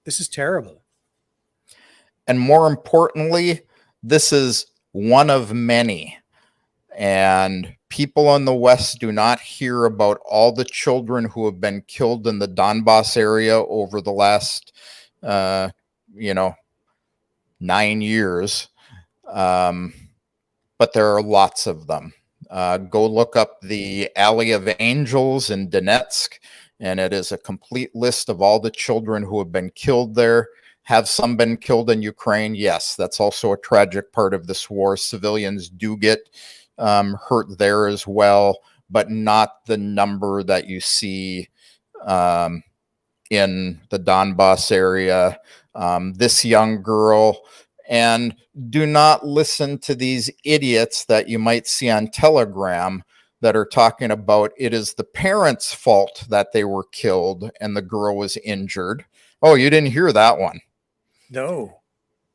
This is terrible. And more importantly, this is one of many. And people in the West do not hear about all the children who have been killed in the Donbass area over the last, 9 years. But there are lots of them. Go look up the Alley of Angels in Donetsk, and it is a complete list of all the children who have been killed there. Have some been killed in Ukraine? Yes, that's also a tragic part of this war. Civilians do get hurt there as well, but not the number that you see in the Donbass area. This young girl. And do not listen to these idiots that you might see on Telegram that are talking about it is the parents' fault that they were killed and the girl was injured. Oh, you didn't hear that one? No.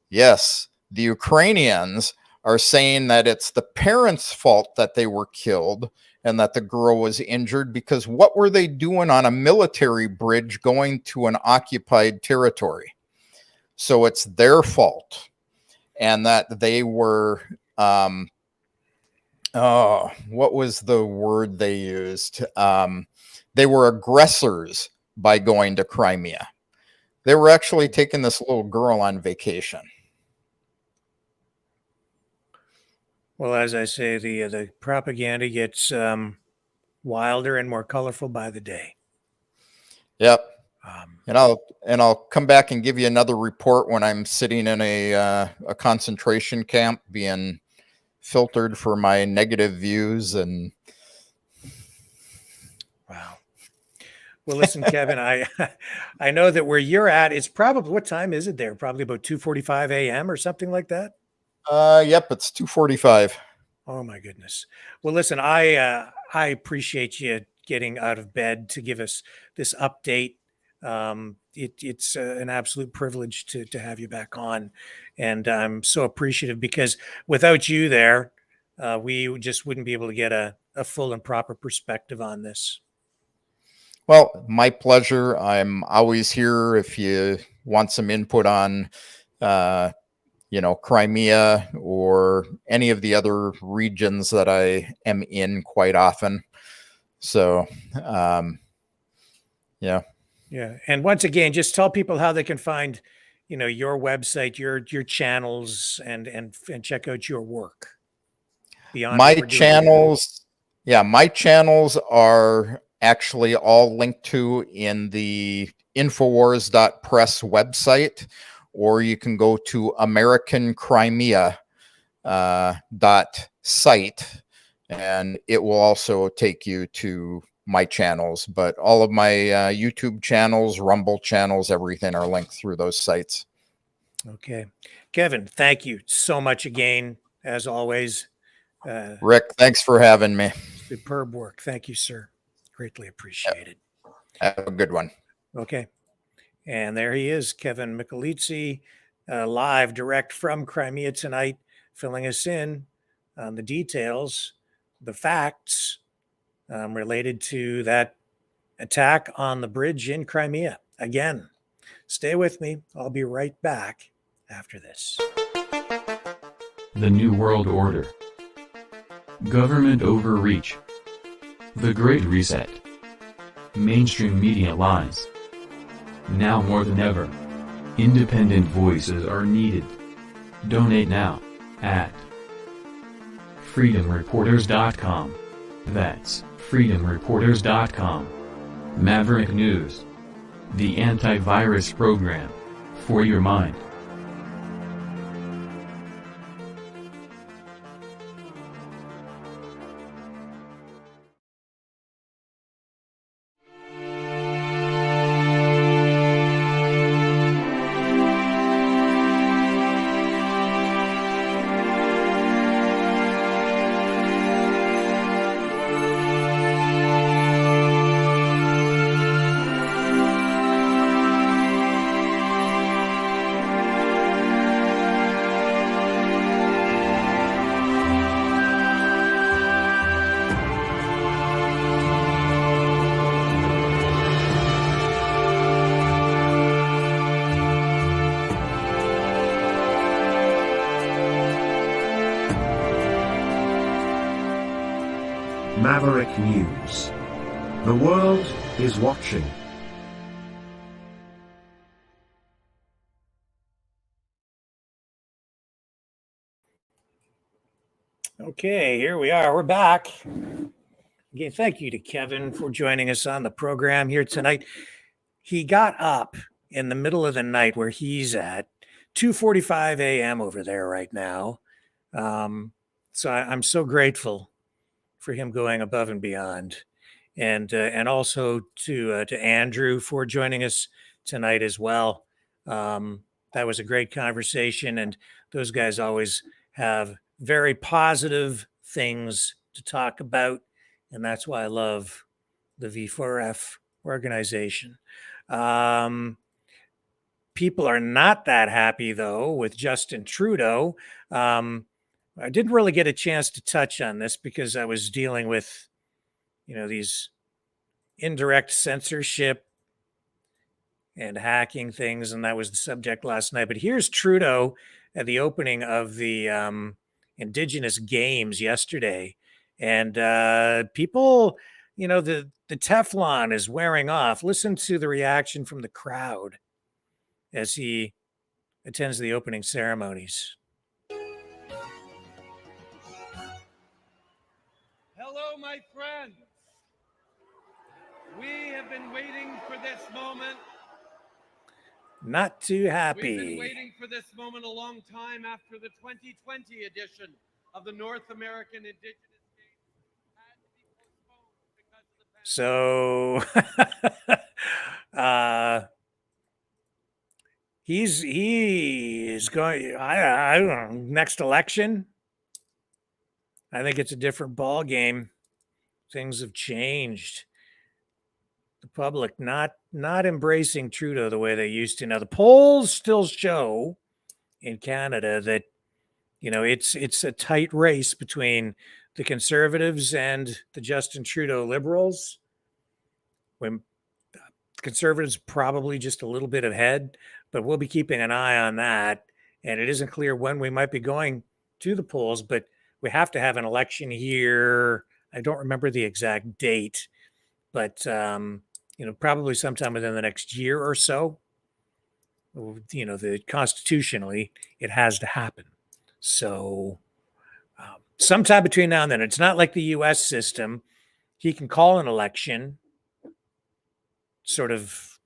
Yes. The Ukrainians are saying that it's the parents' fault that they were killed and that the girl was injured because what were they doing on a military bridge going to an occupied territory? So it's their fault. And that they were, what was the word they used? They were aggressors by going to Crimea. They were actually taking this little girl on vacation. Well, as I say, the propaganda gets wilder and more colorful by the day. Yep. And I'll come back and give you another report when I'm sitting in a concentration camp being filtered for my negative views. And Wow. Well, listen, Kevin, I know that where you're at, it's probably, what time is it there? Probably about 2:45 a.m. or something like that. yep, it's 2:45. Oh my goodness. Well, listen, I appreciate you getting out of bed to give us this update. It's an absolute privilege to have you back on, and I'm so appreciative because without you there, we just wouldn't be able to get a full and proper perspective on this. Well, my pleasure. I'm always here if you want some input on, Crimea or any of the other regions that I am in quite often. So, yeah. Yeah, and once again, just tell people how they can find, your website, your channels, and check out your work beyond My what we're doing here. channels, my channels are actually all linked to in the infowars.press website, or you can go to American Crimea .site, and it will also take you to my channels. But all of my YouTube channels, Rumble channels, everything are linked through those sites. Okay, Kevin, thank you so much again, as always. Rick, thanks for having me. Superb work. Thank you, sir. Greatly appreciated. Have a good one. Okay. And there he is, Kevin Michelizzi, live direct from Crimea tonight, filling us in on the details, the facts related to that attack on the bridge in Crimea. Again, stay with me. I'll be right back after this. The New World Order. Government overreach. The Great Reset. Mainstream media lies. Now more than ever, independent voices are needed. Donate now at freedomreporters.com. That's freedomreporters.com. Maverick News. The antivirus program for your mind. Maverick News. The world is watching. Okay, here we are. We're back. Again, thank you to Kevin for joining us on the program here tonight. He got up in the middle of the night where he's at, 2:45 a.m. over there right now. So I'm so grateful for him going above and beyond, and also to Andrew for joining us tonight as well. That was a great conversation, and those guys always have very positive things to talk about, and that's why I love the V4F organization. People are not that happy though with Justin Trudeau. I didn't really get a chance to touch on this because I was dealing with, these indirect censorship and hacking things, and that was the subject last night. But here's Trudeau at the opening of the Indigenous Games yesterday, and people, the Teflon is wearing off. Listen to the reaction from the crowd as he attends the opening ceremonies. Hello, my friends. We have been waiting for this moment not too We've been happy. waiting for this moment a long time after the 2020 edition of the North American Indigenous Games had to be postponed because of the pandemic. So he's going. I don't know. Next election, I think it's a different ball game. Things have changed. The public not embracing Trudeau the way they used to. Now the polls still show in Canada that it's a tight race between the Conservatives and the Justin Trudeau Liberals. When the Conservatives probably just a little bit ahead, but we'll be keeping an eye on that. And it isn't clear when we might be going to the polls, but we have to have an election here. I don't remember the exact date, but probably sometime within the next year or so. Constitutionally, it has to happen. So sometime between now and then, it's not like the U.S. system. He can call an election sort of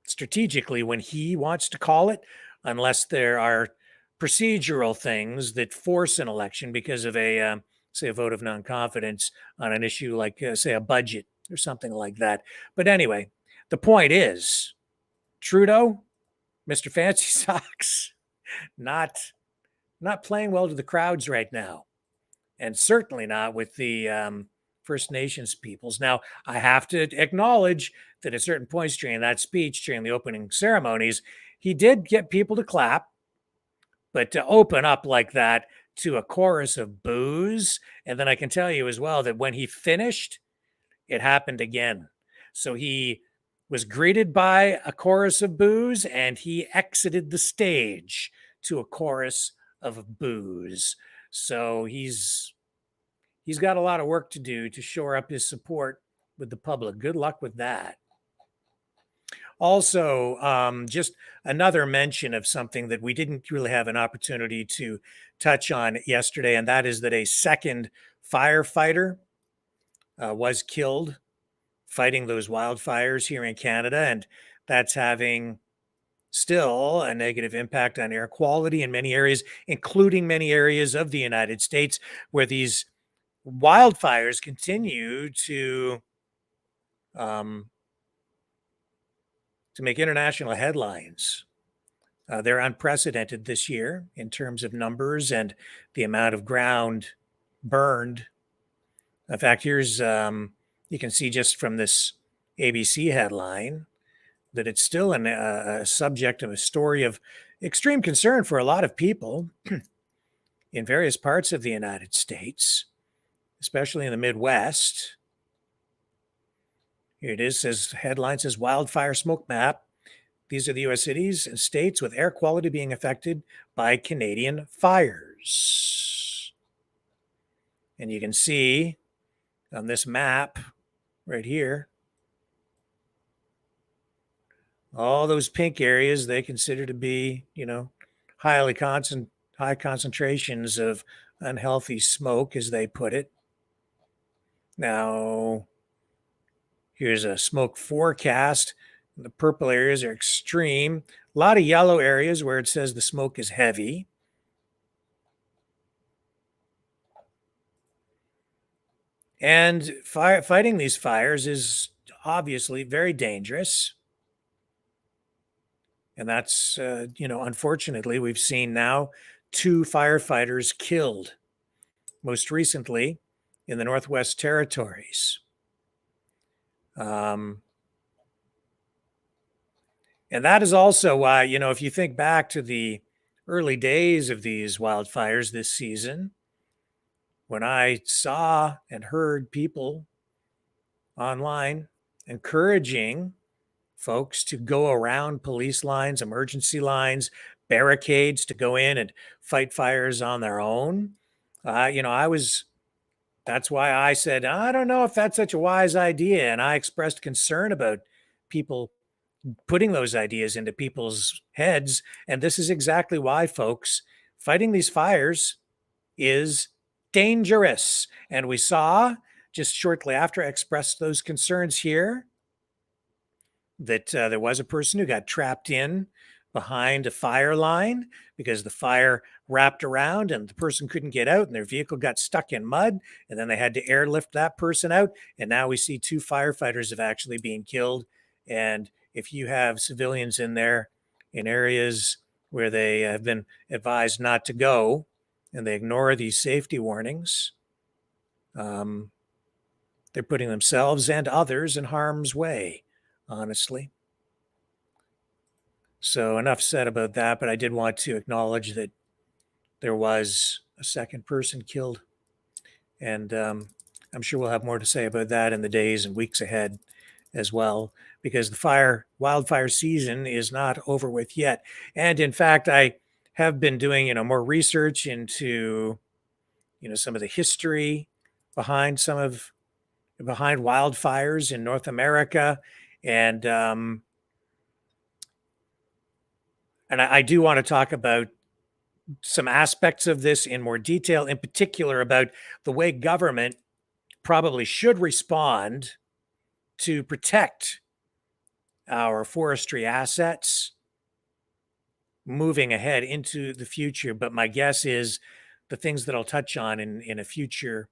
strategically when he wants to call it, unless there are procedural things that force an election because of say a vote of non-confidence on an issue like say a budget or something like that. But anyway, the point is Trudeau, Mr. Fancy Socks, not playing well to the crowds right now, and certainly not with the First Nations peoples. Now, I have to acknowledge that at certain points during that speech, during the opening ceremonies, he did get people to clap, but to open up like that to a chorus of boos, and then I can tell you as well that when he finished, it happened again. So he was greeted by a chorus of boos, and he exited the stage to a chorus of boos. So he's got a lot of work to do to shore up his support with the public. Good luck with that. Also, just another mention of something that we didn't really have an opportunity to touch on yesterday, and that is that a second firefighter was killed fighting those wildfires here in Canada, and that's having still a negative impact on air quality in many areas, including many areas of the United States where these wildfires continue to make international headlines. They're unprecedented this year in terms of numbers and the amount of ground burned. In fact, here's you can see just from this ABC headline that it's still a subject of a story of extreme concern for a lot of people in various parts of the United States, especially in the Midwest. Here it is, headline says wildfire smoke map. These are the U.S. cities and states with air quality being affected by Canadian fires. And you can see on this map right here, all those pink areas they consider to be, high concentrations of unhealthy smoke, as they put it. Now, here's a smoke forecast. The purple areas are extreme. A lot of yellow areas where it says the smoke is heavy. And fighting these fires is obviously very dangerous. And that's, unfortunately, we've seen now 2 firefighters killed, most recently in the Northwest Territories. And that is also why, if you think back to the early days of these wildfires this season, when I saw and heard people online encouraging folks to go around police lines, emergency lines, barricades to go in and fight fires on their own. That's why I said, I don't know if that's such a wise idea. And I expressed concern about people putting those ideas into people's heads. And this is exactly why, folks, fighting these fires is dangerous. And we saw just shortly after I expressed those concerns here, that there was a person who got trapped in behind a fire line because the fire wrapped around and the person couldn't get out and their vehicle got stuck in mud, and then they had to airlift that person out. And now we see 2 firefighters have actually been killed. And if you have civilians in there in areas where they have been advised not to go and they ignore these safety warnings, they're putting themselves and others in harm's way, honestly. So enough said about that, but I did want to acknowledge that there was a second person killed. And I'm sure we'll have more to say about that in the days and weeks ahead as well, because the wildfire season is not over with yet. And in fact, I have been doing, more research into, some of the history behind wildfires in North America. And I do want to talk about some aspects of this in more detail, in particular about the way government probably should respond to protect our forestry assets moving ahead into the future. But my guess is the things that I'll touch on in a future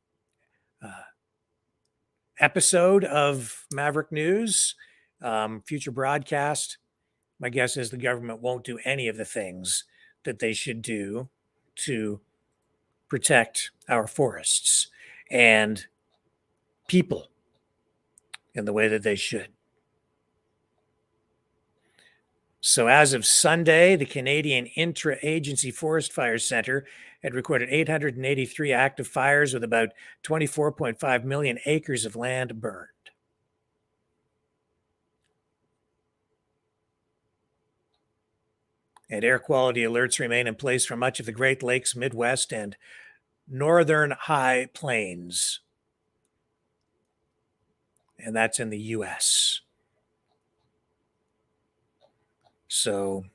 episode of Maverick News, future broadcast, my guess is the government won't do any of the things that they should do to protect our forests and people in the way that they should. So as of Sunday, the Canadian Intra-Agency Forest Fire Center had recorded 883 active fires with about 24.5 million acres of land burned. And air quality alerts remain in place for much of the Great Lakes, Midwest, and Northern High Plains. And that's in the U.S. So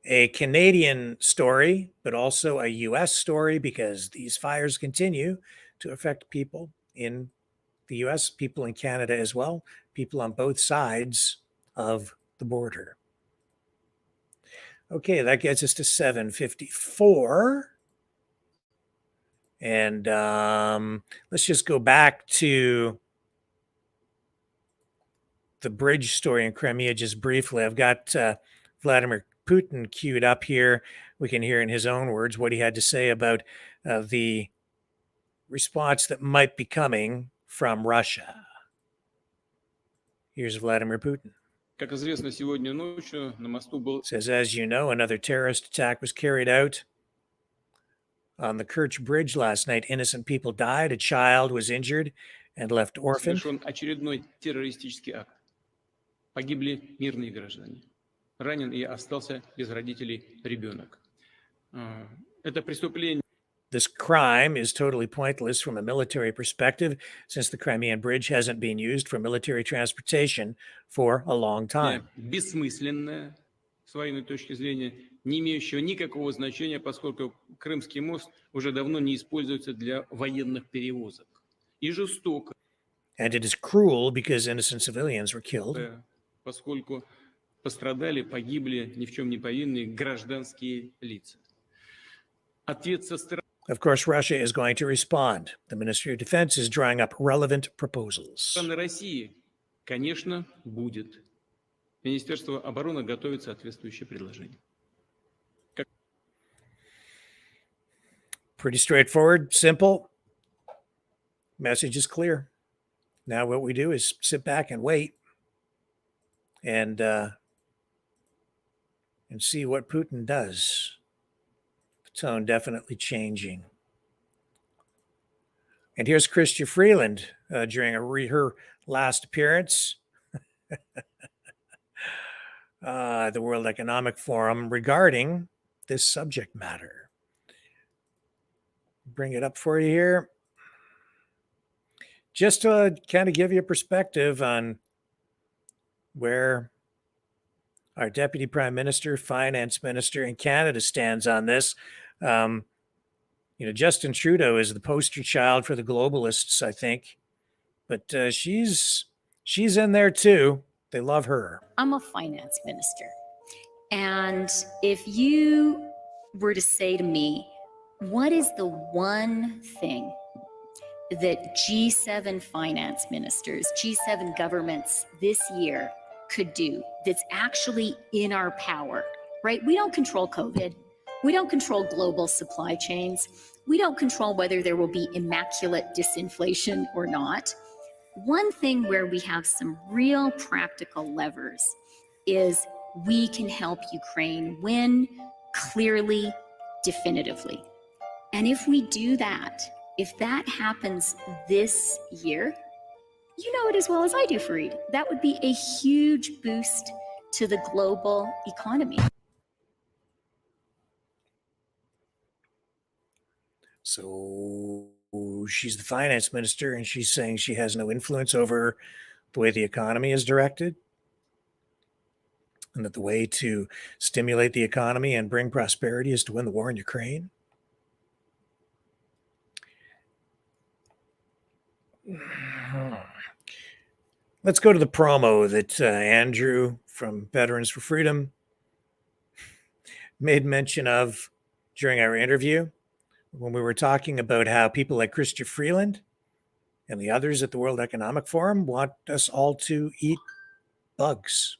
a Canadian story, but also a U.S. story, because these fires continue to affect people in the U.S., people in Canada as well, people on both sides of the border. Okay, that gets us to 7:54. And let's just go back to the bridge story in Crimea just briefly. I've got Vladimir Putin queued up here. We can hear in his own words what he had to say about the response that might be coming from Russia. Here's Vladimir Putin. Как известно, сегодня ночью на мосту был Says, as you know, another terrorist attack was carried out on the Kerch Bridge last night. Innocent people died. A child was injured and left orphaned. совершен очередной террористический акт. Погибли мирные граждане. Ранен и остался без родителей ребенок. Это преступление. This crime is totally pointless from a military perspective, since the Crimean Bridge hasn't been used for military transportation for a long time. Бессмысленное, с военной точки зрения, не имеющего никакого значения, поскольку Крымский мост уже давно не используется для военных перевозок. И жестоко. And it is cruel because innocent civilians were killed. Поскольку пострадали, погибли ни в чем не повинные гражданские лица. Ответ со стороны. Of course, Russia is going to respond. The Ministry of Defense is drawing up relevant proposals. России, конечно, будет. Министерство обороны готовит соответствующее предложение. Pretty straightforward, simple. Message is clear. Now what we do is sit back and wait and see what Putin does. Tone definitely changing. And here's Chrystia Freeland during her last appearance at the World Economic Forum regarding this subject matter. Bring it up for you here. Just to kind of give you a perspective on where our Deputy Prime Minister, Finance Minister in Canada stands on this. Justin Trudeau is the poster child for the globalists, I think, but she's She's in there too. They love her. I'm a finance minister. And if you were to say to me, what is the one thing that G7 finance ministers, G7 governments this year could do that's actually in our power, right? We don't control COVID. We don't control global supply chains. We don't control whether there will be immaculate disinflation or not. One thing where we have some real practical levers is we can help Ukraine win clearly, definitively. And if we do that, if that happens this year, you know it as well as I do, Fareed, that would be a huge boost to the global economy. So she's the finance minister, and she's saying she has no influence over the way the economy is directed, and that the way to stimulate the economy and bring prosperity is to win the war in Ukraine. Let's go to the promo that Andrew from Veterans for Freedom made mention of during our interview when we were talking about how people like Chrystia Freeland and the others at the World Economic Forum want us all to eat bugs.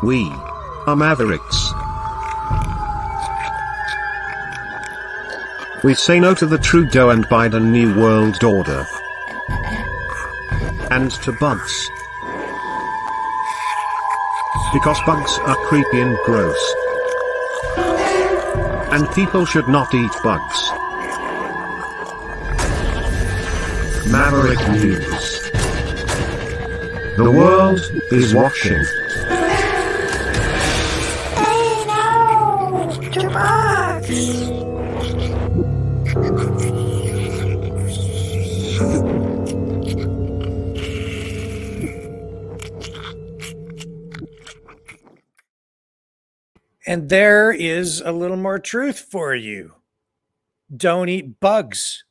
We are Mavericks. We say no to the Trudeau and Biden New World Order. And to bugs. Because bugs are creepy and gross. And people should not eat bugs. Maverick News. The world is watching. And there is a little more truth for you. Don't eat bugs.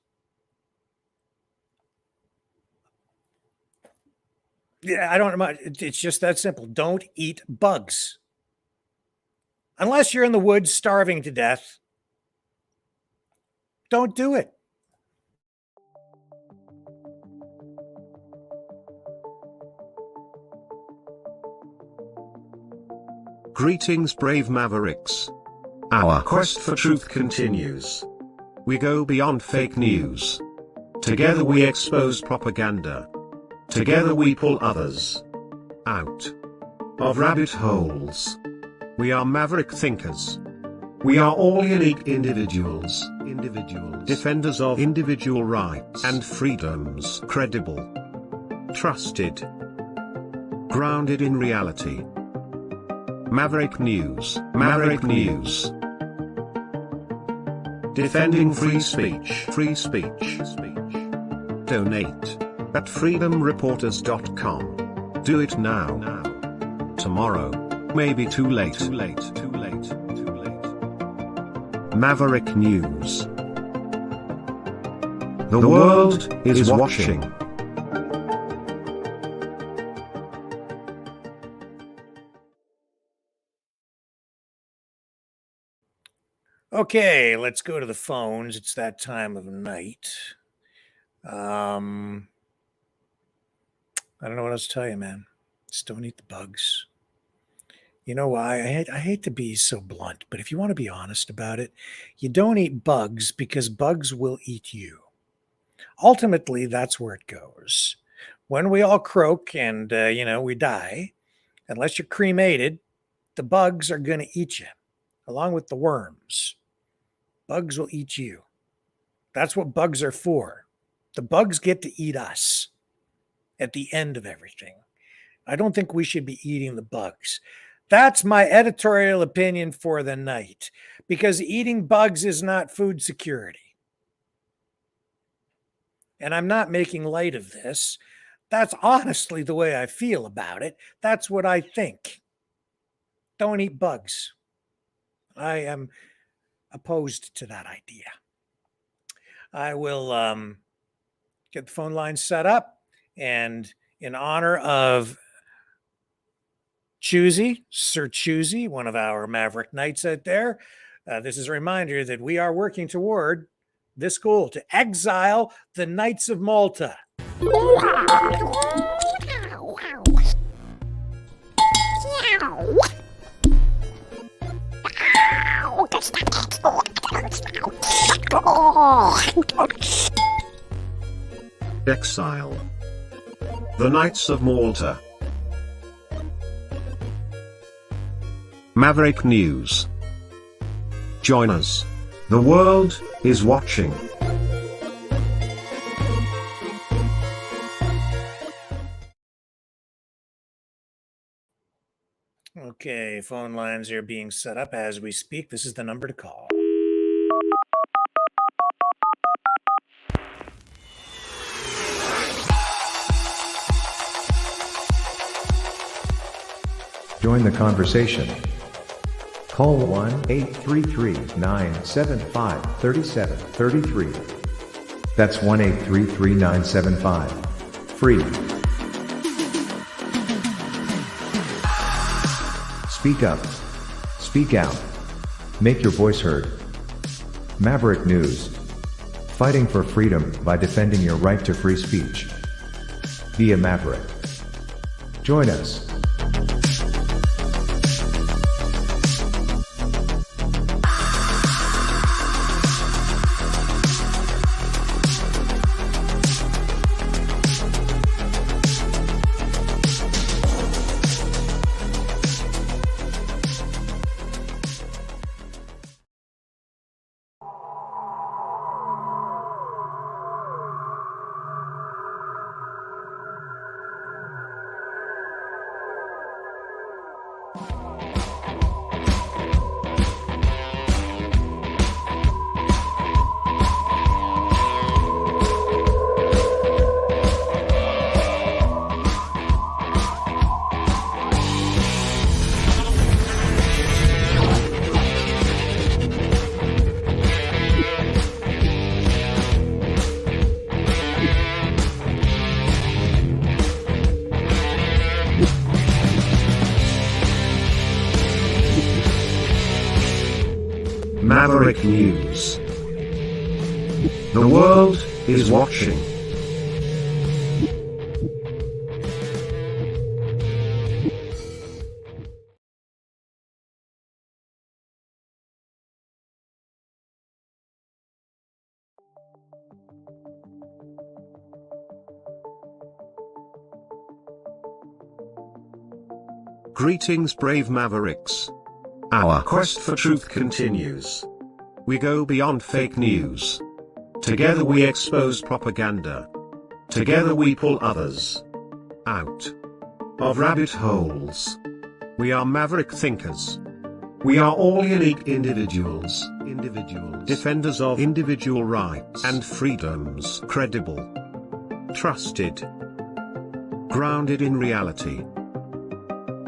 Yeah, I don't know. It's just that simple. Don't eat bugs. Unless you're in the woods starving to death, don't do it. Greetings, brave Mavericks. Our quest for truth continues. We go beyond fake news. Together we expose propaganda. Together we pull others out of rabbit holes. We are maverick thinkers. We are all unique individuals. Defenders of individual rights and freedoms. Credible. Trusted. Grounded in reality. Maverick News. Maverick News. Defending free speech. Free speech. Donate at freedomreporters.com. Do it now. Tomorrow may be too late. Maverick News. The world is watching. Okay, let's go to the phones. It's that time of night. I don't know what else to tell you, man. Just don't eat the bugs. You know why? I hate to be so blunt, but if you want to be honest about it, you don't eat bugs because bugs will eat you. Ultimately, that's where it goes. When we all croak and, we die, unless you're cremated, the bugs are going to eat you, along with the worms. Bugs will eat you. That's what bugs are for. The bugs get to eat us at the end of everything. I don't think we should be eating the bugs. That's my editorial opinion for the night, because eating bugs is not food security. And I'm not making light of this. That's honestly the way I feel about it. That's what I think. Don't eat bugs. I am opposed to that idea. I will get the phone line set up. And in honor of Choosy, Sir Choosy, one of our Maverick Knights out there, this is a reminder that we are working toward this goal to exile the Knights of Malta. Exile. The Knights of Malta. Maverick News. Join us. The world is watching. Okay, phone lines are being set up as we speak. This is the number to call. Join the conversation. Call 1-833-975-3733. That's 1-833-975. Free. Speak up. Speak out. Make your voice heard. Maverick News. Fighting for freedom by defending your right to free speech. Be a Maverick. Join us. Maverick News. The world is watching. Greetings, brave Mavericks. Our quest for truth continues. We go beyond fake news. Together we expose propaganda. Together we pull others out of rabbit holes. We are maverick thinkers. We are all unique individuals. Defenders of individual rights and freedoms. Credible. Trusted. Grounded in reality.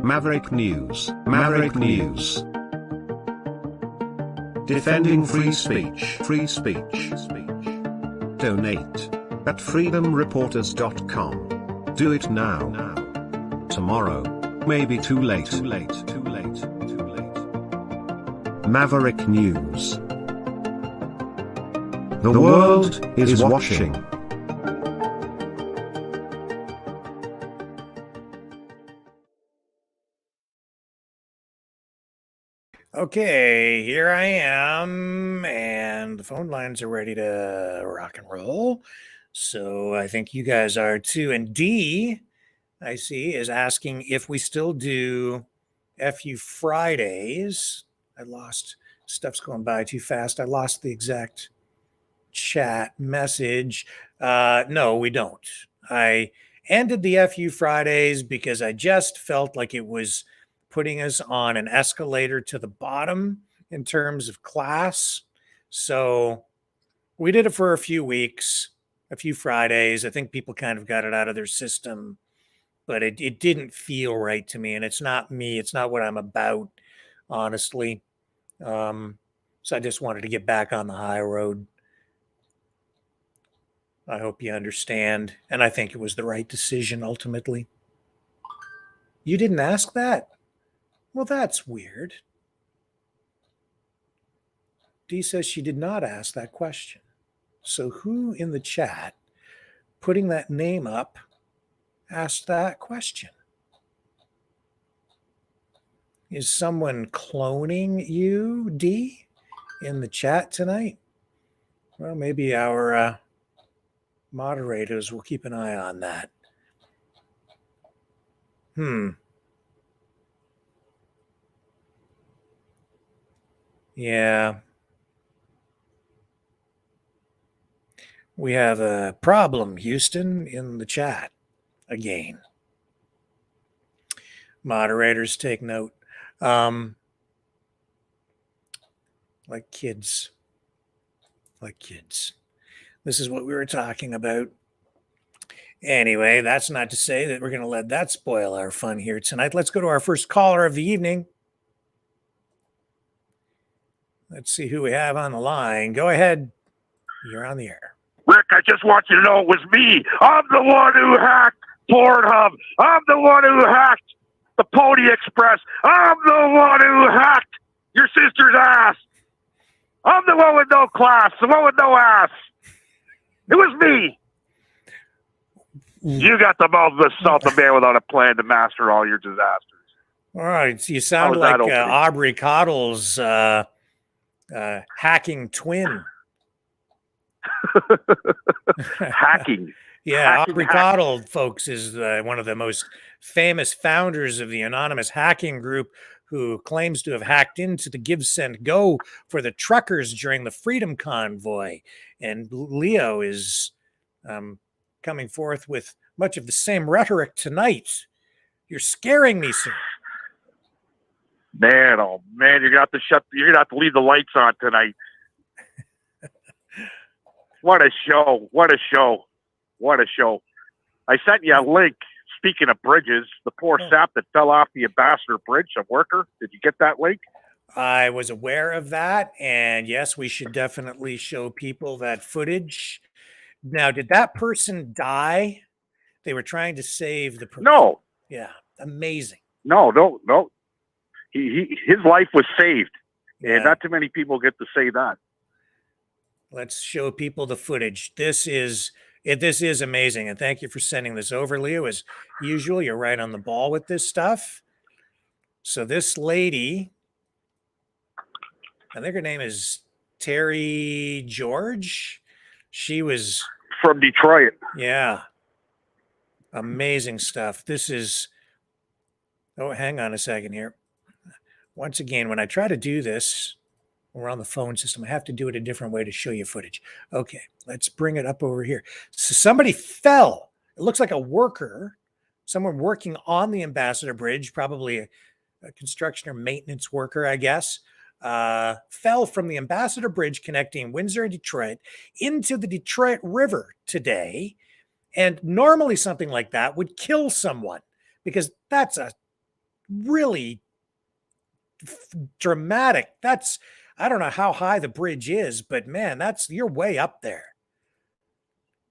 Maverick News. Maverick News. Defending free speech. Free speech. Donate at freedomreporters.com. Do it now. Tomorrow may be too late. Maverick News. The world is watching. Okay, here I am, and the phone lines are ready to rock and roll. So I think you guys are too. And D, I see, is asking if we still do FU Fridays. I lost, stuff's going by too fast. I lost the exact chat message. No, we don't. I ended the FU Fridays because I just felt like it was putting us on an escalator to the bottom in terms of class. So we did it for a few weeks, a few Fridays. I think people kind of got it out of their system, but it didn't feel right to me. And it's not me. It's not what I'm about, honestly. So I just wanted to get back on the high road. I hope you understand. And I think it was the right decision ultimately. You didn't ask that? Well, that's weird. Dee says she did not ask that question. So who in the chat putting that name up asked that question? Is someone cloning you, Dee, in the chat tonight? Well, maybe our moderators will keep an eye on that. Yeah. We have a problem, Houston, in the chat again. Moderators take note. Like kids. Like kids. This is what we were talking about. Anyway, that's not to say that we're going to let that spoil our fun here tonight. Let's go to our first caller of the evening. Let's see who we have on the line. Go ahead. You're on the air. Rick, I just want you to know it was me. I'm the one who hacked Pornhub. I'm the one who hacked the Pony Express. I'm the one who hacked your sister's ass. I'm the one with no class, the one with no ass. It was me. You got the mouth of a South man without a plan to master all your disasters. All right. You sound like Aubrey Cottle's hacking twin. Hacking. Yeah, Aubrey Cottle, folks, is one of the most famous founders of the anonymous hacking group who claims to have hacked into the Give, Send, Go for the truckers during the Freedom Convoy. And Leo is coming forth with much of the same rhetoric tonight. You're scaring me, sir. Man, oh man, you're gonna have to leave the lights on tonight. What a show. What a show. What a show. I sent you a link. Speaking of bridges, the poor sap that fell off the Ambassador Bridge, a worker. Did you get that link? I was aware of that. And yes, we should definitely show people that footage. Now, did that person die? They were trying to save the person. No. Yeah. Amazing. No. His life was saved. Yeah. And not too many people get to say that. Let's show people the footage. This is amazing. And thank you for sending this over, Leo. As usual, you're right on the ball with this stuff. So this lady, I think her name is Terry George. She was from Detroit. Yeah. Amazing stuff. This is, oh, hang on a second here. Once again, when I try to do this, we're on the phone system. I have to do it a different way to show you footage. Okay, let's bring it up over here. So somebody fell. It looks like a worker, someone working on the Ambassador Bridge, probably a construction or maintenance worker, I guess, fell from the Ambassador Bridge connecting Windsor and Detroit into the Detroit River today. And normally something like that would kill someone because that's a really dramatic. I don't know how high the bridge is, but man, you're way up there.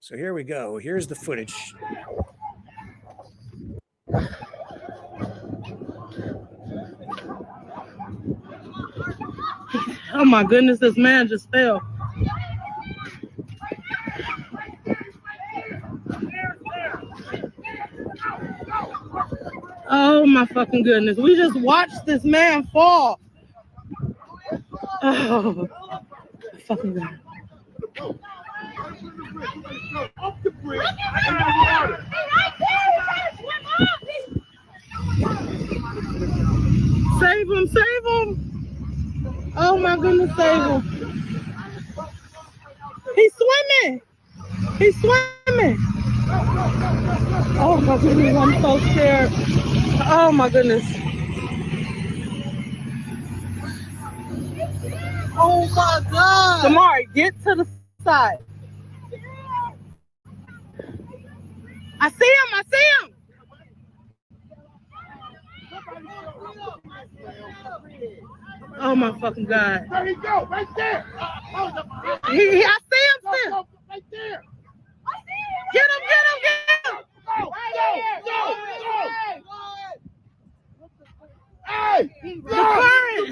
So here we go. Here's the footage. Oh my goodness, this man just fell. Oh my fucking goodness. We just watched this man fall. Oh, fucking God. Save him, save him. Oh my goodness, save him. He's swimming. He's swimming. Oh my goodness, I'm so scared. Oh my goodness. Oh my God. Damari, get to the side. I see him, I see him. Oh my fucking God. There he go, right there. I see him still. Right there. Hey! The current!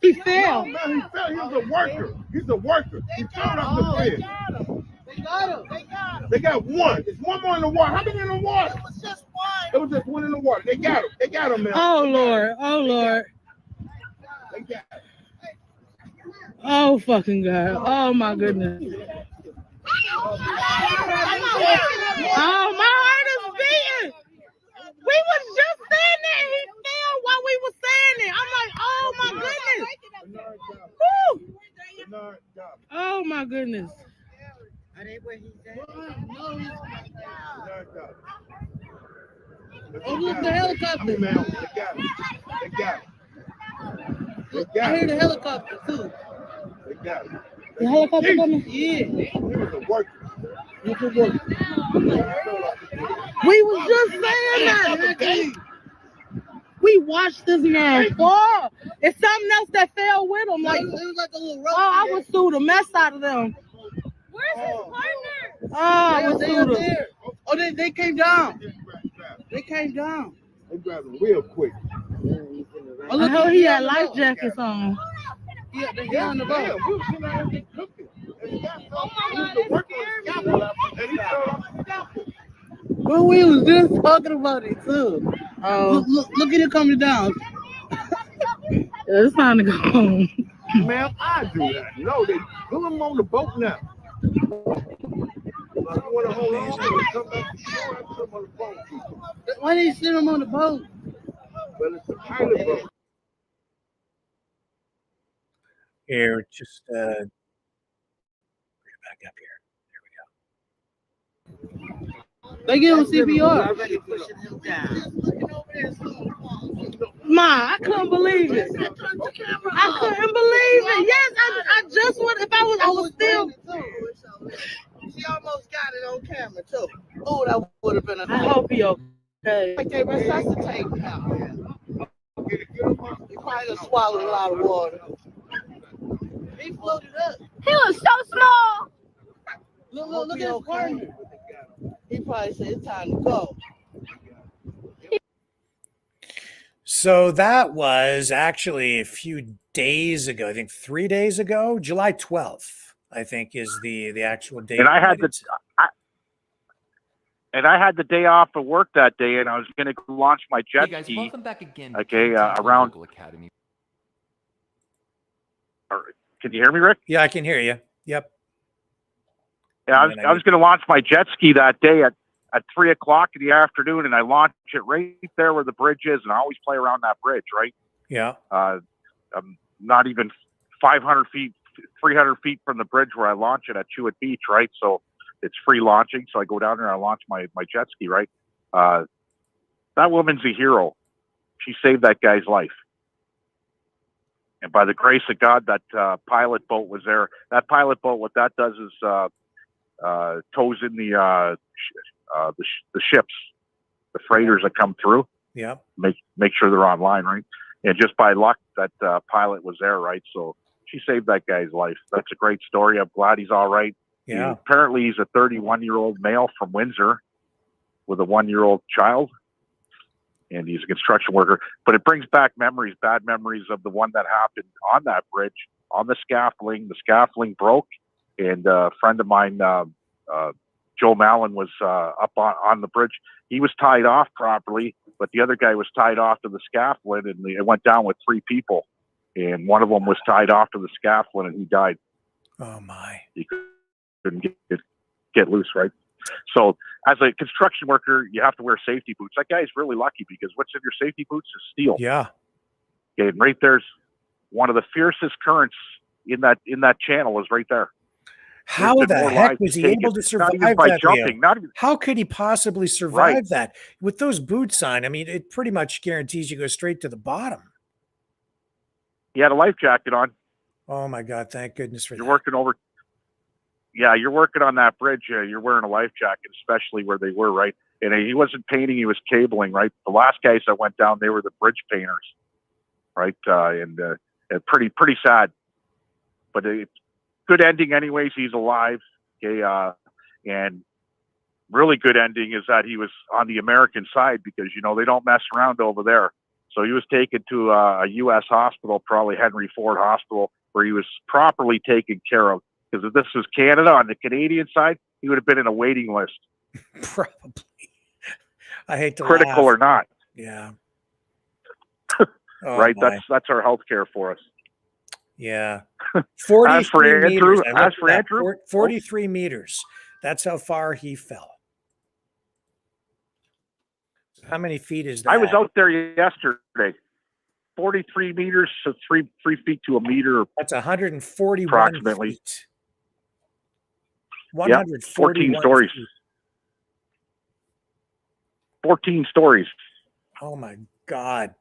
He fell. No, man, he fell. He was a worker. He's a worker. He fell off the bridge. They got him. They got him. They got one. There's one more in the water. How many in the water? It was just one. It was just one in the water. They got him. They got him, man. Oh, Lord. Oh, Lord. They got him. Oh, fucking God. Oh, my goodness. Oh, my heart is beating. We was just saying that. He fell while we were saying it. I'm like, oh, my goodness. Woo. Oh, my goodness. Are they where he's at? Oh, look, the helicopter. They got him. They got him. They got him. I hear the helicopter, too. They got him. The helicopter coming? Yeah. He was a worker. He was a worker. We was just saying that. We watched this man fall. It's something else that fell with him. Like, it was like a little rope. Oh, I would sue the mess out of them. Where's his partner? Oh, I would sue them. Oh, they came down. They came down. They grabbed him real quick. Oh, look how he had life jackets on. Yeah, they got on the boat. We was sitting out there cooking. And he got to work on the scaffold. And he fell off the scaffold. Well, we was just talking about it too. Look at it coming down. It's time to go home. Man, I do that. No, they put him on the boat now. If you want to hold on, come back to shore and put him on the boat. Why didn't you send him on the boat? But it's a pilot boat. Here, just bring it back up here. There we go. They give him CPR. Ma, I couldn't believe it. I couldn't believe it. Yes, I just would. If I was still. She almost got it on camera too. Oh, that would have been. I hope he okay. Like they resuscitate him. He probably just swallowed a lot of water. He floated up. He was so small. Look at his partner. He probably said it's time to go. So that was actually a few days ago. I think 3 days ago, July 12th. I think is the actual date. And I had the day off of work that day, and I was going to launch my jet ski. Welcome back again. Okay, around. Academy. Can you hear me, Rick? Yeah, I can hear you. Yep. Yeah, I was going to launch my jet ski that day at 3 o'clock in the afternoon, and I launched it right there where the bridge is, and I always play around that bridge, right? Yeah. I'm not even 500 feet, 300 feet from the bridge where I launch it at Chewett Beach, right? So it's free launching. So I go down there and I launch my jet ski, right? That woman's a hero. She saved that guy's life. And by the grace of God, that pilot boat was there. That pilot boat, what that does is tows in the ships, the freighters that come through. Yeah. Make sure they're online, right? And just by luck, that pilot was there, right? So she saved that guy's life. That's a great story. I'm glad he's all right. Yeah. Apparently, he's a 31-year-old male from Windsor with a 1-year-old child, and he's a construction worker. But it brings back memories, bad memories of the one that happened on that bridge, on the scaffolding. The scaffolding broke, and a friend of mine, Joe Mallon, was up on the bridge. He was tied off properly, but the other guy was tied off to the scaffolding, and it went down with 3 people. And one of them was tied off to the scaffolding, and he died. Oh, my. He couldn't get loose, right? So as a construction worker, you have to wear safety boots. That guy's really lucky because what's in your safety boots is steel. Yeah. Okay, and right there's one of the fiercest currents in that channel is right there. How the heck was he able to survive that? Jumping, how could he possibly survive that with those boots on? I mean, it pretty much guarantees you go straight to the bottom. He had a life jacket on. Oh my God! Thank goodness for that. You're working on that bridge. You're wearing a life jacket, especially where they were, right? And he wasn't painting; he was cabling, right? The last guys that went down, they were the bridge painters, right? And pretty sad, but good ending, anyways. He's alive, okay. And really good ending is that he was on the American side because, you know, they don't mess around over there. So he was taken to a U.S. hospital, probably Henry Ford Hospital, where he was properly taken care of. Because if this was Canada, on the Canadian side, he would have been in a waiting list. Probably. I hate to Critical laugh. or not. Yeah. Right? My. That's our healthcare for us. Yeah. 43 As for meters. Andrew, 43 meters. That's how far he fell. How many feet is that? I was out there yesterday. 43 meters, so three feet to a meter. That's 141 approximately. feet. 141 14 stories. feet. 14 stories. Oh my God.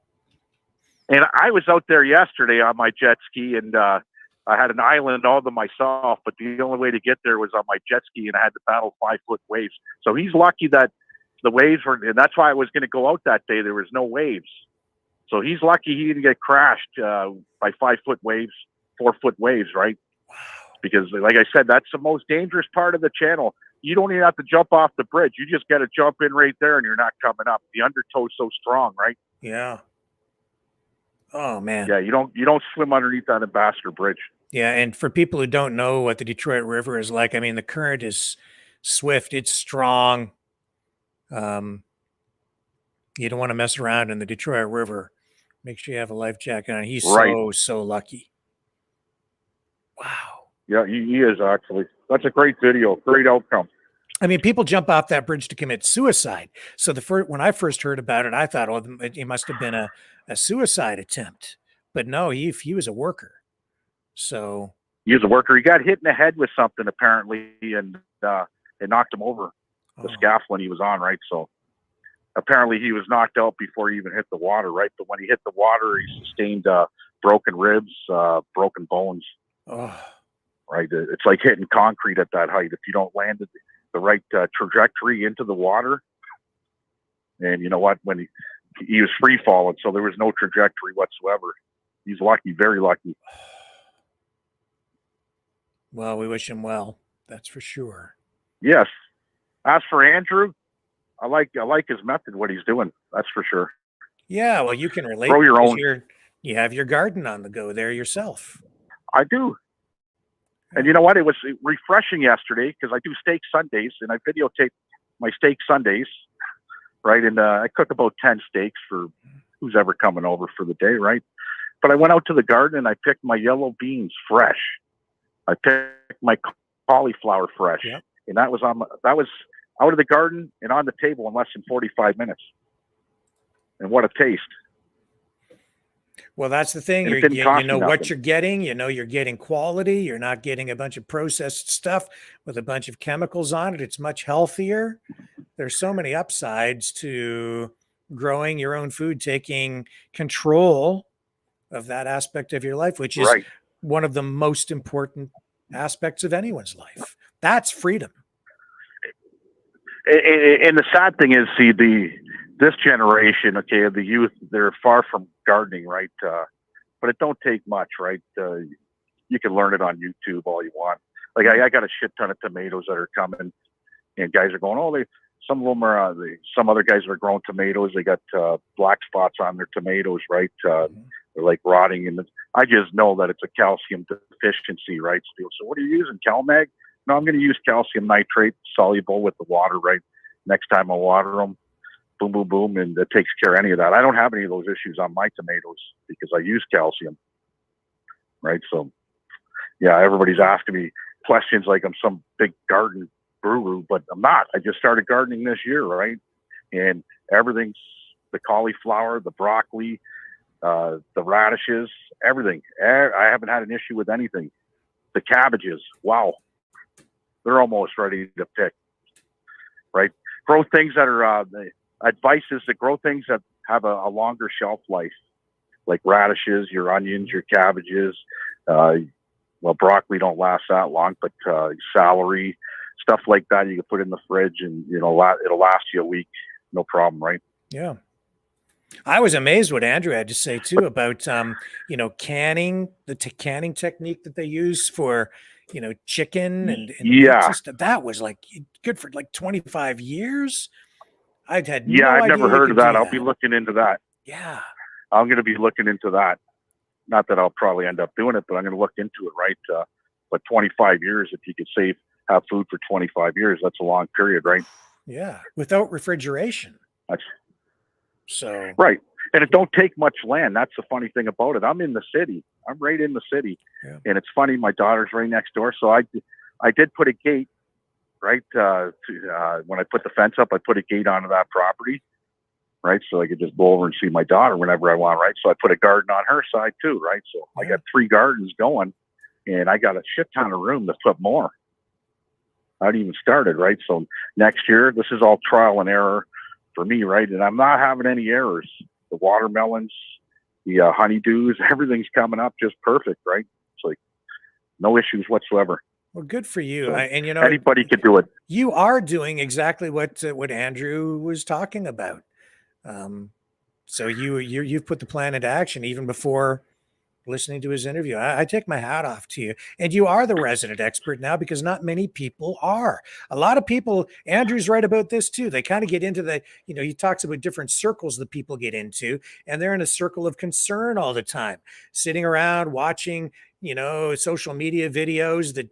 And I was out there yesterday on my jet ski, and I had an island all to myself, but the only way to get there was on my jet ski, and I had to battle 5-foot waves. So he's lucky that the waves were, and that's why I was going to go out that day. There was no waves. So he's lucky he didn't get crashed by 5-foot waves, 4-foot waves, right? Wow. Because like I said, that's the most dangerous part of the channel. You don't even have to jump off the bridge. You just got to jump in right there and you're not coming up. The undertow's so strong, right? Yeah. Oh man. Yeah, you don't swim underneath that Ambassador Bridge. Yeah, and for people who don't know what the Detroit River is like, I mean, the current is swift, it's strong. You don't want to mess around in the Detroit River. Make sure you have a life jacket on. He's so lucky. Wow. Yeah, he is actually. That's a great video, great outcome. I mean, people jump off that bridge to commit suicide. So when I first heard about it, I thought, oh, it must have been a suicide attempt. But no, he was a worker. So he was a worker. He got hit in the head with something apparently, and it knocked him over the scaffolding he was on. Right, so apparently he was knocked out before he even hit the water. Right, but when he hit the water, he sustained broken ribs, broken bones. Oh. Right, it's like hitting concrete at that height. If you don't land the right trajectory into the water, and you know what, when he was free falling, so there was no trajectory whatsoever. He's lucky, very lucky. Well, we wish him well. That's for sure. Yes. As for Andrew, I like his method, what he's doing. That's for sure. Yeah, well, you can relate. Grow your own. You have your garden on the go there yourself. I do. And you know what? It was refreshing yesterday because I do steak Sundays, and I videotape my steak Sundays, right? And I cook about 10 steaks for who's ever coming over for the day, right? But I went out to the garden and I picked my yellow beans fresh. I picked my cauliflower fresh, and that was out of the garden and on the table in less than 45 minutes. And what a taste! Well, that's the thing. You know what you're getting. You know you're getting quality. You're not getting a bunch of processed stuff with a bunch of chemicals on it. It's much healthier. There's so many upsides to growing your own food, taking control of that aspect of your life, which is one of the most important aspects of anyone's life. That's freedom. And the sad thing is, see, this generation, okay, the youth, they're far from gardening, right? But it don't take much, right? You can learn it on YouTube all you want. Like I got a shit ton of tomatoes that are coming, and guys are going, some of them are, some other guys are growing tomatoes. They got black spots on their tomatoes, right? They're like rotting. And I just know that it's a calcium deficiency, right? So what are you using, CalMag? No, I'm going to use calcium nitrate soluble with the water, right? Next time I water them, boom, boom, boom, and it takes care of any of that. I don't have any of those issues on my tomatoes because I use calcium, right? So, yeah, everybody's asking me questions like I'm some big garden guru, but I'm not. I just started gardening this year, right? And everything's the cauliflower, the broccoli, the radishes, everything. I haven't had an issue with anything. The cabbages, wow, they're almost ready to pick, right? Grow things that are, the advice is to grow things that have a longer shelf life, like radishes, your onions, your cabbages. Well, broccoli don't last that long, but celery, stuff like that, you can put in the fridge and, it'll last you a week. No problem, right? Yeah. I was amazed what Andrew had to say too about, canning, the canning technique that they use for, chicken and Yeah. that was like good for like 25 years. I'd had Yeah, no I've idea never you heard could of that. do I'll be looking into that. Yeah. I'm going to be looking into that. Not that I'll probably end up doing it, but I'm going to look into it, right? But 25 years, if you could have food for 25 years, that's a long period, right? Yeah, without refrigeration. That's So right. And it don't take much land. That's the funny thing about it. I'm in the city. I'm right in the city. Yeah. And it's funny, my daughter's right next door. So I did put a gate, right? When I put the fence up, I put a gate onto that property, right? So I could just go over and see my daughter whenever I want, right? So I put a garden on her side too, right? So I got 3 gardens going, and I got a shit ton of room to put more. I haven't even started, right? So next year, this is all trial and error for me, right? And I'm not having any errors. The watermelons, the honeydews, everything's coming up just perfect, right? It's like no issues whatsoever. Well, good for you. So And anybody could do it. You are doing exactly what Andrew was talking about. So you've put the plan into action even before listening to his interview. I take my hat off to you. And you are the resident expert now, because not many people are. A lot of people, Andrew's right about this too. They kind of get into he talks about different circles that people get into, and they're in a circle of concern all the time, sitting around watching, social media videos that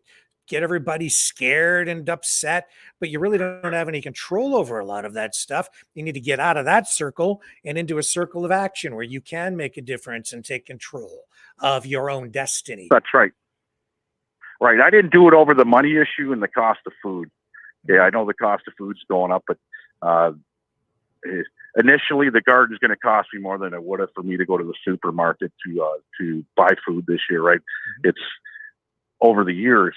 get everybody scared and upset, but you really don't have any control over a lot of that stuff. You need to get out of that circle and into a circle of action where you can make a difference and take control of your own destiny. That's right. Right. I didn't do it over the money issue and the cost of food. Yeah, I know the cost of food's going up, but initially the garden's going to cost me more than it would have for me to go to the supermarket to buy food this year, right? Mm-hmm. It's over the years.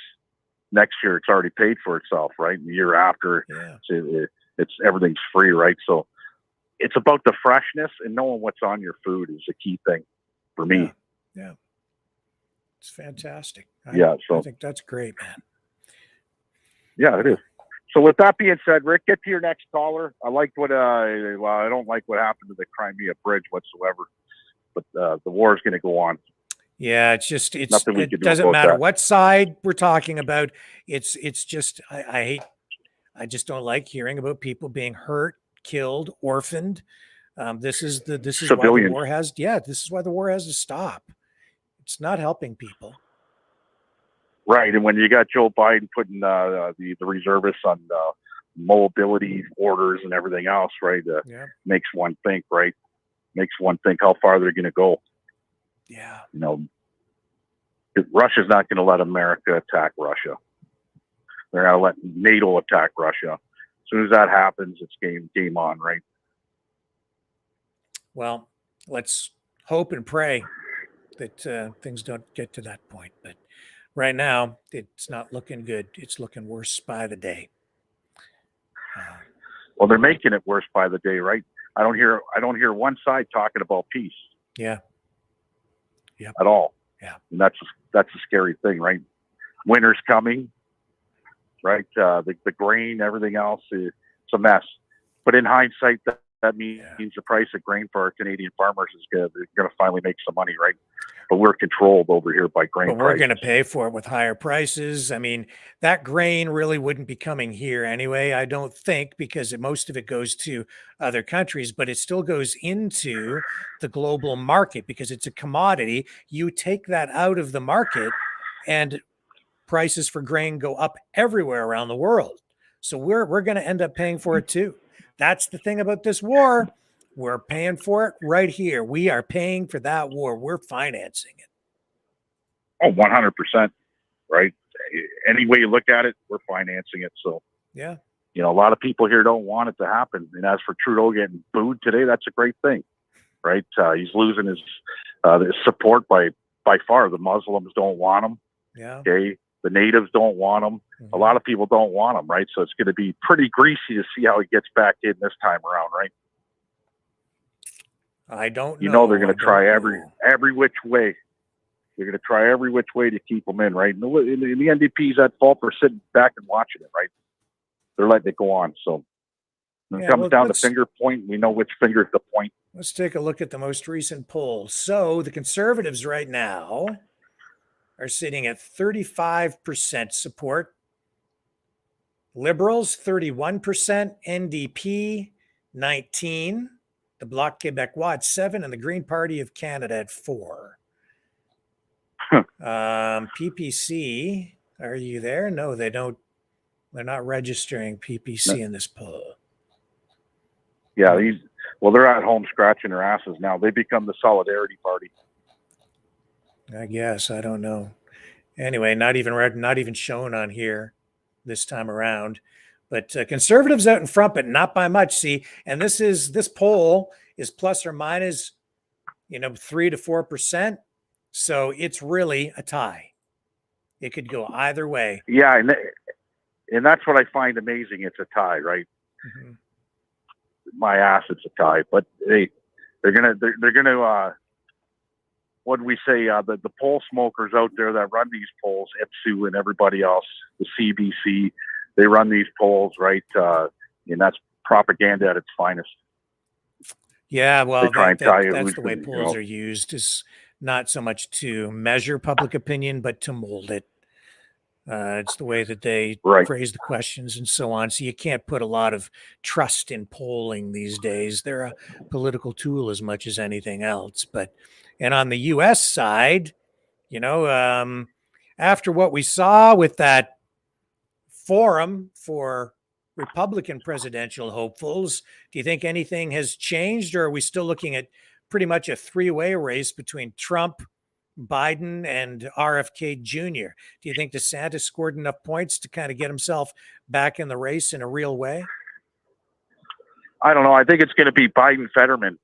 Next year, it's already paid for itself, right? And the year after, it's everything's free, right? So it's about the freshness and knowing what's on your food is a key thing for me. Yeah. It's fantastic. I think that's great, man. Yeah, it is. So with that being said, Rick, get to your next caller. I liked I don't like what happened to the Crimea bridge whatsoever, but the war is going to go on. Yeah, it doesn't matter what side we're talking about. It's just, I just don't like hearing about people being hurt, killed, orphaned. This is why the war has to stop. It's not helping people. Right. And when you got Joe Biden putting the reservists on mobility orders and everything else, right? Makes one think, right? Makes one think how far they're going to go. Yeah. Russia's not going to let America attack Russia. They're going to let NATO attack Russia. As soon as that happens, it's game on, right? Well, let's hope and pray that things don't get to that point. But right now, it's not looking good. It's looking worse by the day. Well, they're making it worse by the day, right? I don't hear one side talking about peace. Yeah. Yep. At all. Yeah. And that's a scary thing, right? Winter's coming, right? The grain, everything else, it's a mess. But in hindsight, that means the price of grain for our Canadian farmers is good. They're going to finally make some money, right? But we're controlled over here by grain prices. But we're going to pay for it with higher prices. I mean, that grain really wouldn't be coming here anyway, I don't think, because most of it goes to other countries, but it still goes into the global market because it's a commodity. You take that out of the market and prices for grain go up everywhere around the world. So we're going to end up paying for it too. That's the thing about this war. We're paying for it right here. We are paying for that war. We're financing it. Oh, 100%. Right. Any way you look at it, we're financing it. So, yeah, a lot of people here don't want it to happen. And as for Trudeau getting booed today, that's a great thing. Right. He's losing his support by far. The Muslims don't want him. Yeah. Okay. The natives don't want him. Mm-hmm. A lot of people don't want him. Right. So it's going to be pretty greasy to see how he gets back in this time around. Right. I don't know. They're going to try every which way. They're going to try every which way to keep them in, right? And the NDP's at fault for sitting back and watching it, right? They're letting it go on. So when it comes down to finger point, we know which finger to point. Let's take a look at the most recent poll. So the Conservatives right now are sitting at 35% support. Liberals, 31%, NDP, 19%, the Bloc Québécois at 7%, and the Green Party of Canada at 4%. PPC, are you there? No, they don't. They're not registering PPC in this poll. Yeah, they're at home scratching their asses now. They become the Solidarity Party. I guess, I don't know. Anyway, not even shown on here this time around. But Conservatives out in front, but not by much. See, and this poll is plus or minus, 3 to 4%. So it's really a tie. It could go either way. Yeah, and that's what I find amazing. It's a tie, right? Mm-hmm. My ass, it's a tie. But they're gonna. What do we say? The poll smokers out there that run these polls, EPSU and everybody else, the CBC, they run these polls, right? And that's propaganda at its finest. Yeah, well, they try and tell you that's the way polls are used, is not so much to measure public opinion, but to mold it. It's the way that they phrase the questions and so on. So you can't put a lot of trust in polling these days. They're a political tool as much as anything else. And on the U.S. side, after what we saw with that forum for Republican presidential hopefuls, do you think anything has changed, or are we still looking at pretty much a three-way race between Trump, Biden, and RFK Jr.? Do you think DeSantis scored enough points to kind of get himself back in the race in a real way? I don't know. I think it's going to be Biden Fetterman.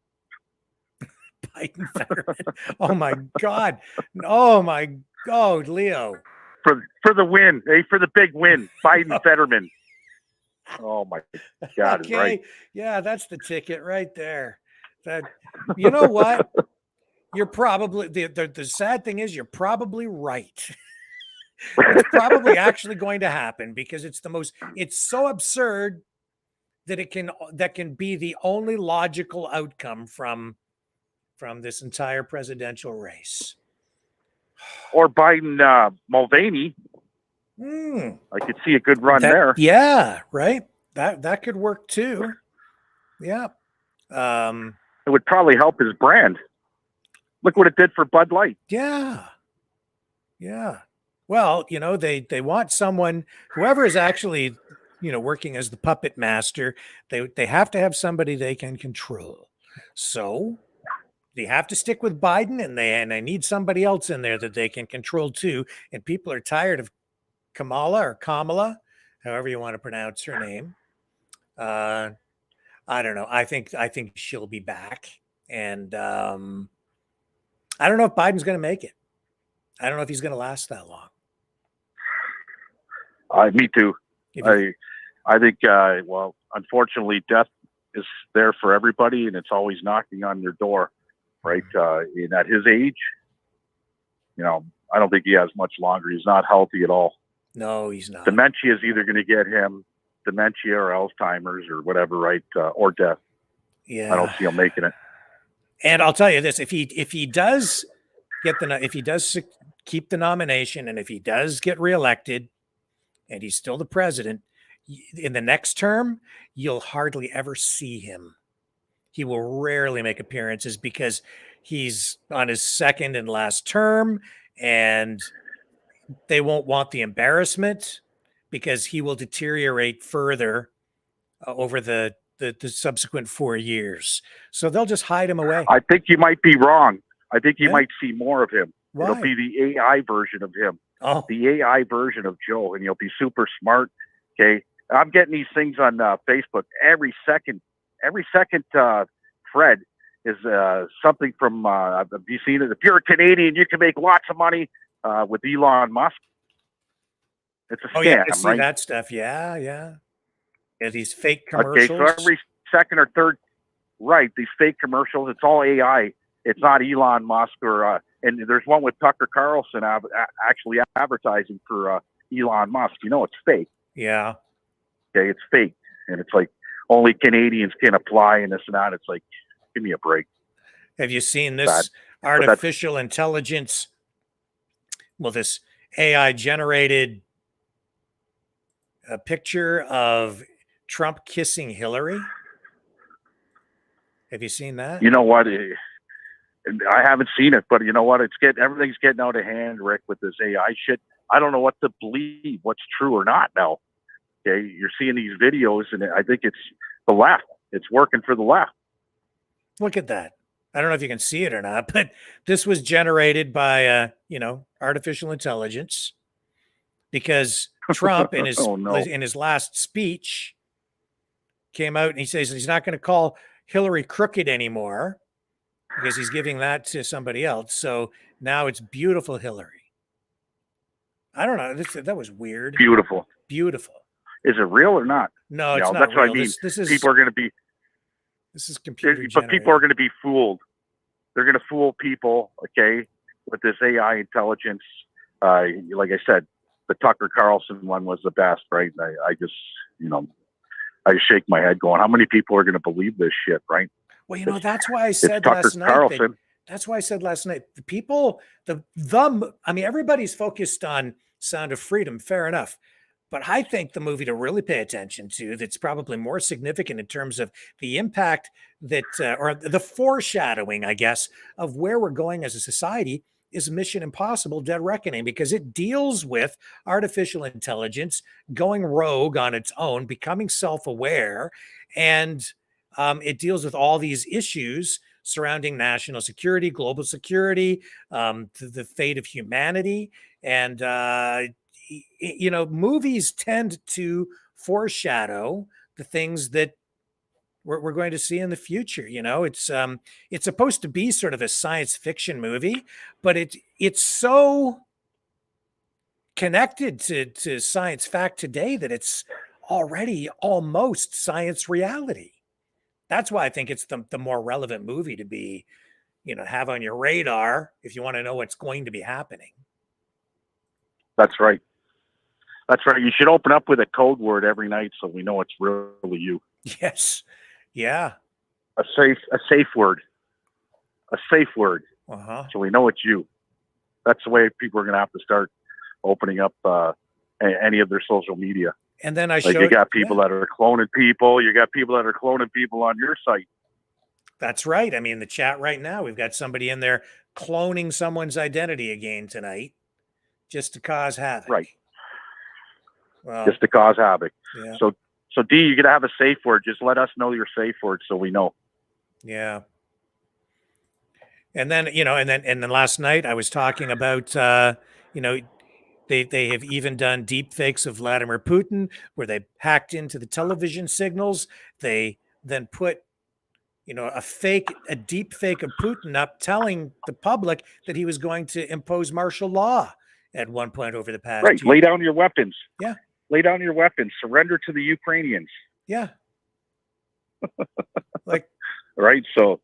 Biden Fetterman. Oh my God. Oh my God, Leo. For the win, for the big win, Biden Fetterman. Oh my God. Okay. Right. Yeah, that's the ticket right there. You know what? You're probably the sad thing is you're probably right. It's probably actually going to happen because it's so absurd that can be the only logical outcome from this entire presidential race. Or Biden Mulvaney. I could see a good run there. Yeah, right. That could work too. Yeah. It would probably help his brand. Look what it did for Bud Light. Yeah. Yeah. Well, they want someone, whoever is actually, working as the puppet master, they have to have somebody they can control. So they have to stick with Biden, and they need somebody else in there that they can control too. And people are tired of Kamala, however you want to pronounce her name. I don't know. I think she'll be back. And I don't know if Biden's going to make it. I don't know if he's going to last that long. Me too. I think, unfortunately, death is there for everybody, and it's always knocking on their door, right? And at his age, I don't think he has much longer. He's not healthy at all. No, he's not. Dementia is either going to get him, dementia or Alzheimer's or whatever, right? Or death. Yeah. I don't see him making it. And I'll tell you this: if he does keep the nomination, and if he does get reelected, and he's still the president in the next term, you'll hardly ever see him. He will rarely make appearances because he's on his second and last term, and they won't want the embarrassment because he will deteriorate further over the subsequent 4 years. So they'll just hide him away. I think you might be wrong. I think you might see more of him. Why? It'll be the AI version of him. Oh. The AI version of Joe, and he'll be super smart. Okay. I'm getting these things on Facebook every second. Thread is something from, have you seen it? If you're a Canadian, you can make lots of money with Elon Musk. It's a scam, yeah, I see right? that stuff. Yeah. Yeah, these fake commercials. Okay, so every second or third, right, these fake commercials, it's all AI. It's not Elon Musk or, and there's one with Tucker Carlson actually advertising for Elon Musk. It's fake. Yeah. Okay, it's fake. And it's like only Canadians can apply and this and that. It's like, give me a break. Have you seen this artificial intelligence well, this AI generated a picture of Trump kissing Hillary. Have you seen that? You know what? I haven't seen it, but you know what? Everything's getting out of hand, Rick, with this AI shit. I don't know what to believe, what's true or not now. Okay, you're seeing these videos, and I think it's the left. It's working for the left. Look at that. I don't know if you can see it or not, but this was generated by, artificial intelligence, because Trump in his Oh, no. in his last speech came out and he says he's not going to call Hillary crooked anymore because he's giving that to somebody else. So now it's beautiful Hillary. I don't know. That was weird. Beautiful. Beautiful. Is it real or not? No, it's not that's real. what I mean. This is people are going to be. This is computer But people are going to be fooled. They're going to fool people, okay, with this AI intelligence. Like I said, the Tucker Carlson one was the best, right? I just, I shake my head going, how many people are going to believe this shit, right? Well, that's why I said last night. That's why I said last night, the people, everybody's focused on Sound of Freedom, fair enough. But I think the movie to really pay attention to, that's probably more significant in terms of the impact that, or the foreshadowing, I guess, of where we're going as a society, is Mission Impossible: Dead Reckoning, because it deals with artificial intelligence going rogue on its own, becoming self-aware, and it deals with all these issues surrounding national security, global security, the fate of humanity, and movies tend to foreshadow the things that we're going to see in the future. It's supposed to be sort of a science fiction movie, but it's so connected to science fact today that it's already almost science reality. That's why I think it's the more relevant movie to be, have on your radar if you want to know what's going to be happening. That's right. That's right. You should open up with a code word every night so we know it's really you. Yes. Yeah. A safe word. A safe word. Uh-huh. So we know it's you. That's the way people are going to have to start opening up any of their social media. And then you got people that are cloning people. You got people that are cloning people on your site. That's right. In the chat right now, we've got somebody in there cloning someone's identity again tonight just to cause havoc. Right. Well, just to cause havoc. Yeah. So D, you're going to have a safe word. Just let us know your safe word so we know. Yeah. And then, and then last night I was talking about, they have even done deep fakes of Vladimir Putin where they hacked into the television signals. They then put, a deep fake of Putin up telling the public that he was going to impose martial law at one point over the past year. Lay down your weapons. Yeah. Lay down your weapons. Surrender to the Ukrainians. Yeah. Right. So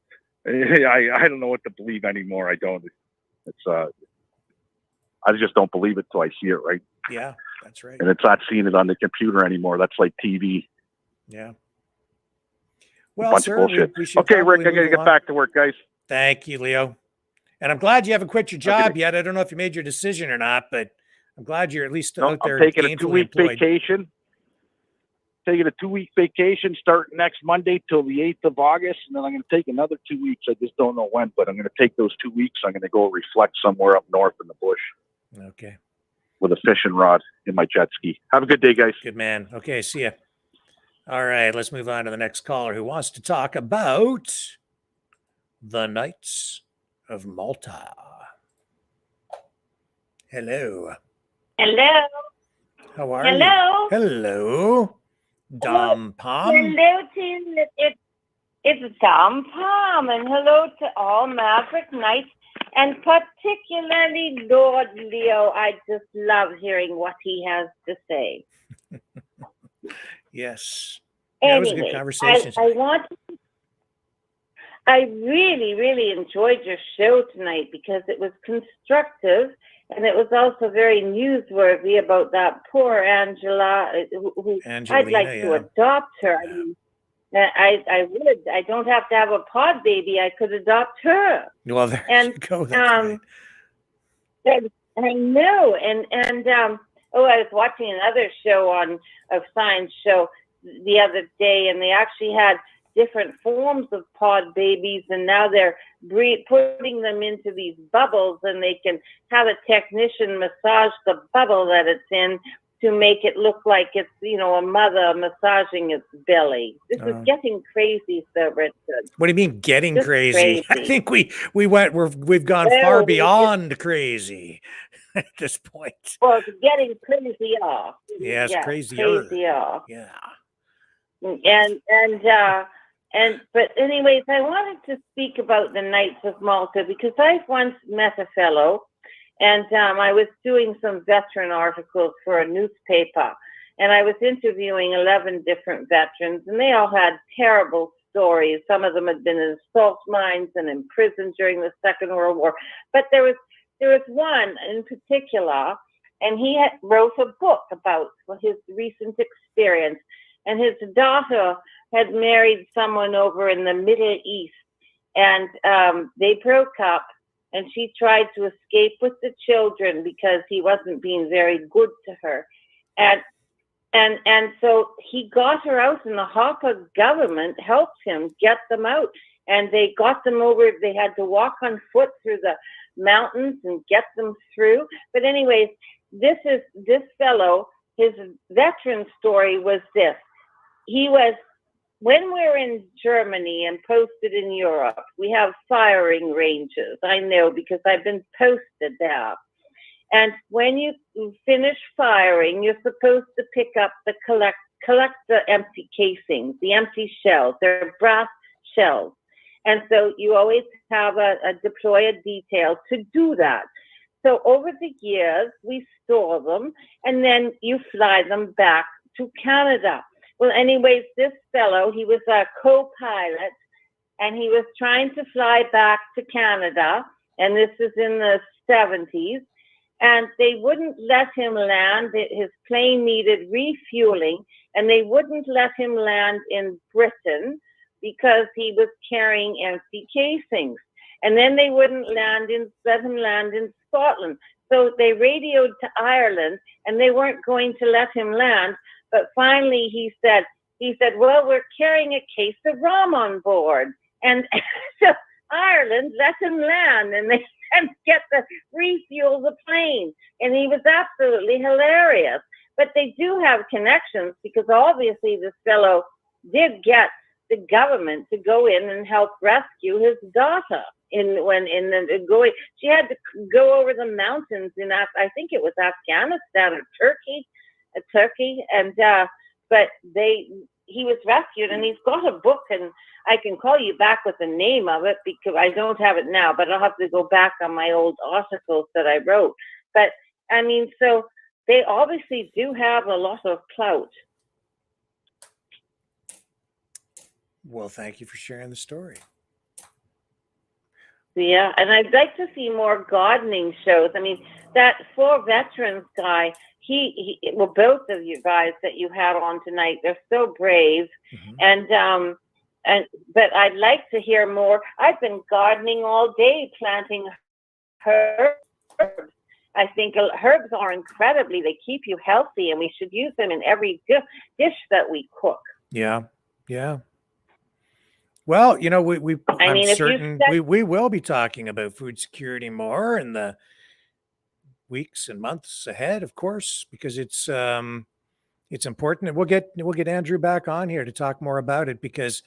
I don't know what to believe anymore. I don't. It's I just don't believe it till I see it. Right. Yeah, that's right. And it's not seeing it on the computer anymore. That's like TV. Yeah. Well, bunch sir, of bullshit. we should okay, Rick, I got to move get along. back to work, guys. Thank you, Leo. And I'm glad you haven't quit your job yet. I don't know if you made your decision or not, but I'm glad you're at least out there. I'm taking a 2-week vacation. Taking a 2-week vacation starting next Monday till the 8th of August. And then I'm going to take another 2 weeks. I just don't know when, but I'm going to take those 2 weeks. I'm going to go reflect somewhere up north in the bush. Okay. With a fishing rod in my jet ski. Have a good day, guys. Good man. Okay, see ya. All right, let's move on to the next caller who wants to talk about the Knights of Malta. Hello. Hello. How are Hello. you? Hello. Dom Palm. Hello to it's Dom Palm, and hello to all Maverick Knights, and particularly Lord Leo. I just love hearing what he has to say. Yes. Yeah, it was a good conversation. I really, really enjoyed your show tonight because it was constructive, and it was also very newsworthy about that poor Angela, who I'd like to adopt her. I mean, I would. I don't have to have a pod baby. I could adopt her. Well, there you go. I know, and oh, I was watching another show on a science show the other day, and they actually had different forms of pod babies, and now they're putting them into these bubbles, and they can have a technician massage the bubble that it's in to make it look like it's, you know, a mother massaging its belly. This is getting crazy, Sir Richard. What do you mean getting Just crazy? I think we've gone far beyond crazy at this point. Well, it's getting crazy off. Yes, yeah, crazier. crazy off. Yeah. But anyways, I wanted to speak about the Knights of Malta because I've once met a fellow, and I was doing some veteran articles for a newspaper, and I was interviewing 11 different veterans, and they all had terrible stories. Some of them had been in salt mines and in prison during the Second World War, but there was one in particular, and he wrote a book about his recent experience. And his daughter had married someone over in the Middle East, and they broke up, and she tried to escape with the children because he wasn't being very good to her. And so he got her out, and the Hapa government helped him get them out. And they got them over, they had to walk on foot through the mountains and get them through. But anyways, this fellow, his veteran story was this. When we're in Germany and posted in Europe, we have firing ranges. I know because I've been posted there. And when you finish firing, you're supposed to pick up collect the empty casings, the empty shells. They're brass shells. And so you always have a deploy a detail to do that. So over the years, we store them, and then you fly them back to Canada. Well, anyways, this fellow, he was a co-pilot, and he was trying to fly back to Canada, and this is in the 70s, and they wouldn't let him land. His plane needed refueling, and they wouldn't let him land in Britain because he was carrying empty casings. And then they wouldn't let him land in Scotland. So they radioed to Ireland, and they weren't going to let him land. But finally, he said, well, we're carrying a case of rum on board. And so Ireland let him land, and they get to refuel the plane. And he was absolutely hilarious. But they do have connections because obviously this fellow did get the government to go in and help rescue his daughter. She had to go over the mountains in I think it was Afghanistan or Turkey, and but he was rescued, and he's got a book, and I can call you back with the name of it because I don't have it now, but I'll have to go back on my old articles that I wrote. But I mean, so they obviously do have a lot of clout. Well, thank you for sharing the story. Yeah, and I'd like to see more gardening shows. I mean, that For Veterans guy, well, both of you guys that you had on tonight, they're so brave. Mm-hmm. But I'd like to hear more. I've been gardening all day, planting herbs. I think herbs are incredibly, they keep you healthy, and we should use them in every dish that we cook. Yeah, yeah. Well, you know, I'm certain we will be talking about food security more in the weeks and months ahead, of course, because it's important. And we'll get Andrew back on here to talk more about it because,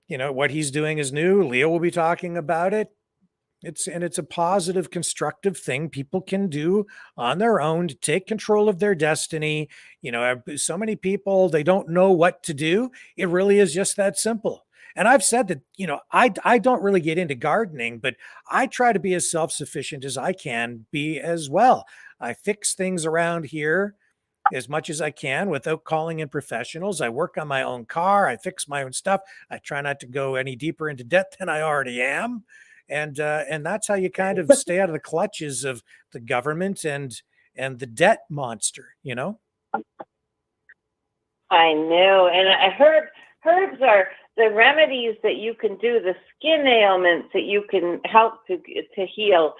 you know, what he's doing is new. Leo will be talking about it. It's a positive, constructive thing people can do on their own to take control of their destiny. You know, so many people, they don't know what to do. It really is just that simple. And I've said that, you know, I don't really get into gardening, but I try to be as self-sufficient as I can be as well. I fix things around here as much as I can without calling in professionals. I work on my own car. I fix my own stuff. I try not to go any deeper into debt than I already am. And that's how you kind of stay out of the clutches of the government and the debt monster, you know? I know. And I heard herbs are the remedies that you can do, the skin ailments that you can help to heal.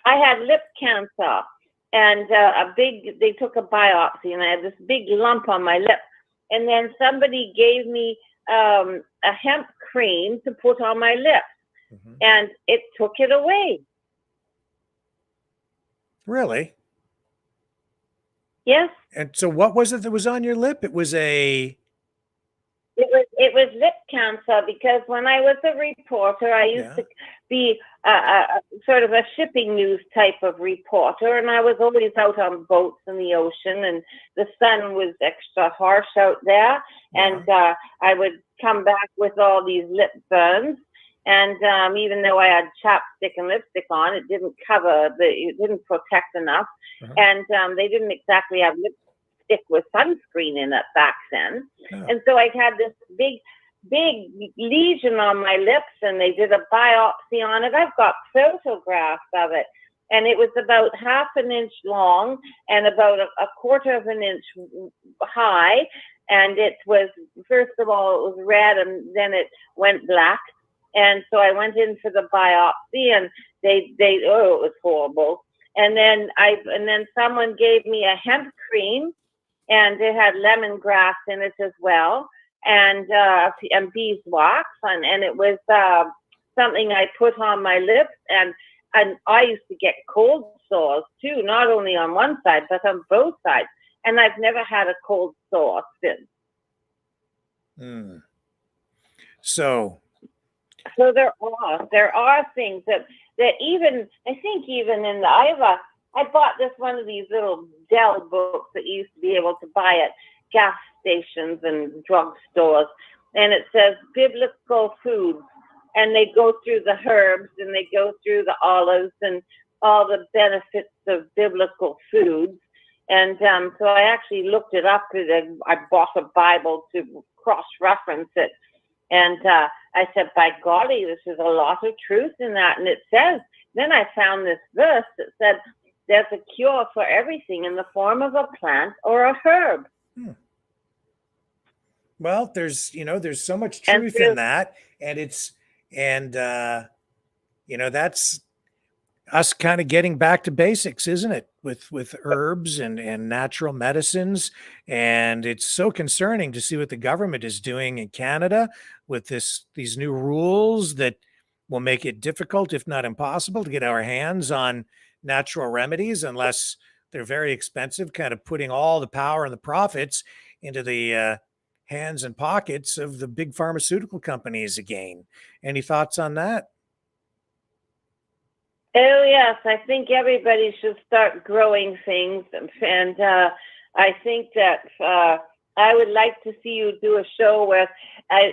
I had lip cancer, and they took a biopsy, and I had this big lump on my lip. And then somebody gave me a hemp cream to put on my lips, and it took it away. Really? Yes. And so what was it that was on your lip? It was lip cancer, because when I was a reporter, I used to be sort of a shipping news type of reporter, and I was always out on boats in the ocean, and the sun was extra harsh out there, and I would come back with all these lip burns, and even though I had chapstick and lipstick on, it didn't it didn't protect enough, and they didn't exactly have lipstick with sunscreen in it back then. And so I had this big lesion on my lips, and they did a biopsy on it. I've got photographs of it, and it was about half an inch long and about a quarter of an inch high. And it was, first of all, it was red, and then it went black. And so I went in for the biopsy, and it was horrible. And then someone gave me a hemp cream, and it had lemongrass in it as well, and beeswax, and it was something I put on my lips, and I used to get cold sores too, not only on one side but on both sides, and I've never had a cold sore since. So there are things that even, I think even in the I bought this one of these little Dell books that you used to be able to buy at gas stations and drugstores, and it says biblical foods, and they go through the herbs, and they go through the olives and all the benefits of biblical foods. And so I actually looked it up. I bought a Bible to cross-reference it, and I said, by golly, this is a lot of truth in that. And it says, then I found this verse that said, there's a cure for everything in the form of a plant or a herb. Well, there's so much truth in that, and that's us kind of getting back to basics, isn't it? With herbs and natural medicines. And it's so concerning to see what the government is doing in Canada with these new rules that will make it difficult, if not impossible, to get our hands on natural remedies unless they're very expensive, kind of putting all the power and the profits into the hands and pockets of the big pharmaceutical companies again. Any thoughts on that? Oh, yes. I think everybody should start growing things. And I think that I would like to see you do a show with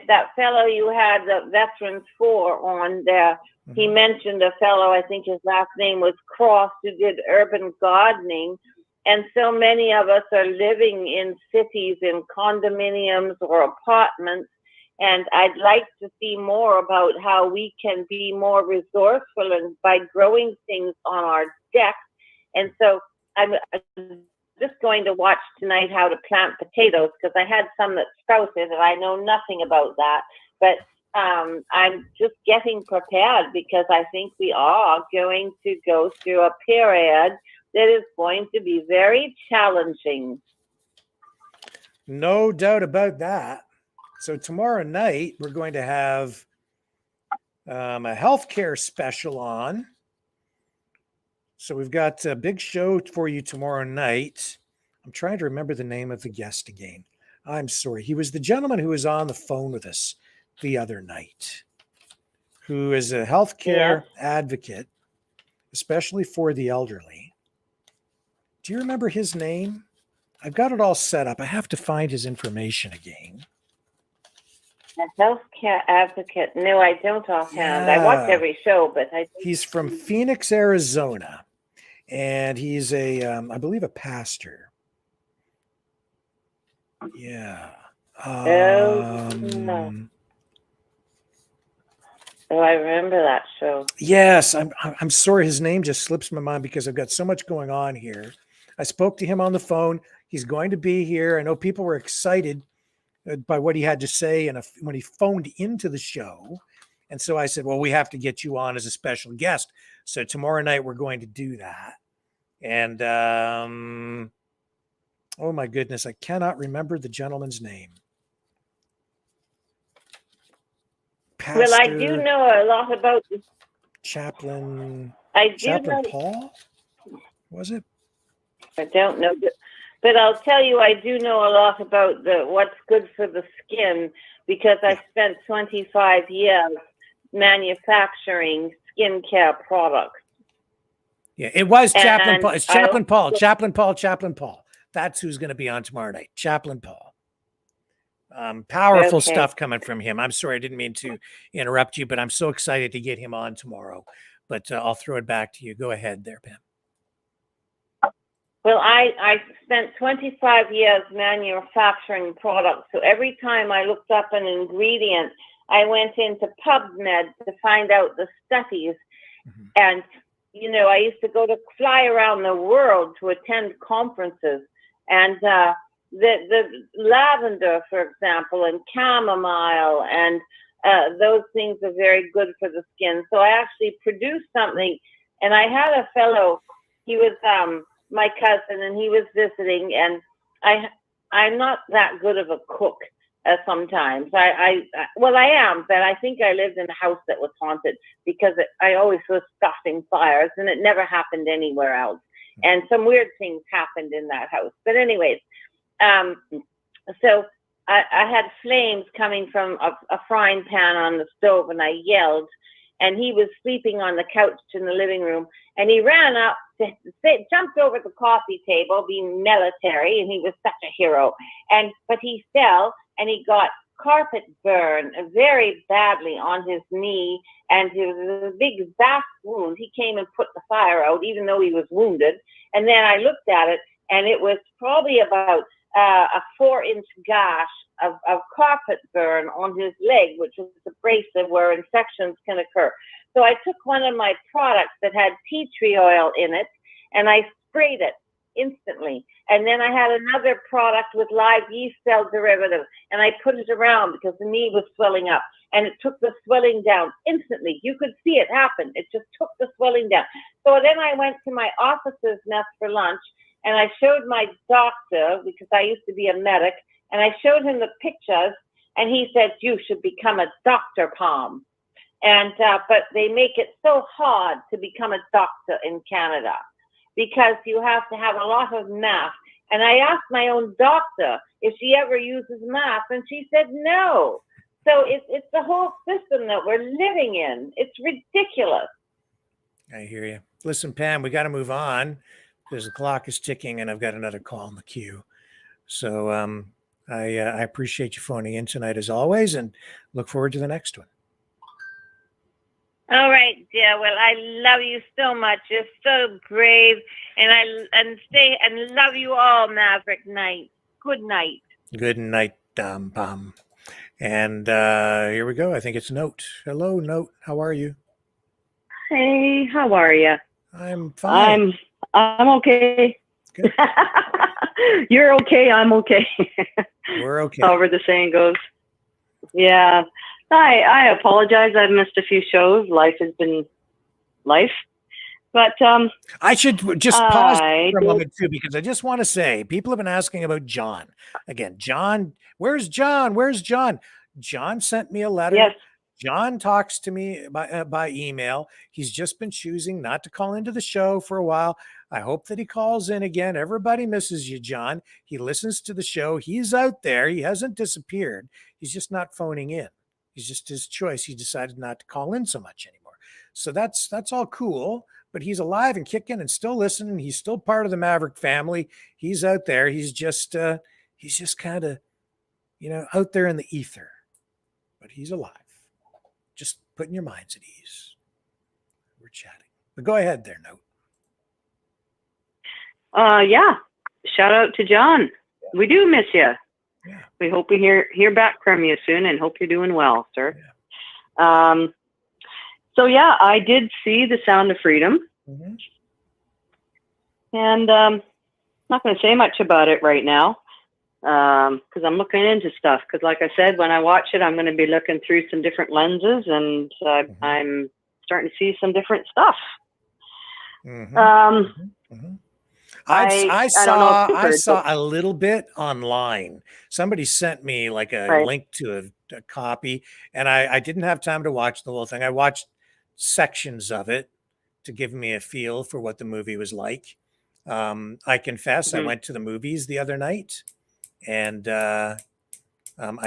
that fellow you had, the Veterans 4 on there. He mentioned a fellow, I think his last name was Cross, who did urban gardening. And so many of us are living in cities, in condominiums or apartments. And I'd like to see more about how we can be more resourceful and by growing things on our deck. And so I'm just going to watch tonight how to plant potatoes, because I had some that sprouted and I know nothing about that. But I'm just getting prepared, because I think we are going to go through a period that is going to be very challenging. No doubt about that. So tomorrow night, we're going to have a healthcare special on. So we've got a big show for you tomorrow night. I'm trying to remember the name of the guest again. I'm sorry. He was the gentleman who was on the phone with us the other night, who is a healthcare advocate, especially for the elderly. Do you remember his name? I've got it all set up. I have to find his information again. A healthcare advocate? No, I don't offhand. I watch every show, but He's from Phoenix, Arizona, and he's I believe a pastor. Yeah. I remember that show. Yes, I'm sorry. His name just slips my mind because I've got so much going on here. I spoke to him on the phone. He's going to be here. I know people were excited by what he had to say, and when he phoned into the show, And so I said, well, we have to get you on as a special guest. So tomorrow night we're going to do that. And oh my goodness, I cannot remember the gentleman's name. Well, I do know a lot about Chaplain. I do Chaplain know. Paul, was it? I don't know, but I'll tell you, I do know a lot about what's good for the skin because I spent 25 years manufacturing skincare products. Yeah, it was Chaplain Paul. It's Chaplain Paul. also- Chaplain Paul. That's who's going to be on tomorrow night. Chaplain Paul. Powerful Okay. stuff coming from him. I'm sorry, I didn't mean to interrupt you, but I'm so excited to get him on tomorrow. But I'll throw it back to you. Go ahead there, Pam. Well, I spent 25 years manufacturing products. So every time I looked up an ingredient, I went into PubMed to find out the studies. Mm-hmm. And, you know, I used to fly around the world to attend conferences. And the lavender, for example, and chamomile, and those things are very good for the skin. So I actually produced something, and I had a fellow, he was my cousin, and he was visiting, and I'm not that good of a cook sometimes. Well, I am, but I think I lived in a house that was haunted because I always was starting fires, and it never happened anywhere else. And some weird things happened in that house. But anyways, so I had flames coming from a frying pan on the stove, and I yelled, and he was sleeping on the couch in the living room, and he ran up to jumped over the coffee table, being military, and he was such a hero. But he fell, and he got carpet burn very badly on his knee, and it was a big vast wound. He came and put the fire out, even though he was wounded. And then I looked at it, and it was probably about a 4-inch gash of carpet burn on his leg, which is abrasive where infections can occur. So I took one of my products that had tea tree oil in it, and I sprayed it instantly. And then I had another product with live yeast cell derivative, and I put it around because the knee was swelling up, and it took the swelling down instantly. You could see it happen. It just took the swelling down. So then I went to my officer's nest for lunch, and I showed my doctor, because I used to be a medic, and I showed him the pictures, and he said, you should become a Dr. Palm. And but they make it so hard to become a doctor in Canada because you have to have a lot of math. And I asked my own doctor if she ever uses math, and she said no. So it's the whole system that we're living in. It's ridiculous. I hear you. Listen, Pam, we got to move on because the clock is ticking, and I've got another call in the queue. So I appreciate you phoning in tonight as always, and look forward to the next one. All right, dear. Well, I love you so much. You're so brave, and love you all, Maverick Knight. Good night. Good night, Pam. And here we go. I think it's Note. Hello, Note. How are you? Hey, how are you? I'm fine. I'm okay. Good. You're okay. I'm okay. We're okay. However the saying goes. Yeah. I apologize. I've missed a few shows. Life has been life. But I should just pause for a moment too, because I just want to say people have been asking about John. Again, John, where's John? Where's John? John sent me a letter. Yes. John talks to me by email. He's just been choosing not to call into the show for a while. I hope that he calls in again. Everybody misses you, John. He listens to the show. He's out there. He hasn't disappeared. He's just not phoning in. He's just his choice. He decided not to call in so much anymore. So that's all cool, but he's alive and kicking and still listening. He's still part of the Maverick family. He's out there. He's just kind of, out there in the ether, but he's alive. Just putting your minds at ease. We're chatting, but go ahead there, Note. Yeah. Shout out to John. We do miss you. Yeah. We hope we hear back from you soon, and hope you're doing well, sir. Yeah. So yeah, I did see The Sound of Freedom, and not going to say much about it right now, because I'm looking into stuff. Because like I said, when I watch it, I'm going to be looking through some different lenses, and I'm starting to see some different stuff. I don't know if you I heard, saw but a little bit online. Somebody sent me like a Right. link to a copy, and I didn't have time to watch the whole thing. I watched sections of it to give me a feel for what the movie was like. I confess, I Mhm. went to the movies the other night, and I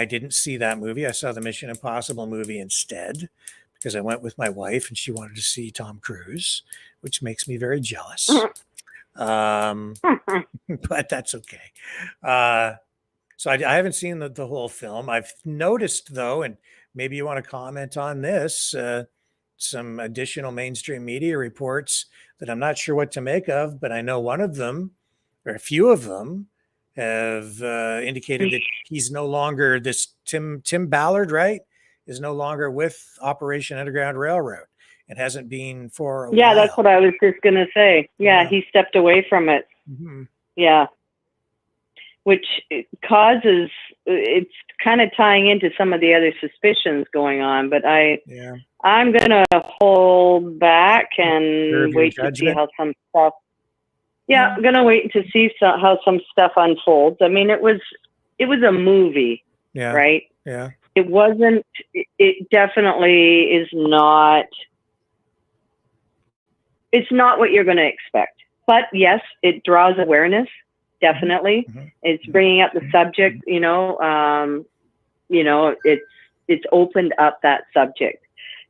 didn't see that movie. I saw the Mission Impossible movie instead because I went with my wife, and she wanted to see Tom Cruise, which makes me very jealous. But that's okay. So I haven't seen the whole film. I've noticed, though, and maybe you want to comment on this, some additional mainstream media reports that I'm not sure what to make of, but I know one of them, or a few of them, have indicated that he's no longer this Tim Ballard, right? Is no longer with Operation Underground Railroad. It hasn't been for a yeah, while. that's what I was just going to say. Yeah, he stepped away from it. Yeah. Which causes, it's kind of tying into some of the other suspicions going on, but I'm going to hold back and wait to see how some stuff, I'm going to wait to see how some stuff unfolds. I mean, it was a movie, right? Yeah. It wasn't, it definitely is not, it's not what you're going to expect. But yes, it draws awareness. Definitely. It's bringing up the subject, it's opened up that subject.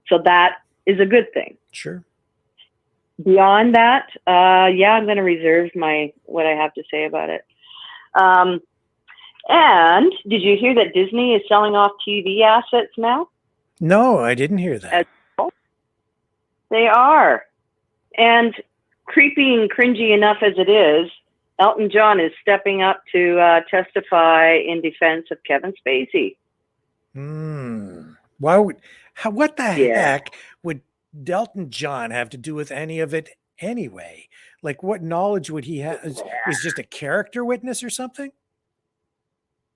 So that is a good thing. Sure. Beyond that, I'm going to reserve what I have to say about it. And did you hear that Disney is selling off TV assets now? No, I didn't hear that. They are. And creepy and cringy enough as it is, Elton John is stepping up to testify in defense of Kevin Spacey. What the heck would Elton John have to do with any of it anyway? Like, what knowledge would he have? Is just a character witness or something?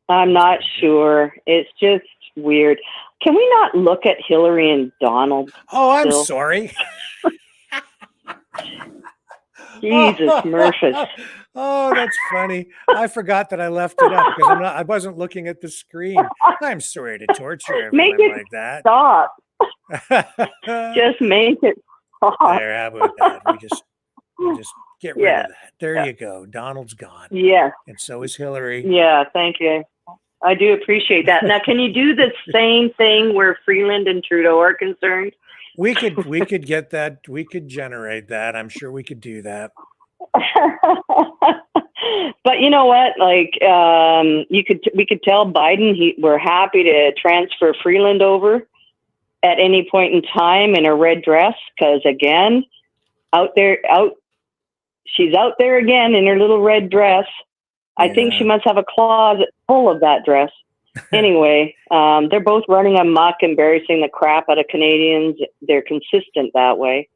I'm not sure. It's just weird. Can we not look at Hillary and Donald? Oh, I'm still? sorry. Jesus, Murphys. Oh, that's funny. I forgot that I left it up because I wasn't looking at the screen. I'm sorry to torture everyone Make it like that. Stop. Just make it stop. There, how about that? We just get rid of that. There you go. Donald's gone. Yeah. And so is Hillary. Yeah, thank you. I do appreciate that. Now, can you do the same thing where Freeland and Trudeau are concerned? We could get that. We could generate that. I'm sure we could do that. But you know what? Like, we could tell Biden we're happy to transfer Freeland over at any point in time in a red dress, because again, she's out there again in her little red dress. I think she must have a closet full of that dress. Anyway, they're both running amok, embarrassing the crap out of Canadians. They're consistent that way.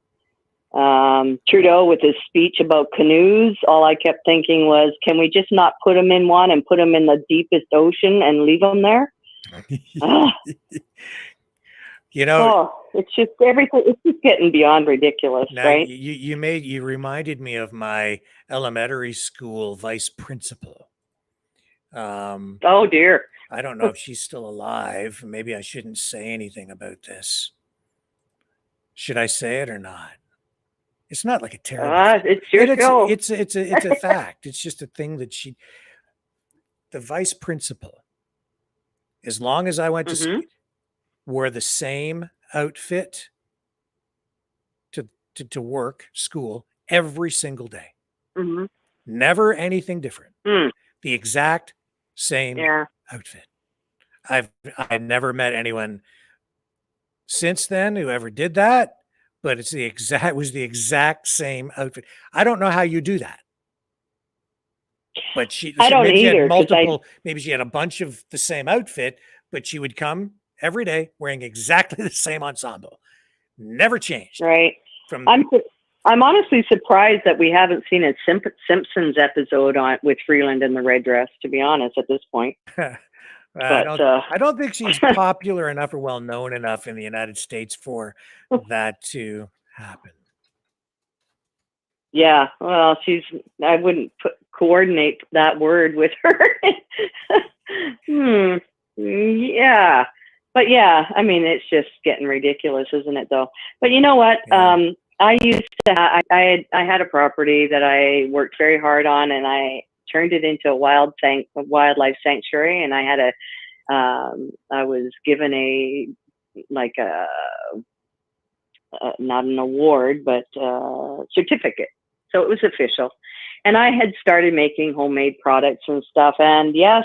Trudeau with his speech about canoes, all I kept thinking was, can we just not put them in one and put them in the deepest ocean and leave them there? It's just everything. It's just getting beyond ridiculous, now, right? You reminded me of my elementary school vice principal. Oh dear. I don't know if she's still alive. Maybe I shouldn't say anything about this. Should I say it or not? It's not like a terrible. It's your show. It's a fact. It's just a thing that the vice principal, as long as I went to school, wore the same outfit to work school every single day. Never anything different. The exact same outfit. I've never met anyone since then who ever did that, but was the exact same outfit. I don't know how you do that. But I don't maybe either, she had multiple, maybe she had a bunch of the same outfit, but she would come every day wearing exactly the same ensemble. Never changed. Right. I'm honestly surprised that we haven't seen a Simpsons episode with Freeland in the red dress, to be honest, at this point. I don't think she's popular enough or well known enough in the United States for that to happen. Yeah, well, I wouldn't coordinate that word with her. Yeah. But yeah, I mean, it's just getting ridiculous, isn't it, though? But you know what? Yeah. I used to, I had a property that I worked very hard on, and I turned it into a wildlife sanctuary. And I had I was given not an award, but a certificate. So it was official. And I had started making homemade products and stuff. And yes,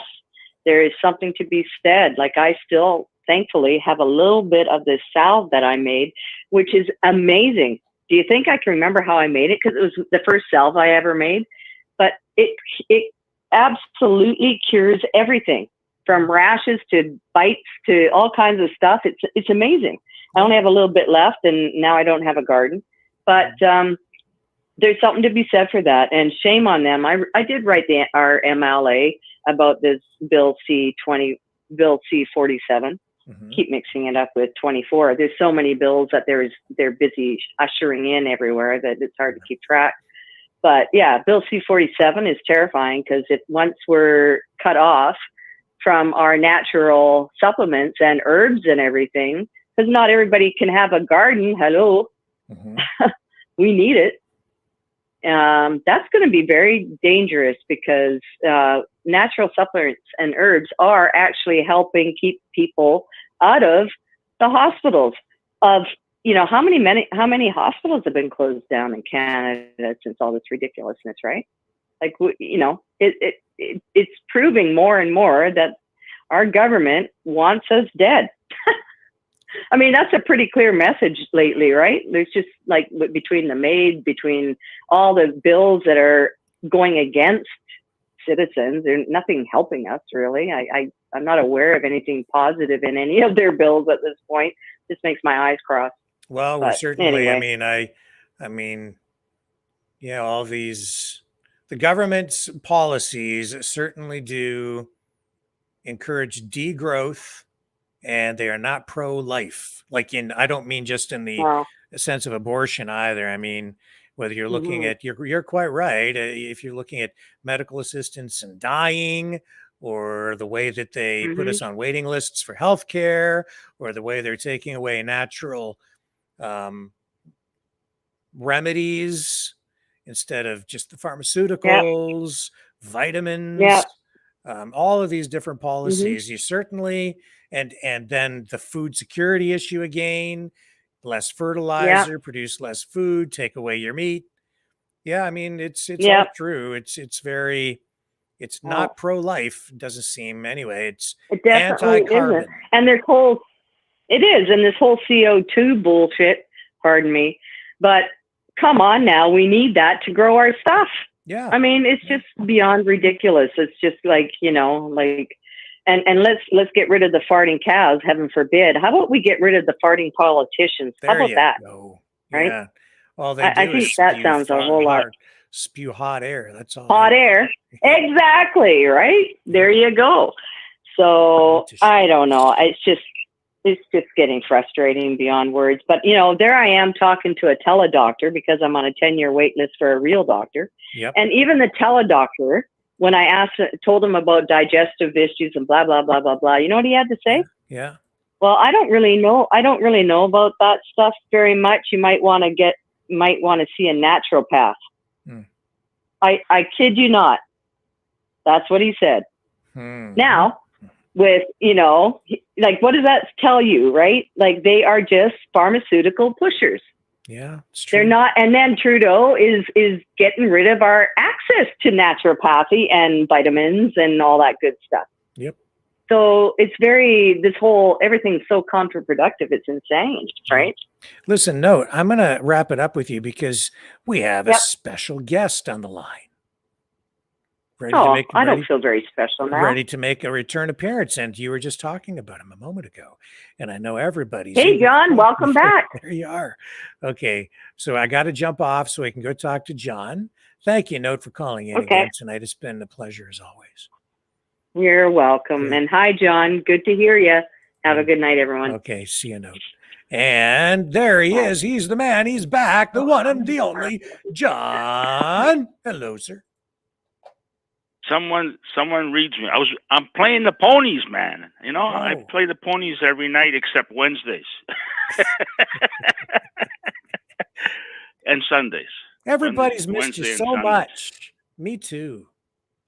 there is something to be said. Like, I still, thankfully, have a little bit of this salve that I made, which is amazing. Do you think I can remember how I made it? Because it was the first salve I ever made. But it absolutely cures everything, from rashes to bites to all kinds of stuff. It's amazing. I only have a little bit left, and now I don't have a garden. But there's something to be said for that. And shame on them. I did write our MLA about this Bill C-47. Mm-hmm. Keep mixing it up with 24. There's so many bills that they're busy ushering in everywhere that it's hard to keep track. But yeah, Bill C-47 is terrifying, because once we're cut off from our natural supplements and herbs and everything, because not everybody can have a garden. Hello. Mm-hmm. We need it. That's going to be very dangerous, because natural supplements and herbs are actually helping keep people out of the hospitals. How many hospitals have been closed down in Canada since all this ridiculousness, right? Like, it's proving more and more that our government wants us dead. I mean, that's a pretty clear message lately, right? There's just, like, between all the bills that are going against citizens, there's nothing helping us, really. I'm not aware of anything positive in any of their bills at this point. Just makes my eyes cross. Well, we're certainly, anyway. I mean, all the government's policies certainly do encourage degrowth, and they are not pro-life. I don't mean just in the sense of abortion either. I mean, whether you're looking at, you're quite right. If you're looking at medical assistance and dying, or the way that they put us on waiting lists for healthcare, or the way they're taking away natural remedies instead of just the pharmaceuticals, vitamins, all of these different policies. You certainly, and then the food security issue again, less fertilizer, produce less food, take away your meat. Yeah, I mean, it's all true. It's not pro-life, doesn't seem anyway. It definitely anti-carbon. Isn't. And this whole CO2 bullshit, pardon me, but come on now, we need that to grow our stuff. Yeah. I mean, it's just beyond ridiculous. It's just like, and let's get rid of the farting cows, heaven forbid. How about we get rid of the farting politicians? How about that? Right? Yeah. All they do I think that sounds a whole lot. Spew hot air. That's all. Hot air. Exactly. Right. There you go. So I don't know. It's just getting frustrating beyond words. But there I am talking to a teledoctor, because I'm on a 10-year wait list for a real doctor. Yep. And even the teledoctor, when I told him about digestive issues and blah blah blah blah blah, you know what he had to say? Yeah. Well, I don't really know about that stuff very much. You might want to see a naturopath. I kid you not. That's what he said. Now, with, what does that tell you, right? Like, they are just pharmaceutical pushers. Yeah, it's true. They're not. And then Trudeau is getting rid of our access to naturopathy and vitamins and all that good stuff. Yep. So it's everything's so counterproductive. It's insane, right? Listen, note, I'm going to wrap it up with you, because we have a special guest on the line. ready to make. I don't feel very special now. Ready to make a return appearance, and you were just talking about him a moment ago, and I know everybody's. Hey, John, welcome back. There you are. Okay, so I got to jump off so I can go talk to John. Thank you, Note, for calling in again tonight. It's been a pleasure as always. You're welcome. Okay. And hi, John. Good to hear you. Have a good night, everyone. Okay, see you, Note. And there he is. He's the man. He's back. The one and the only John. Hello, sir. Someone reads me. I'm playing the ponies, man. You know, I play the ponies every night except Wednesdays and Sundays. Everybody's missed you so much. Me too.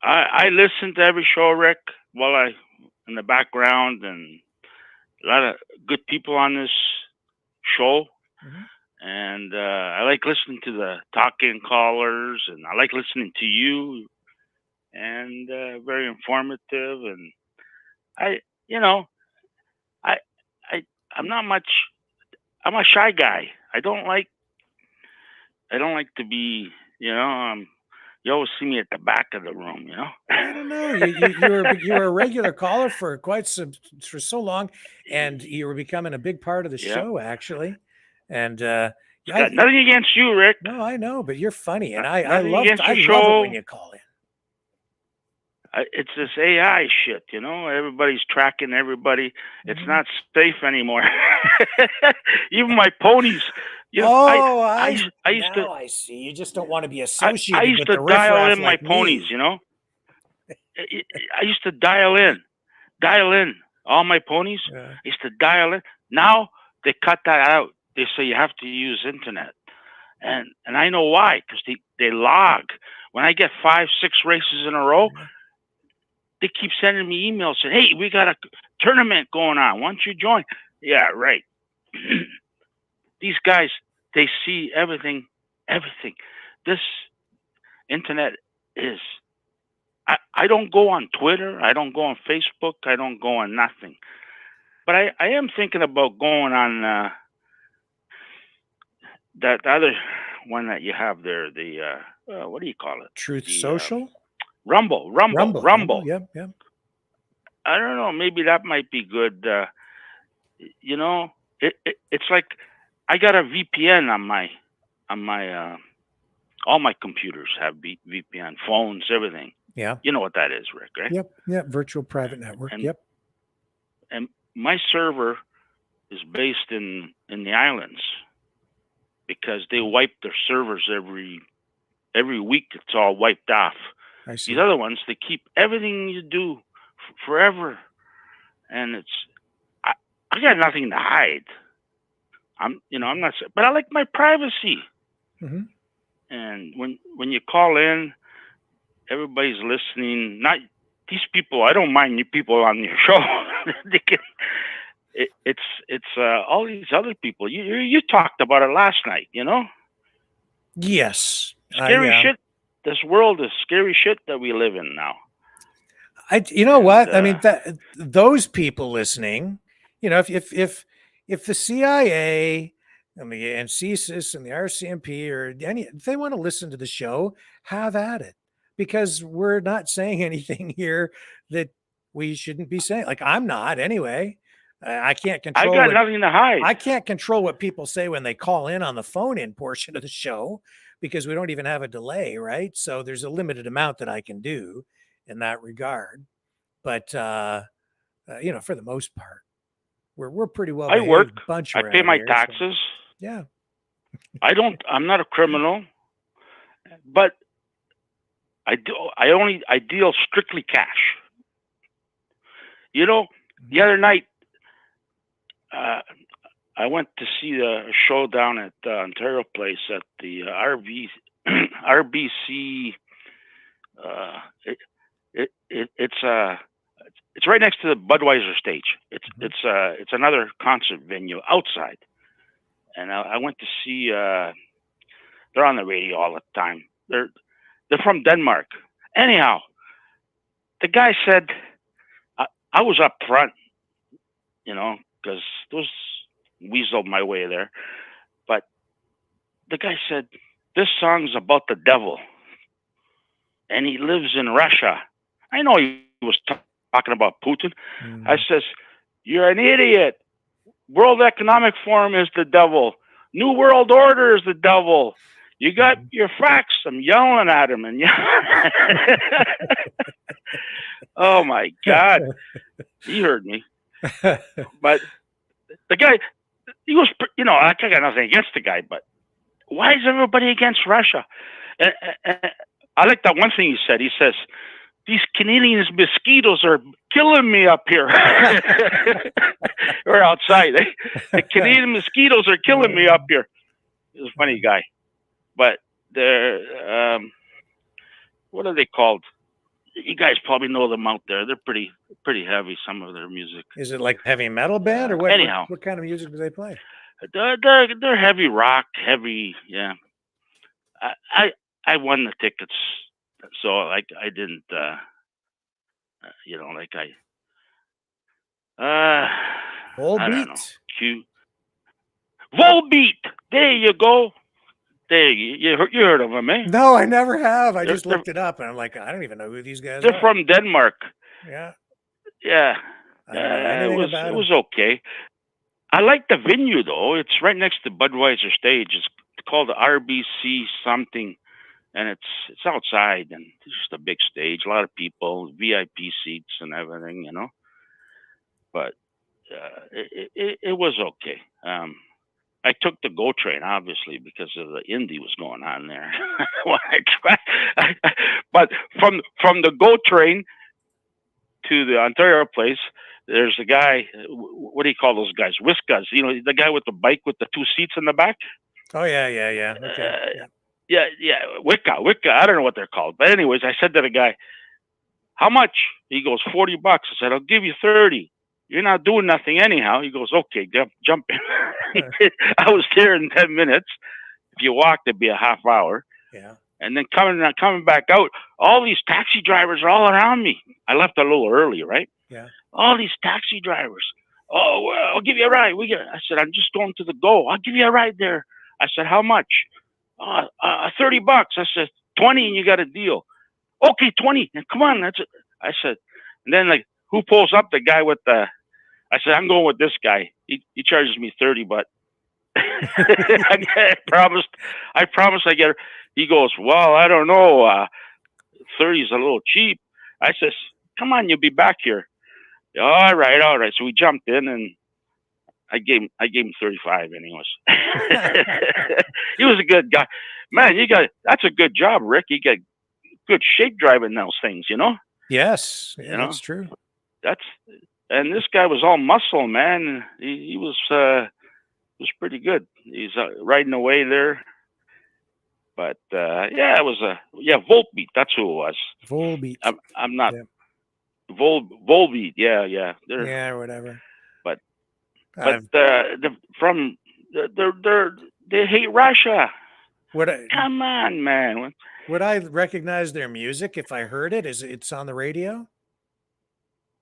I listen to every show, Rick, while in the background, and a lot of good people on this show. Mm-hmm. And I like listening to the talking callers, and I like listening to you. And very informative, and I'm not much. I'm a shy guy. I don't like to be. You always see me at the back of the room. I don't know. You were a regular caller for for so long, and you were becoming a big part of the show, actually. And got nothing against you, Rick. No, I know, but you're funny, and I love it when you call in. It's this AI shit, everybody's tracking everybody. It's not safe anymore. Even my ponies. I see. You just don't want to be associated I used with to the dial in my like ponies, I used to dial in all my ponies. Yeah. I used to dial in. Now they cut that out. They say you have to use internet. And I know why, because they log. When I get 5-6 races in a row, they keep sending me emails saying, hey, we got a tournament going on. Why don't you join? Yeah, right. These guys, they see everything. This internet is... I don't go on Twitter. I don't go on Facebook. I don't go on nothing. But I am thinking about going on that other one that you have there, the... what do you call it? Truth Social? Rumble. Yep. I don't know. Maybe that might be good. It's like I got a VPN on my all my computers have VPN, phones, everything. Yeah. You know what that is, Rick, right? Yep. Virtual private network. And my server is based in the islands because they wipe their servers every week. It's all wiped off. I see. These other ones, they keep everything you do forever, and I got nothing to hide. I'm not, but I like my privacy. Mm-hmm. And when you call in, everybody's listening. Not these people. I don't mind you people on your show. They can. It's all these other people. You talked about it last night. Yes. Scary shit. This world is scary shit that we live in now. You know what? I mean, those people listening, if the CIA and CSIS and the RCMP if they want to listen to the show, have at it, because we're not saying anything here that we shouldn't be saying. Like, I'm not anyway. I can't control. I got nothing to hide. I can't control what people say when they call in on the phone-in portion of the show, because we don't even have a delay, right? So there's a limited amount that I can do in that regard. But for the most part, we're pretty well. I work. Bunch I pay my taxes. So, yeah. I'm not a criminal, but I deal strictly cash. The other night, I went to see a show down at Ontario Place at the RBC. It's right next to the Budweiser stage. It's another concert venue outside, and I went to see. They're on the radio all the time. They're from Denmark. Anyhow, the guy said I was up front, because those weaseled my way there. But the guy said, this song's about the devil. and he lives in Russia. I know he was talking about Putin. I says, you're an idiot. World Economic Forum is the devil. New World Order is the devil. You got your facts. I'm yelling at him and oh my God, he heard me. But the guy, he was, I got nothing against the guy, but why is everybody against Russia? And I like that one thing he said. He says, these Canadian mosquitoes are killing me up here. We're outside. The Canadian mosquitoes are killing me up here. He's a funny guy. But they're, what are they called? You guys probably know them out there. They're pretty heavy, some of their music. Is it like heavy metal band or what? Anyhow. What kind of music do they play? They're heavy rock, heavy, yeah. I won the tickets, so like I didn't, Volbeat. Volbeat. There you go. There you heard of them, eh? No, I never have. I just looked it up, and I'm like, I don't even know who these guys are. They're from Denmark. Yeah. Yeah. I don't know anything about It them. was okay. I like the venue though. It's right next to Budweiser stage. It's called the RBC something, and it's outside, and it's just a big stage, a lot of people, VIP seats and everything, But it was okay. I took the GO train obviously because of the indie was going on there. But from the GO train to the Ontario place, there's a guy. What do you call those guys? Whiskas. The guy with the bike with the two seats in the back. Oh yeah. Okay. Yeah. Wicca. I don't know what they're called, but anyways, I said to the guy, "How much?" He goes, $40. I said, "I'll give you 30. You're not doing nothing anyhow." He goes, "Okay, jump in." I was there in 10 minutes. If you walked, it'd be a half hour. Yeah. And then coming back out, all these taxi drivers are all around me. I left a little early, right? Yeah. All these taxi drivers. Oh, well, I'll give you a ride. I said, I'm just going to the GO. I'll give you a ride there. I said, how much? $30. I said, 20 and you got a deal. Okay, 20. Come on. That's it. I said, and then who pulls up? The guy with the, I said, I'm going with this guy. He charges me 30, but I promised I get her. He goes, well, I don't know. 30 is a little cheap. I says, come on, you'll be back here. All right. So we jumped in, and I gave him 35 anyways. He was a good guy. Man, that's a good job, Rick. You got good shape driving those things, Yes, that's true. And this guy was all muscle, man. He was pretty good. He's riding away there. But it was Volbeat. That's who it was. Volbeat. I'm not Volbeat. Yeah. Yeah, whatever. But they hate Russia. Come on, man. Would I recognize their music if I heard it? It's on the radio?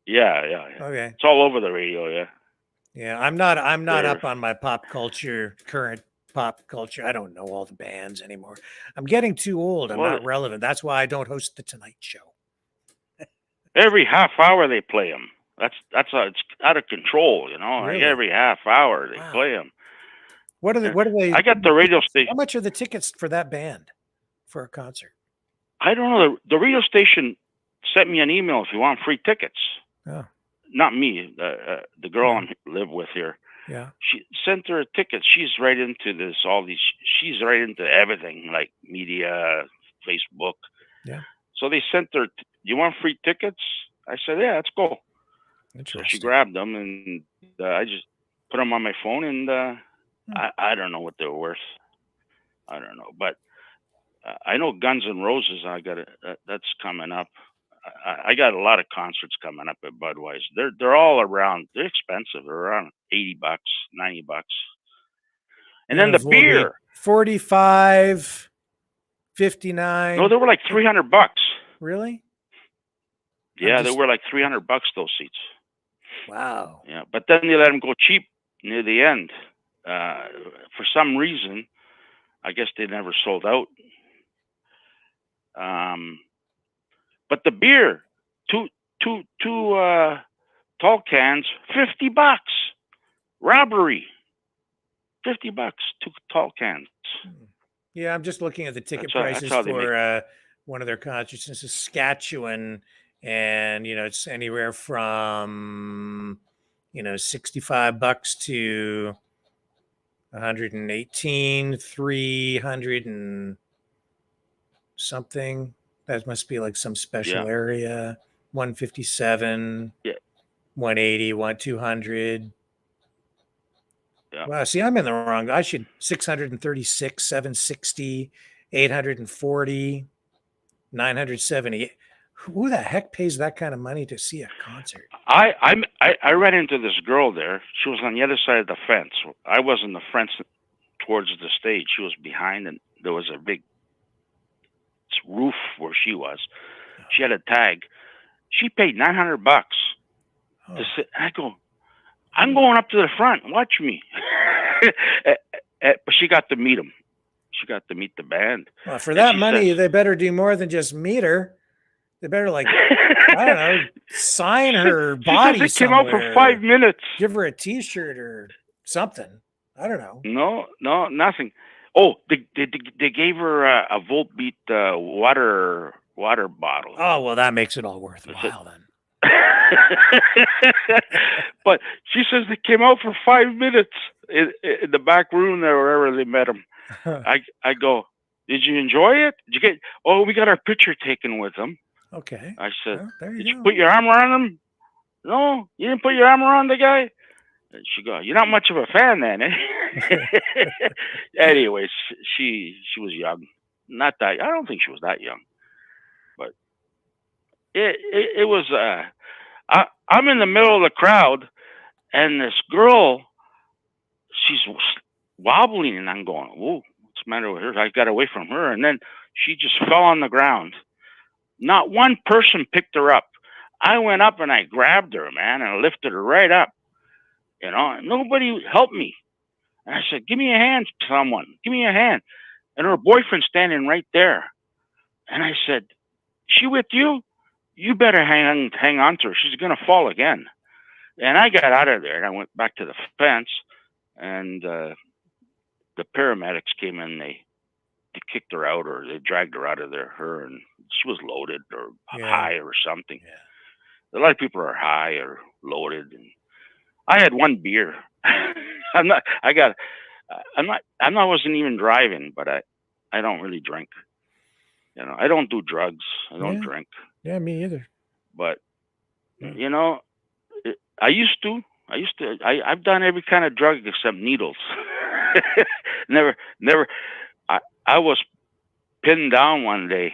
Yeah. Okay. It's all over the radio. Yeah. Yeah, I'm not up on my current pop culture. I don't know all the bands anymore. I'm getting too old. I'm not relevant. That's why I don't host the Tonight Show. Every half hour they play them. It's out of control, Really? Every half hour they play them. What are they? I got the radio station. How much are the tickets for that band for a concert? I don't know. The radio station sent me an email if you want free tickets. Oh. Not me. The girl I live with here. Yeah. She sent her a ticket. She's right into this. She's right into everything like media, Facebook. Yeah. So they sent her. Do you want free tickets? I said, yeah, let's go. So she grabbed them, and I just put them on my phone, and I don't know what they're worth. I don't know, but I know Guns N' Roses. That's coming up. I got a lot of concerts coming up at Budweiser. They're all around. They're expensive. They're around $80, $90. And then the beer, 45, 59. No, they were like $300. Really? Yeah, they were like $300. Those seats. Wow. Yeah, but then they let them go cheap near the end. For some reason, I guess they never sold out. But the beer, two tall cans, $50. Robbery. $50, 2 tall cans. Yeah, I'm just looking at the ticket That's prices how they for one of their concerts in Saskatchewan, and it's anywhere from $65 to 118, 300 and something. That must be like some special Yeah. area. 157, Yeah. 180, 200. Yeah. Wow, see, I'm in the wrong. I should 636, 760, 840, 970. Who the heck pays that kind of money to see a concert? I ran into this girl there. She was on the other side of the fence. I was in the fence towards the stage. She was behind, and there was a big roof where she was. She had a tag. She paid $900 to sit. I go, I'm going up to the front. Watch me. But she got to meet him. She got to meet the band. Well, for that money, they better do more than just meet her. They better, like, I don't know, sign her body She came out for 5 minutes. Give her a T-shirt or something. I don't know. No, nothing. Oh, they gave her a Voltbeat water bottle. Oh, well, that makes it all worthwhile then. But she says they came out for 5 minutes in the back room there, wherever they met him. I go, did you enjoy it? Did you get? Oh, we got our picture taken with them. Okay. I said, well, did you put your arm around him? No, you didn't put your arm around the guy. And she goes, you're not much of a fan then, eh? Anyways, she was young. Not that, I don't think she was that young, but it was. I'm in the middle of the crowd, and this girl, she's wobbling, and I'm going, whoa, what's the matter with her? I got away from her, and then she just fell on the ground. Not one person picked her up. I went up and I grabbed her, man, and I lifted her right up. And nobody helped me. And I said, give me a hand, someone. Give me a hand. And her boyfriend's standing right there. And I said, she with you? You better hang on to her. She's going to fall again. And I got out of there, and I went back to the fence, and the paramedics came in. They kicked her out, or they dragged her out of there. Her, and she was loaded or high or something. Yeah. A lot of people are high or loaded. And I had one beer. I wasn't even driving, but I don't really drink. I don't do drugs. I don't drink. Yeah, me either. But I've done every kind of drug except needles. never. I was pinned down one day.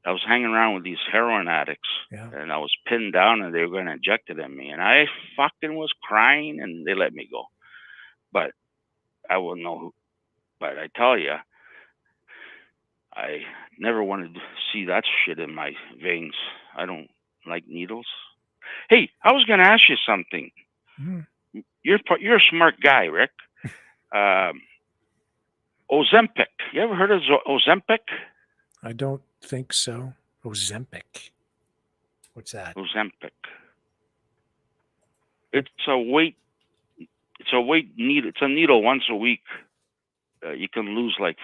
I was hanging around with these heroin addicts, and I was pinned down, and they were going to inject it in me, and I fucking was crying, and they let me go. But I wouldn't know who. But I tell you, I never wanted to see that shit in my veins. I don't like needles. Hey, I was going to ask you something. You're a smart guy, Rick. Ozempic. You ever heard of Ozempic? I don't think so. Ozempic. What's that? Ozempic. It's a weight needle. It's a needle once a week. You can lose like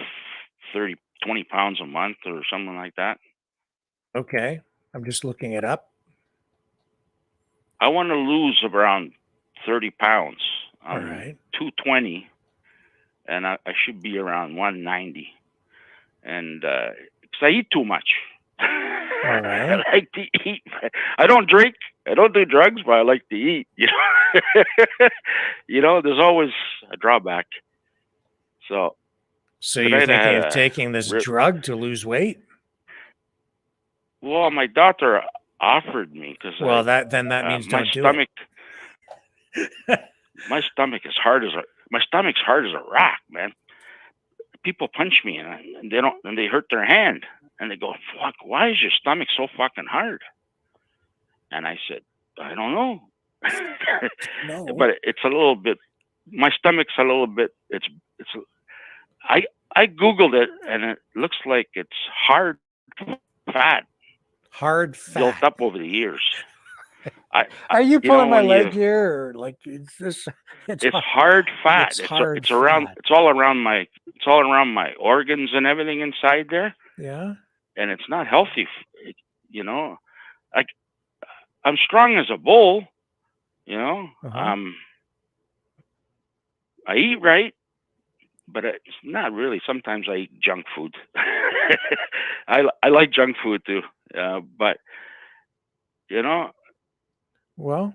20 pounds a month or something like that. Okay. I'm just looking it up. I want to lose around 30 pounds. All right. 220, and I should be around 190. And because I eat too much. All right. I like to eat. I don't drink. I don't do drugs, but I like to eat. There's always a drawback. So you're thinking of taking this drug to lose weight? Well, my doctor offered me because that means my don't stomach. Do it. My stomach's hard as a rock, man. People punch me and they hurt their hand and they go, "Fuck, why is your stomach so fucking hard?" And I said, "I don't know." No. But it's a little bit. My stomach's a little bit. I googled it and it looks like it's hard fat. Hard built fat. up over the years. Are you you know, pulling my when leg here, or like it's this? it's hard fat. It's hard it's around. fat. It's all around my organs and everything inside there, Yeah. and it's not healthy. You know, like I'm strong as a bull. You know, I eat right, but it's not really. Sometimes I eat junk food. I like junk food too, but you know. Well,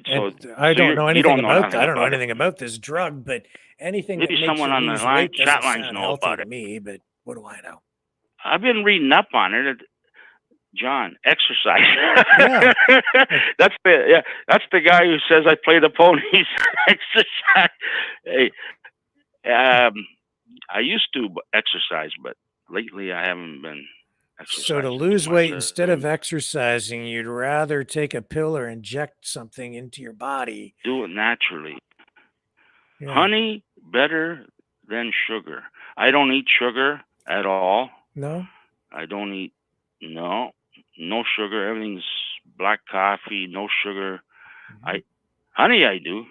So I don't know you anything don't know about nothing I don't know about it. anything about this drug, but anything Maybe that makes someone you on the lose line, weight chat doesn't lines sound know healthy about to it. me. But what do I know? I've been reading up on it. John, exercise. Yeah. That's the guy who says I play the ponies. Exercise. Hey, I used to exercise, but lately I haven't been exercising. So to lose weight, instead of exercising, you'd rather take a pill or inject something into your body. Do it naturally. Yeah. Honey better than sugar. I don't eat sugar at all. No. I don't eat no sugar. Everything's black coffee, no sugar. Honey I do.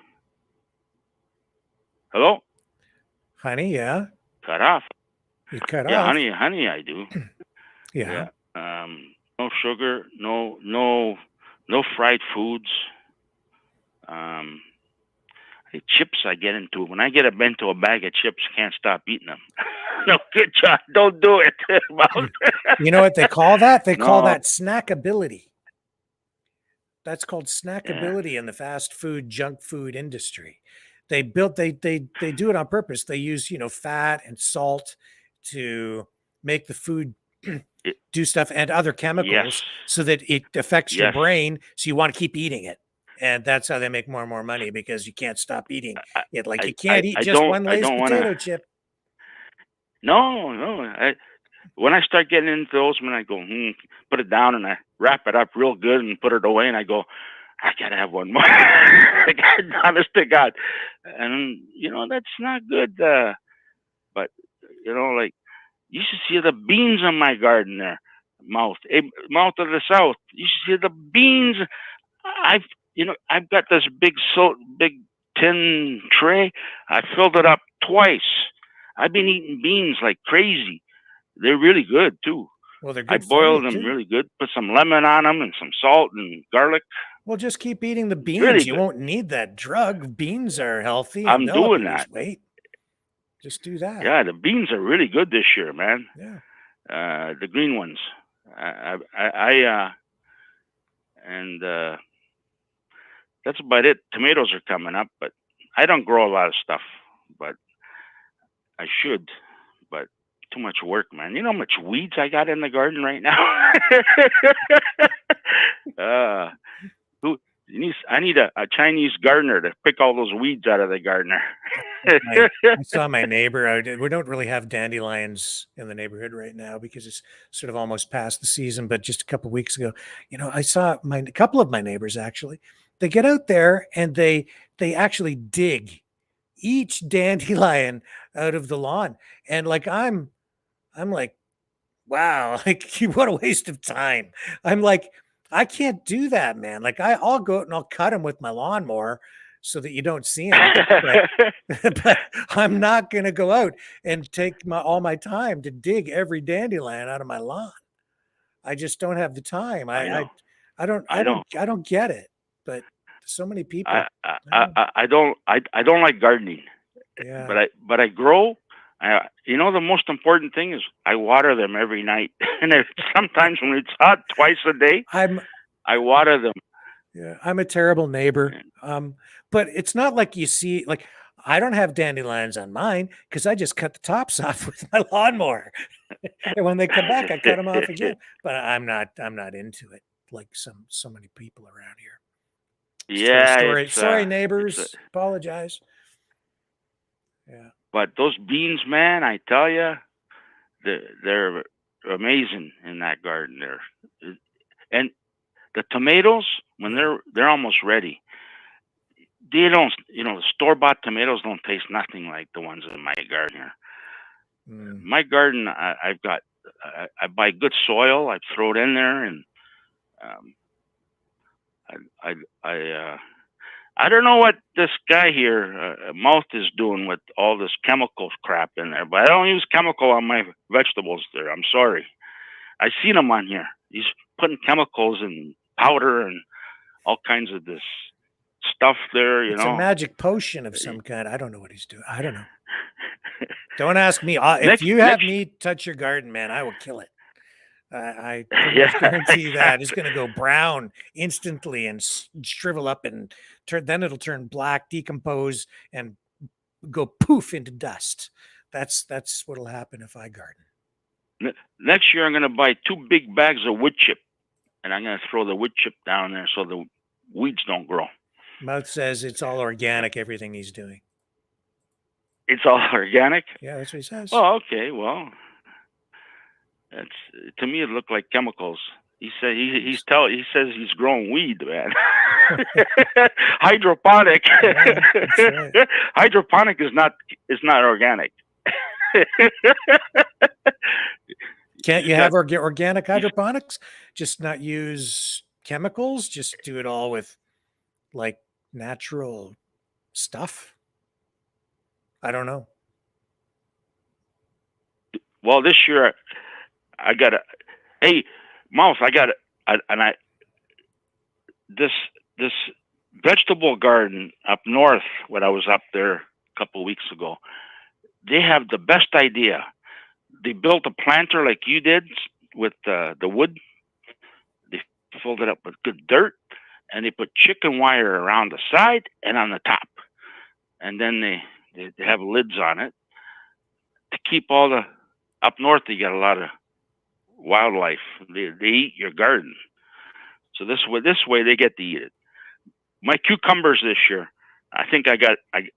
Hello? Honey, yeah. Cut off. You cut Yeah, off. honey I do. Yeah. No sugar, no fried foods. Chips I get into. When I get into a bag of chips, can't stop eating them. No, good job. Don't do it. You know what they call that? They call No. that snackability. That's called snackability in the fast food, junk food industry. They do it on purpose. They use, fat and salt to make the food do stuff and other chemicals so that it affects your brain. So you want to keep eating it. And that's how they make more and more money, because you can't stop eating it. Like you can't eat just one Lay's potato chip. No. When I start getting into those, when I go, put it down and I wrap it up real good and put it away, and I go, I gotta have one more. Honest to God, and that's not good. But like you should see the beans on my garden there, mouth of the south. You should see the beans. I've got this big tin tray. I filled it up twice. I've been eating beans like crazy. They're really good too. Well, they're good. I boiled them really good. Put some lemon on them and some salt and garlic. Well, just keep eating the beans. Really you good. won't need that drug. Beans are healthy. I'm doing that. Weight. Just do that. Yeah, the beans are really good this year, man. Yeah. The green ones. That's about it. Tomatoes are coming up, but I don't grow a lot of stuff, but I should. But too much work, man. You know how much weeds I got in the garden right now? I need a Chinese gardener to pick all those weeds out of the gardener. I saw my neighbor. We don't really have dandelions in the neighborhood right now because it's sort of almost past the season. But just a couple of weeks ago, I saw a couple of my neighbors actually. They get out there and they actually dig each dandelion out of the lawn, and like I'm like, wow, like what a waste of time. I'm like, I can't do that, man. Like I'll go out and I'll cut them with my lawnmower so that you don't see them. But I'm not going to go out and take all my time to dig every dandelion out of my lawn. I just don't have the time. I don't get it. But so many people. I don't like gardening. Yeah. But I grow. The most important thing is I water them every night, and sometimes when it's hot, twice a day. I water them. Yeah, I'm a terrible neighbor. But it's not like you see, like I don't have dandelions on mine because I just cut the tops off with my lawnmower, and when they come back, I cut them off again. But I'm not into it like so many people around here. Yeah. Sorry, neighbors. Apologize. Yeah. But those beans, man, I tell you, they're amazing in that garden there. And the tomatoes, when they're almost ready, they don't, the store-bought tomatoes don't taste nothing like the ones in my garden here. My garden, I've got I buy good soil. I throw it in there, and I don't know what this guy here, Mouth, is doing with all this chemical crap in there, but I don't use chemical on my vegetables there. I'm sorry. I seen him on here. He's putting chemicals and powder and all kinds of this stuff there, It's a magic potion of some kind. I don't know what he's doing. I don't know. Don't ask me. If you have me touch your garden, man, I will kill it. I pretty much guarantee that it's going to go brown instantly and shrivel up and turn. Then it'll turn black, decompose, and go poof into dust. That's what'll happen if I garden. Next year, I'm going to buy 2 big bags of wood chip, and I'm going to throw the wood chip down there so the weeds don't grow. Mouth says it's all organic, everything he's doing. It's all organic? Yeah, that's what he says. Oh, okay. Well, to me, it looked like chemicals. He said he says he's growing weed, man. Hydroponic. Yeah, right. Hydroponic is not organic. Can't you have organic hydroponics? Just not use chemicals? Just do it all with like natural stuff? I don't know. Well, this year I got hey, Mouth, this vegetable garden up north when I was up there a couple of weeks ago. They have the best idea. They built a planter like you did with the wood. They filled it up with good dirt, and they put chicken wire around the side and on the top. And then they have lids on it to keep all the... Up north, you got a lot of wildlife. They eat your garden. So this way they get to eat it. My cucumbers this year, I think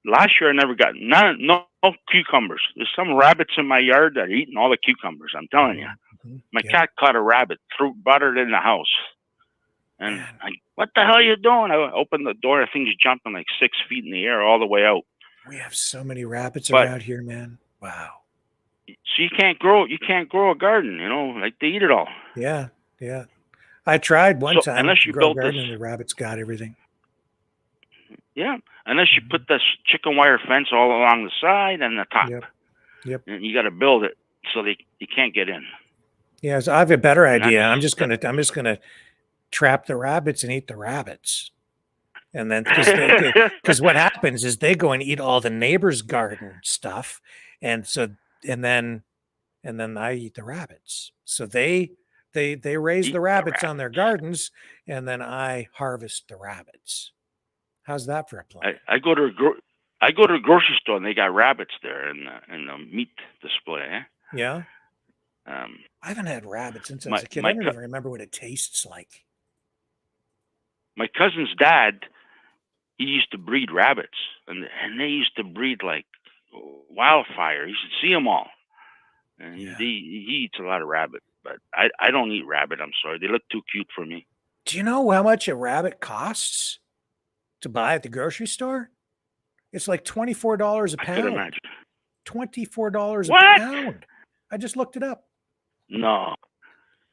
last year I never got no cucumbers. There's some rabbits in my yard that are eating all the cucumbers. I'm telling you. Mm-hmm. My cat caught a rabbit, brought it in the house. And what the hell are you doing? I opened the door. The thing's jumping like 6 feet in the air all the way out. We have so many rabbits around here, man. Wow. So you can't grow a garden, like they eat it all. Yeah. I tried one time unless to you grow a built garden this, and the rabbits got everything. Yeah, unless you put this chicken wire fence all along the side and the top. Yep. And you got to build it so they can't get in. Yeah, so I have a better idea. I'm just gonna trap the rabbits and eat the rabbits. And then because what happens is they go and eat all the neighbor's garden stuff, and then I eat the rabbits. So they raise the rabbits on their gardens, and then I harvest the rabbits. How's that for a plan? I go to a grocery store and they got rabbits there in the meat display. Eh? Yeah. I haven't had rabbits since I was a kid. I don't even remember what it tastes like. My cousin's dad, he used to breed rabbits, and they used to breed like wildfire. You should see them all. And he eats a lot of rabbit, but I don't eat rabbit. I'm sorry. They look too cute for me. Do you know how much a rabbit costs to buy at the grocery store? It's like $24 a pound. I could imagine. $24 a pound. I just looked it up. No.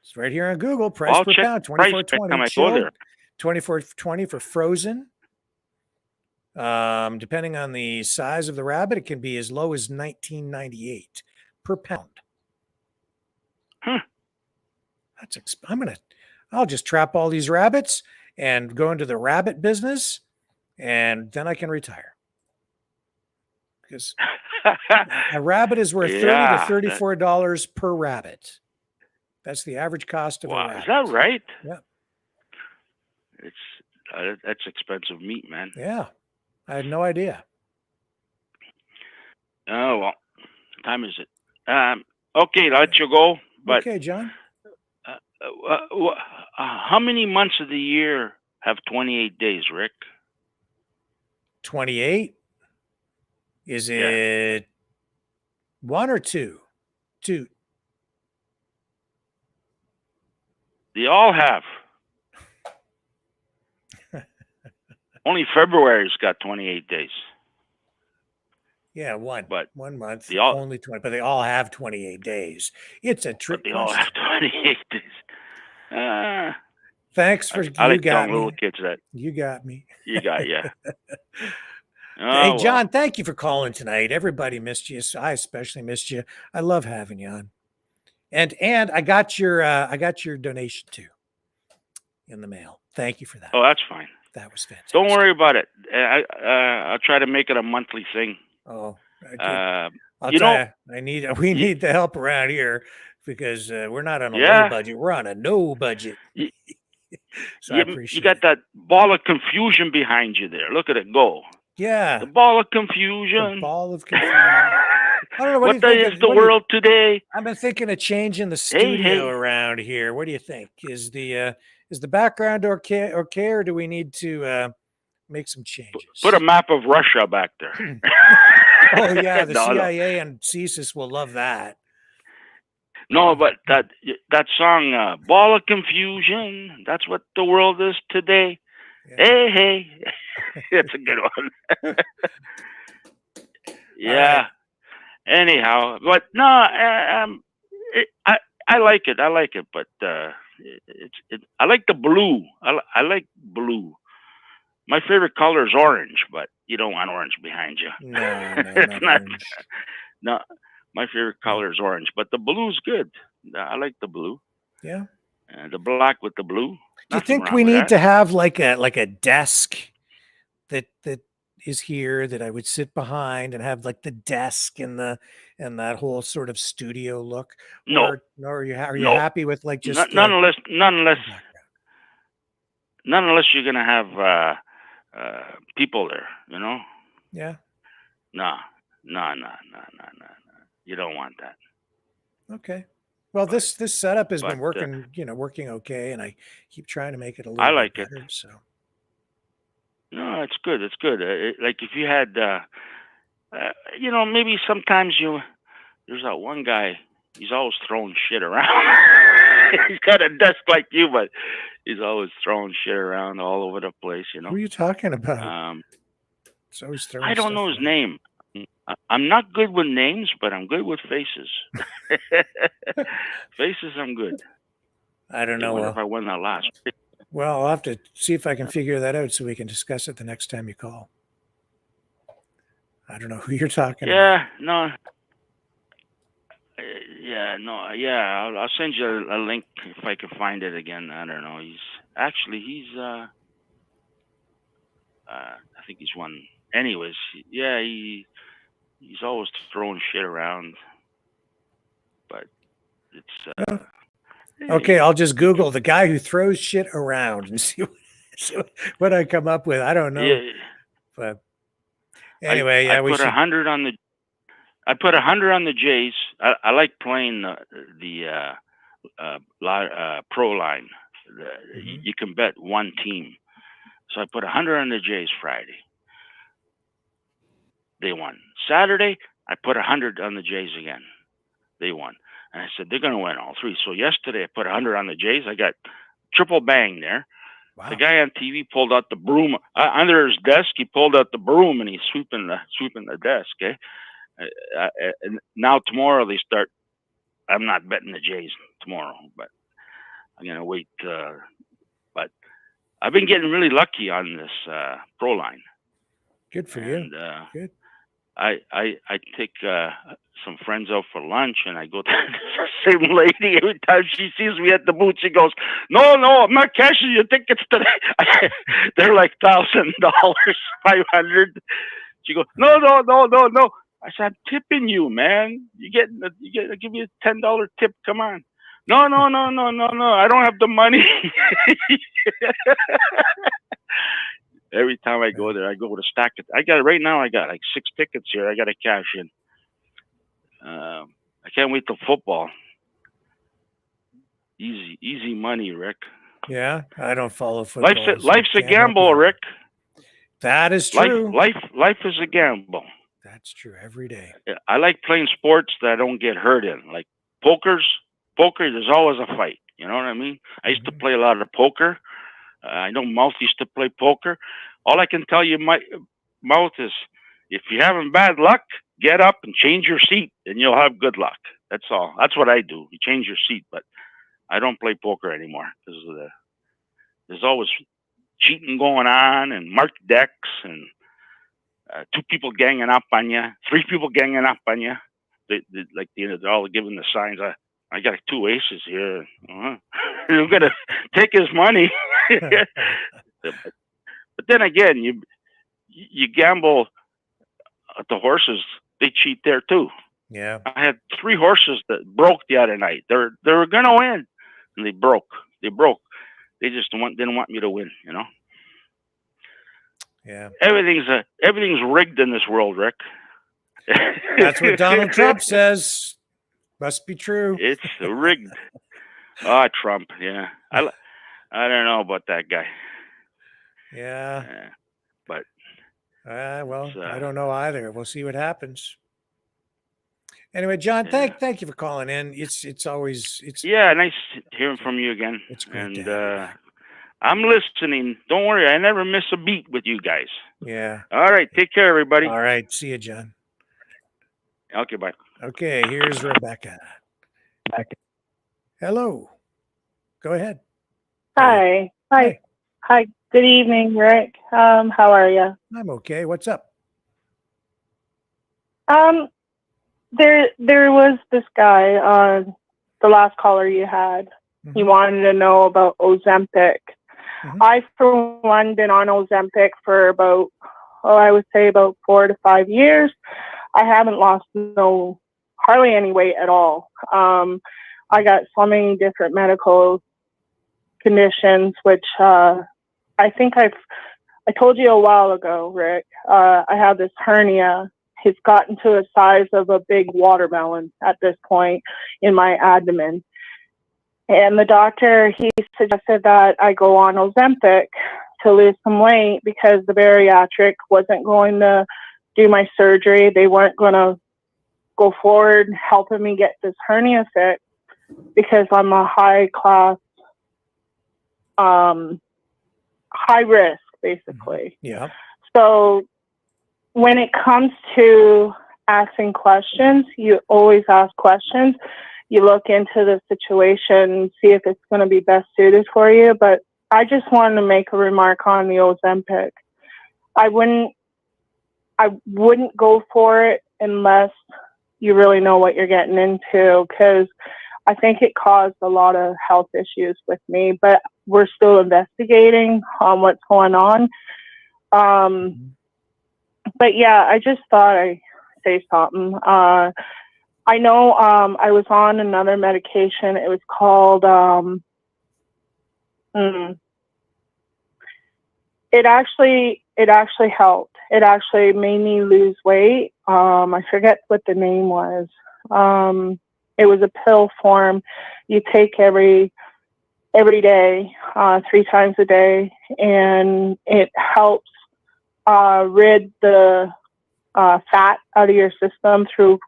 It's right here on Google. Price per pound, $24.20. $24.20 for frozen. Depending on the size of the rabbit, it can be as low as $19.98 per pound. Huh. I'll just trap all these rabbits and go into the rabbit business, and then I can retire. Because a rabbit is worth $30 to $34 per rabbit. That's the average cost of a rabbit. Is that right? Yeah. That's expensive meat, man. Yeah. I had no idea. Oh, well. What time is it? Okay, I'll let you go. But, okay, John. How many months of the year have 28 days, Rick? 28? Is it one or two? Two. They all have. Only February's got 28 days. Yeah, one. But 1 month, they all only 20, but they all have 28 days. It's a but trick they all have question. 28 days. Thanks for I you like got telling little me. kids that. You got me. You got yeah. Hey, Oh John, well. thank you for calling tonight. Everybody missed you. So I especially missed you. I love having you on. And I got your donation too in the mail. Thank you for that. Oh, that's fine. That was fantastic. Don't worry about it. I'll try to make it a monthly thing. Oh, I'll You tell know, you, we need the help around here because we're not on a low yeah. budget. We're on a no budget. So I You appreciate got that ball of confusion behind you there. Look at it go. Yeah. The ball of The confusion. ball of confusion. I don't know. What do you What think? is the world today? I've been thinking of changing the Hey, studio hey. around here. What do you think? Is the background okay, or do we need to make some changes? Put a map of Russia back there. Oh yeah, the No, no. CIA and CSIS will love that. No, but that song, Ball of Confusion, that's what the world is today. Hey, hey. It's a good one. Yeah. Anyhow, but no, I like it. I like it, but I like the blue. I like blue. My favorite color is orange, but you don't want orange behind you. No, It's not orange. No, my favorite color is orange, but the blue's good. I like the blue. Yeah. The black with the blue. Do you Nothing think wrong we with need that. to have like a desk that is here that I would sit behind and have like the desk and that whole sort of studio look? No. Or are you No. happy with like just None unless you're gonna have people there, you know? Yeah. No. You don't want that. Okay. Well, this setup has been but, working okay, and I keep trying to make it a I little bit like it. better. So No, it's good. It's good. Like if you had, maybe sometimes there's that one guy. He's always throwing shit around. He's got a desk like you, but he's always throwing shit around all over the place. You know. who are you talking about? It's always throwing I don't stuff know his around. name. I'm not good with names, but I'm good with faces. Faces, I'm good. I don't I know. wonder if I won that last. Well, I'll have to see if I can figure that out so we can discuss it the next time you call. I don't know who you're talking about. Yeah, no. I'll send you a link if I can find it again. I don't know. He's I think he's one. Anyways, yeah, he's always throwing shit around, but it's Okay, I'll just Google the guy who throws shit around and see what I come up with. I don't know, yeah. but anyway, I we put should. 100 on the. I put 100 on the Jays. I like playing the pro line. You can bet one team. So I put 100 on the Jays Friday. They won. Saturday, I put 100 on the Jays again. They won. And I said, they're going to win all three. So yesterday, I put 100 on the Jays. I got triple bang there. Wow. The guy on TV pulled out the broom. Under his desk, he pulled out the broom, and he's sweeping the desk. Okay? And now tomorrow they start. I'm not betting the Jays tomorrow, but I'm going to wait. But I've been getting really lucky on this pro line. Good for you. Good. I take some friends out for lunch, and I go to the same lady. Every time she sees me at the booth, she goes, no, I'm not cashing your tickets today. They're like $1,000, 500. She goes, no. I said, I'm tipping you, man. You get give me a $10 tip. Come on. No. I don't have the money. Every time I go there, I go with a stack of. I got like 6 tickets here. I got to cash in. I can't wait till football. Easy money, Rick. Yeah, I don't follow football. Life's a gamble, Rick. That is true. Life is a gamble. That's true every day. I like playing sports that I don't get hurt in, like poker. There's always a fight. You know what I mean? I used to play a lot of poker. I know Mouth used to play poker. All I can tell you, Mouth, is if you're having bad luck, get up and change your seat, and you'll have good luck. That's all. That's what I do. You change your seat, but I don't play poker anymore because there's always cheating going on and marked decks and 2 people ganging up on you, 3 people ganging up on you. They're all giving the signs. I got 2 aces here. You're gonna take his money. But then again, you gamble at the horses. They cheat there too. Yeah. I had 3 horses that broke the other night. They were gonna win, and they broke. They just didn't want me to win. Yeah. Everything's rigged in this world, Rick. That's what Donald Trump says. Must be true. It's rigged. Trump. Yeah. I don't know about that guy. Yeah. But well, I don't know either. We'll see what happens. Anyway, John, thank you for calling in. It's always nice hearing from you again. It's great. And I'm listening. Don't worry, I never miss a beat with you guys. Yeah. All right, take care, everybody. All right, see you, John. Okay, bye. Okay, here's Rebecca. Hello. Go ahead. Hi. Good evening, Rick. How are you? I'm okay. What's up? There was this guy, the last caller you had. He wanted to know about Ozempic. I, for one, been on Ozempic for about, I would say about 4 to 5 years. I haven't lost hardly any weight at all. I got so many different medical conditions, which I think I told you a while ago, Rick. I have this hernia. It's gotten to the size of a big watermelon at this point in my abdomen. And the doctor, he suggested that I go on Ozempic to lose some weight because the bariatric wasn't going to do my surgery. They weren't going to go forward helping me get this hernia fixed because I'm a high class, high risk, basically. Yeah. So when it comes to asking questions, you always ask questions. You look into the situation, see if it's going to be best suited for you. But I just wanted to make a remark on the Ozempic. I wouldn't go for it unless you really know what you're getting into, because I think it caused a lot of health issues with me. But we're still investigating on what's going on. But yeah, I just thought I'd say something. I know I was on another medication. It was called, it actually helped. It actually made me lose weight. I forget what the name was. It was a pill form you take every day, 3 times a day, and it helps rid the fat out of your system through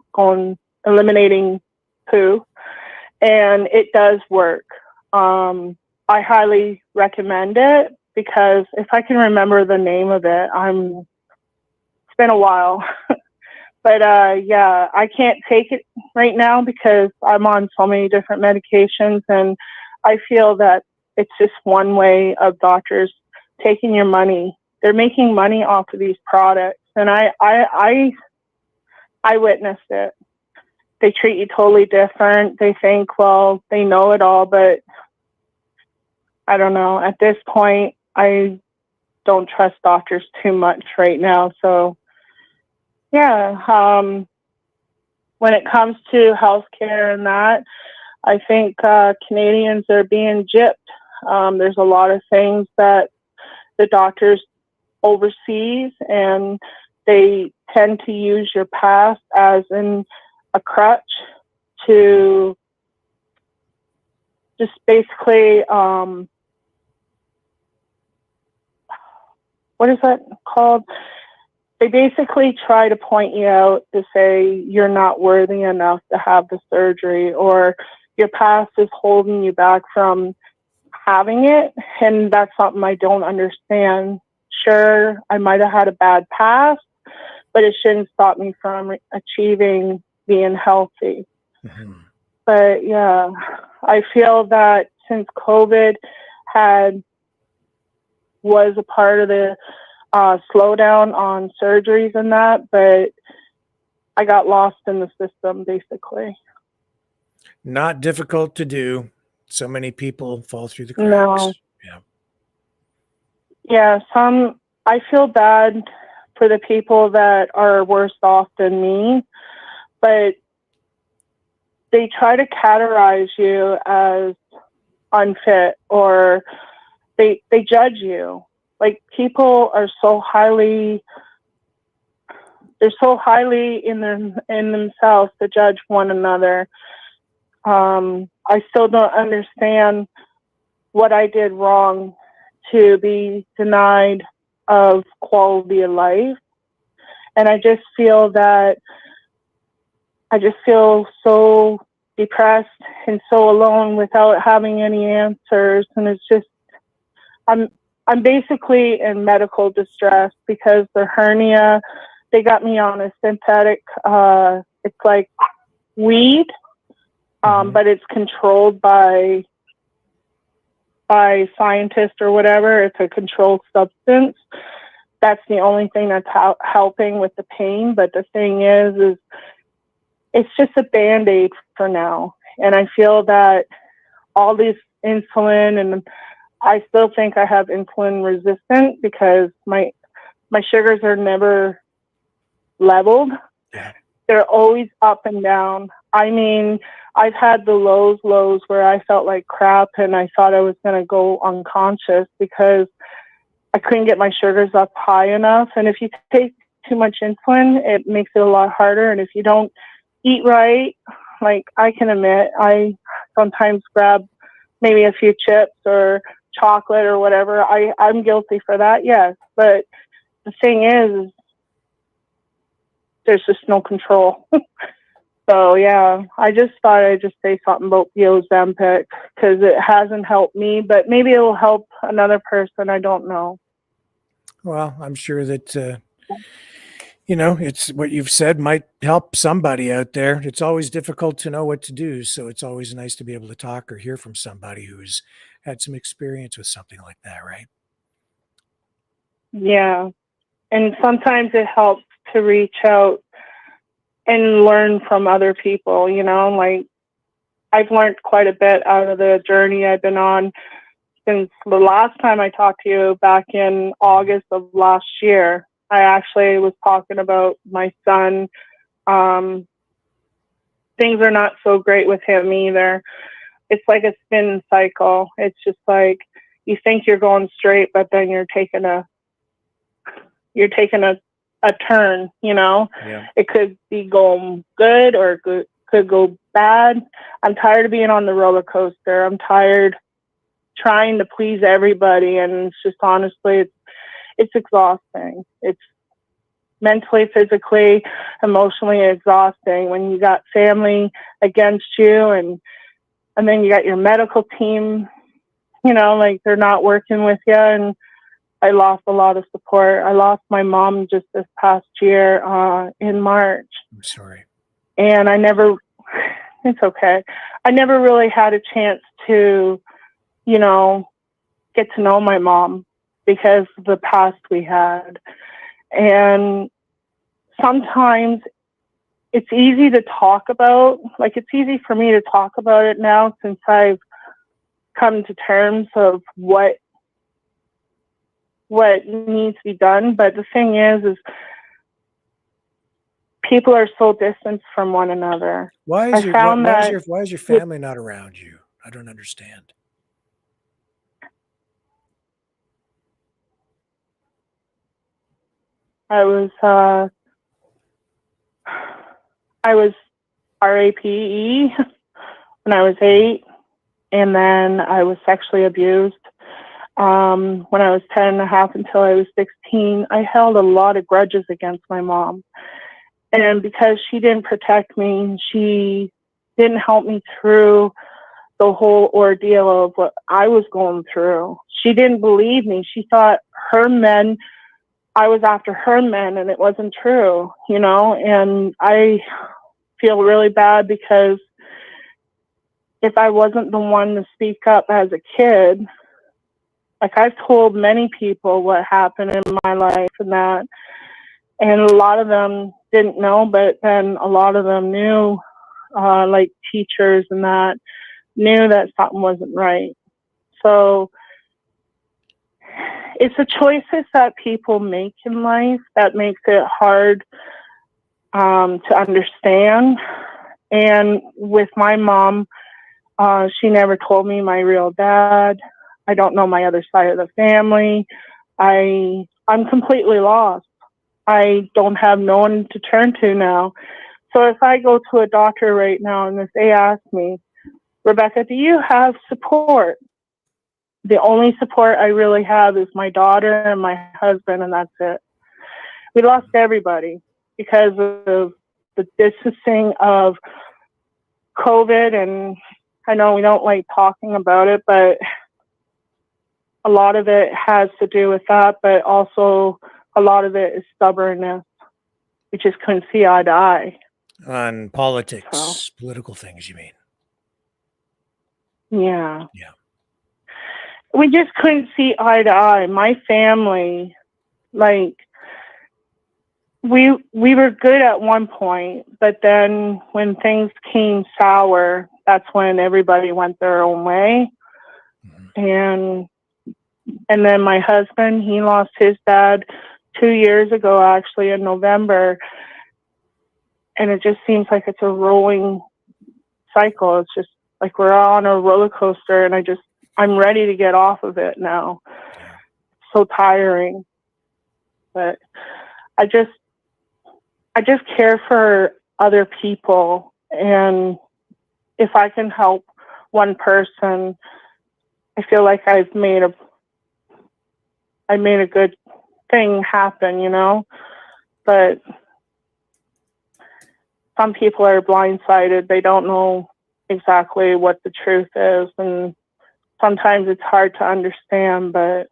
eliminating poo, and it does work. I highly recommend it because if I can remember the name of it, it's been a while. But yeah, I can't take it right now because I'm on so many different medications, and I feel that it's just one way of doctors taking your money. They're making money off of these products, and I witnessed it. They treat you totally different. They think, well, they know it all, but I don't know. At this point, I don't trust doctors too much right now. So, yeah, when it comes to healthcare and that, I think Canadians are being gypped. There's a lot of things that the doctors overseas, and they tend to use your past as a crutch to just basically, what is that called? They basically try to point you out to say you're not worthy enough to have the surgery, or your past is holding you back from having it. And that's something I don't understand. Sure, I might have had a bad past, but it shouldn't stop me from achieving being healthy. Mm-hmm. But yeah, I feel that since COVID was a part of the slowdown on surgeries and that, but I got lost in the system basically. Not difficult to do. So many people fall through the cracks. No. Yeah. Yeah, I feel bad for the people that are worse off than me, but they try to categorize you as unfit, or they judge you. Like, people are they're so highly in themselves to judge one another. I still don't understand what I did wrong to be denied of quality of life. And I just feel so depressed and so alone without having any answers. And it's just, I'm basically in medical distress because the hernia, they got me on a synthetic, it's like weed, but it's controlled by scientists or whatever. It's a controlled substance. That's the only thing that's helping with the pain. But the thing is it's just a Band-Aid for now. And I feel that all this insulin, and I still think I have insulin resistant because my sugars are never leveled. Yeah. They're always up and down. I mean, I've had the lows where I felt like crap and I thought I was going to go unconscious because I couldn't get my sugars up high enough. And if you take too much insulin, it makes it a lot harder. And if you don't eat right, like I can admit, I sometimes grab maybe a few chips or chocolate or whatever. I'm guilty for that, yes. But the thing is there's just no control. So yeah, I just thought I'd just say something about the Ozempic because it hasn't helped me, but maybe it will help another person. I don't know. Well, I'm sure that, it's what you've said might help somebody out there. It's always difficult to know what to do. So it's always nice to be able to talk or hear from somebody who's had some experience with something like that, right? Yeah. And sometimes it helps to reach out and learn from other people, like I've learned quite a bit out of the journey I've been on since the last time I talked to you back in August of last year. I actually was talking about my son. Things are not so great with him either. It's like a spin cycle. It's just like you think you're going straight, but then you're taking a turn, Yeah. It could be going good or could go bad. I'm tired of being on the roller coaster. I'm tired trying to please everybody. And it's just, honestly, it's exhausting. It's mentally, physically, emotionally exhausting when you got family against you and then you got your medical team, like they're not working with you. And I lost a lot of support. I lost my mom just this past year in March. I'm sorry. And it's okay. I never really had a chance to, get to know my mom because of the past we had. And sometimes it's easy to talk about, like it's easy for me to talk about it now since I've come to terms of what needs to be done. But the thing is people are so distant from one another. Why is your family not around you? I don't understand. I was RAPE when I was 8, and then I was sexually abused when I was 10 and a half until I was 16. I held a lot of grudges against my mom. And because she didn't protect me, she didn't help me through the whole ordeal of what I was going through. She didn't believe me. She thought her men I was after her men and it wasn't true, you know, and I feel really bad because if I wasn't the one to speak up as a kid, like I've told many people what happened in my life and that, and a lot of them didn't know, but then a lot of them knew, like teachers and that knew that something wasn't right. So it's the choices that people make in life that makes it hard to understand. And with my mom, she never told me my real dad. I don't know my other side of the family. I'm completely lost. I don't have no one to turn to now. So if I go to a doctor right now and if they ask me, Rebecca, do you have support? The only support I really have is my daughter and my husband, and that's it. We lost everybody because of the distancing of COVID, and I know we don't like talking about it, but a lot of it has to do with that, but also a lot of it is stubbornness. We just couldn't see eye to eye. On politics, political things, you mean? Yeah. Yeah. We just couldn't see eye to eye. My family, like, we were good at one point, but then when things came sour, that's when everybody went their own way. And then my husband, he lost his dad 2 years ago, actually, in November. And it just seems like it's a rolling cycle. It's just like we're on a roller coaster, and I'm ready to get off of it now. So tiring. But I just care for other people, and if I can help one person, I feel like I made a good thing happen, you know. But some people are blindsided. They don't know exactly what the truth is, and sometimes it's hard to understand, but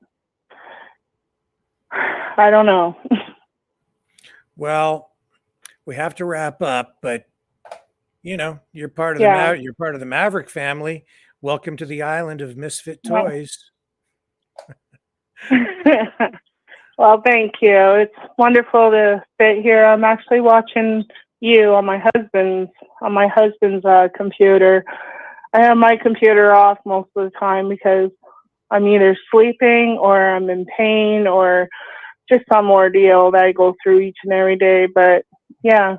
I don't know. Well, we have to wrap up, but you know, you're part of the you're part of the Maverick family. Welcome to the island of misfit toys. Well, thank you. It's wonderful to sit here. I'm actually watching you on my husband's computer. I have my computer off most of the time because I'm either sleeping or I'm in pain or just some ordeal that I go through each and every day. But yeah,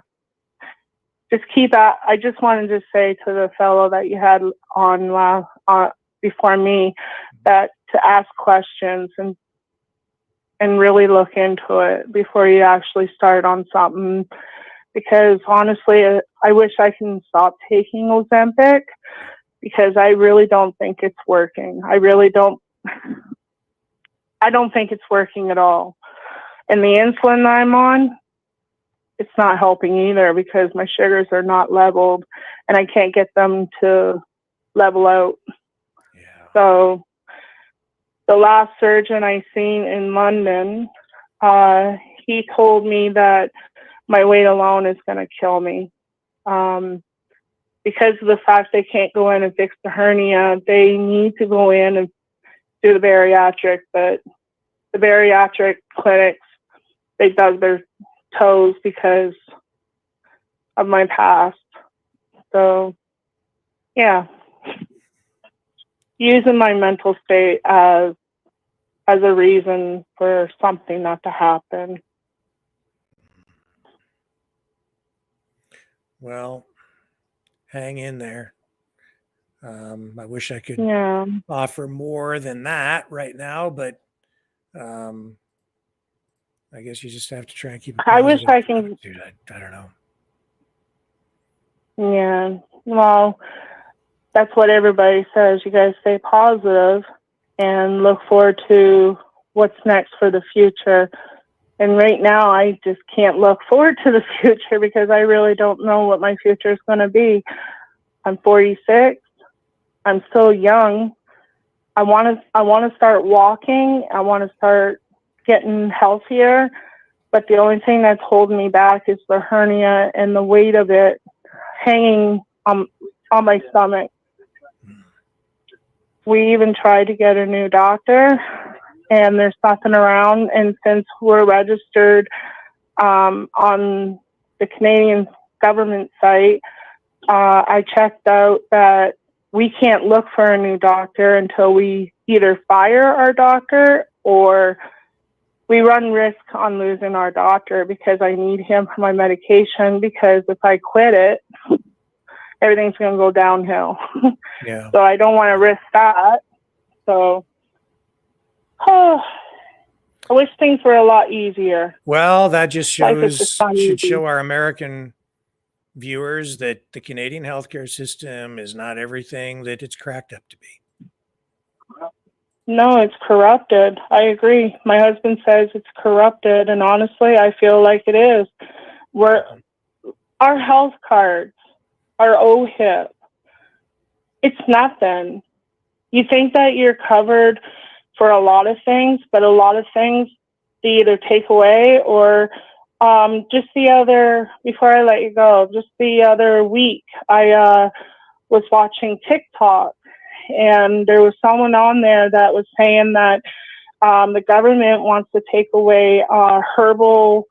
just keep at. I just wanted to say to the fellow that you had on before me that to ask questions and really look into it before you actually start on something. Because honestly, I wish I can stop taking Ozempic because I really don't think it's working. I don't think it's working at all. And the insulin that I'm on, it's not helping either because my sugars are not leveled and I can't get them to level out. Yeah. So the last surgeon I seen in London, he told me that my weight alone is going to kill me. Because of the fact they can't go in and fix the hernia, they need to go in and do the bariatric. But the bariatric clinics, they dug their toes because of my past. So, yeah. Using my mental state as a reason for something not to happen. Well, hang in there. I wish I could offer more than that right now, but I guess you just have to try and keep it positive. I wish I can. Dude, I don't know. Yeah. Well, that's what everybody says. You guys stay positive and look forward to what's next for the future. And right now, I just can't look forward to the future because I really don't know what my future is going to be. I'm 46. I'm still young. I want to start walking. I want to start getting healthier, but the only thing that's holding me back is the hernia and the weight of it hanging on my stomach. We even tried to get a new doctor, and there's nothing around. And since we're registered on the Canadian government site, I checked out that we can't look for a new doctor until we either fire our doctor or we run risk on losing our doctor, because I need him for my medication, because if I quit it, everything's going to go downhill. Yeah. So I don't want to risk that. So I wish things were a lot easier. Well, that just should easy. show our American viewers that the Canadian healthcare system is not everything that it's cracked up to be. No, it's corrupted. I agree. My husband says it's corrupted, and honestly, I feel like it is. Our health cards, our OHIP, it's nothing. You think that you're covered for a lot of things, but a lot of things they either take away or just the other, before I let you go, just the other week, I was watching TikTok, and there was someone on there that was saying that the government wants to take away herbal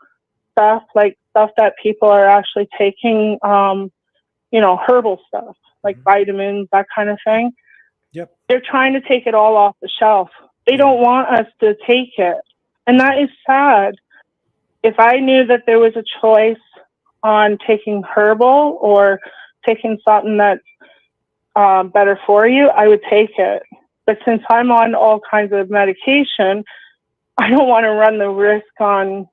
stuff, like stuff that people are actually taking, herbal stuff, like vitamins, that kind of thing. Yep. They're trying to take it all off the shelf. They don't want us to take it. And that is sad. If I knew that there was a choice on taking herbal or taking something that's better for you, I would take it. But since I'm on all kinds of medication, I don't want to run the risk on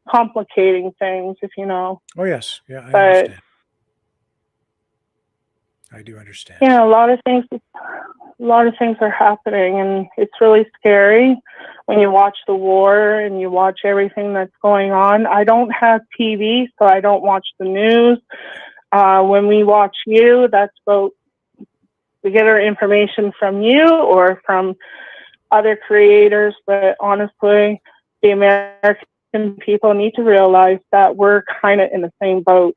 complicating things, if you know. Oh, yes. Yeah, I understand. I do understand. Yeah, a lot of things are happening, and it's really scary when you watch the war and you watch everything that's going on. I don't have TV, so I don't watch the news. When we watch you, that's about, we get our information from you or from other creators. But honestly, the American people need to realize that we're kind of in the same boat,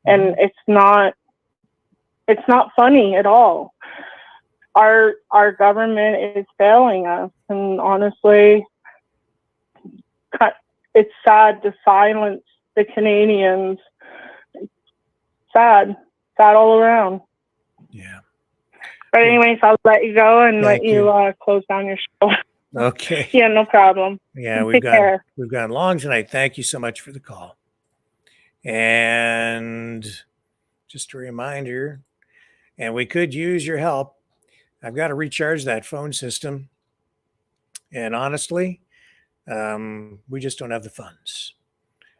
and it's not funny at all. Our government is failing us, and honestly, it's sad to silence the Canadians. Sad all around. Yeah. But anyways, I'll let you go and Thank let you close down your show. Okay. Yeah, no problem. Yeah, Take care. we've gone long tonight. Thank you so much for the call. And just a reminder, and we could use your help. I've got to recharge that phone system. And honestly, we just don't have the funds.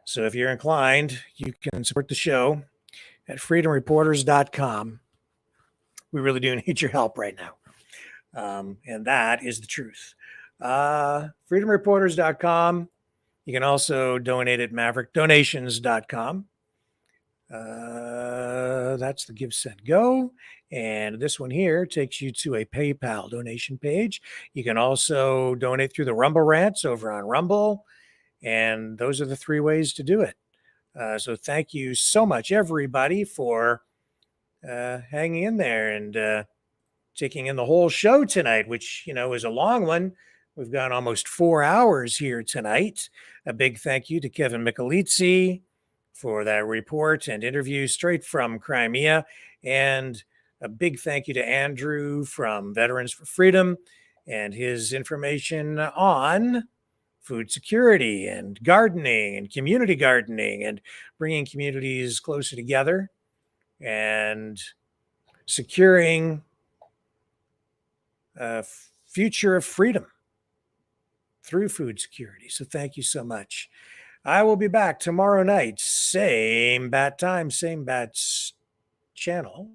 So if you're inclined, you can support the show at freedomreporters.com. We really do need your help right now. And that is the truth. Freedomreporters.com. You can also donate at maverickdonations.com. That's the Give, Send, Go. And this one here takes you to a PayPal donation page. You can also donate through the Rumble Rants over on Rumble. And those are the three ways to do it. So thank you so much, everybody, for hanging in there and taking in the whole show tonight, which, is a long one. We've gone almost 4 hours here tonight. A big thank you to Kevin Michelizzi for that report and interview straight from Crimea. And a big thank you to Andrew from Veterans for Freedom and his information on food security and gardening and community gardening and bringing communities closer together and securing a future of freedom through food security. So thank you so much. I will be back tomorrow night, same bat time, same bat channel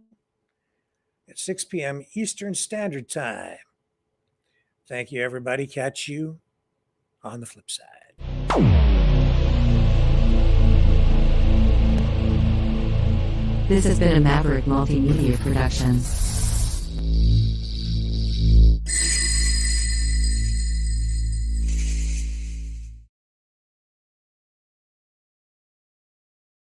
at 6 p.m. Eastern Standard Time. Thank you, everybody. Catch you on the flip side. This has been a Maverick Multimedia production.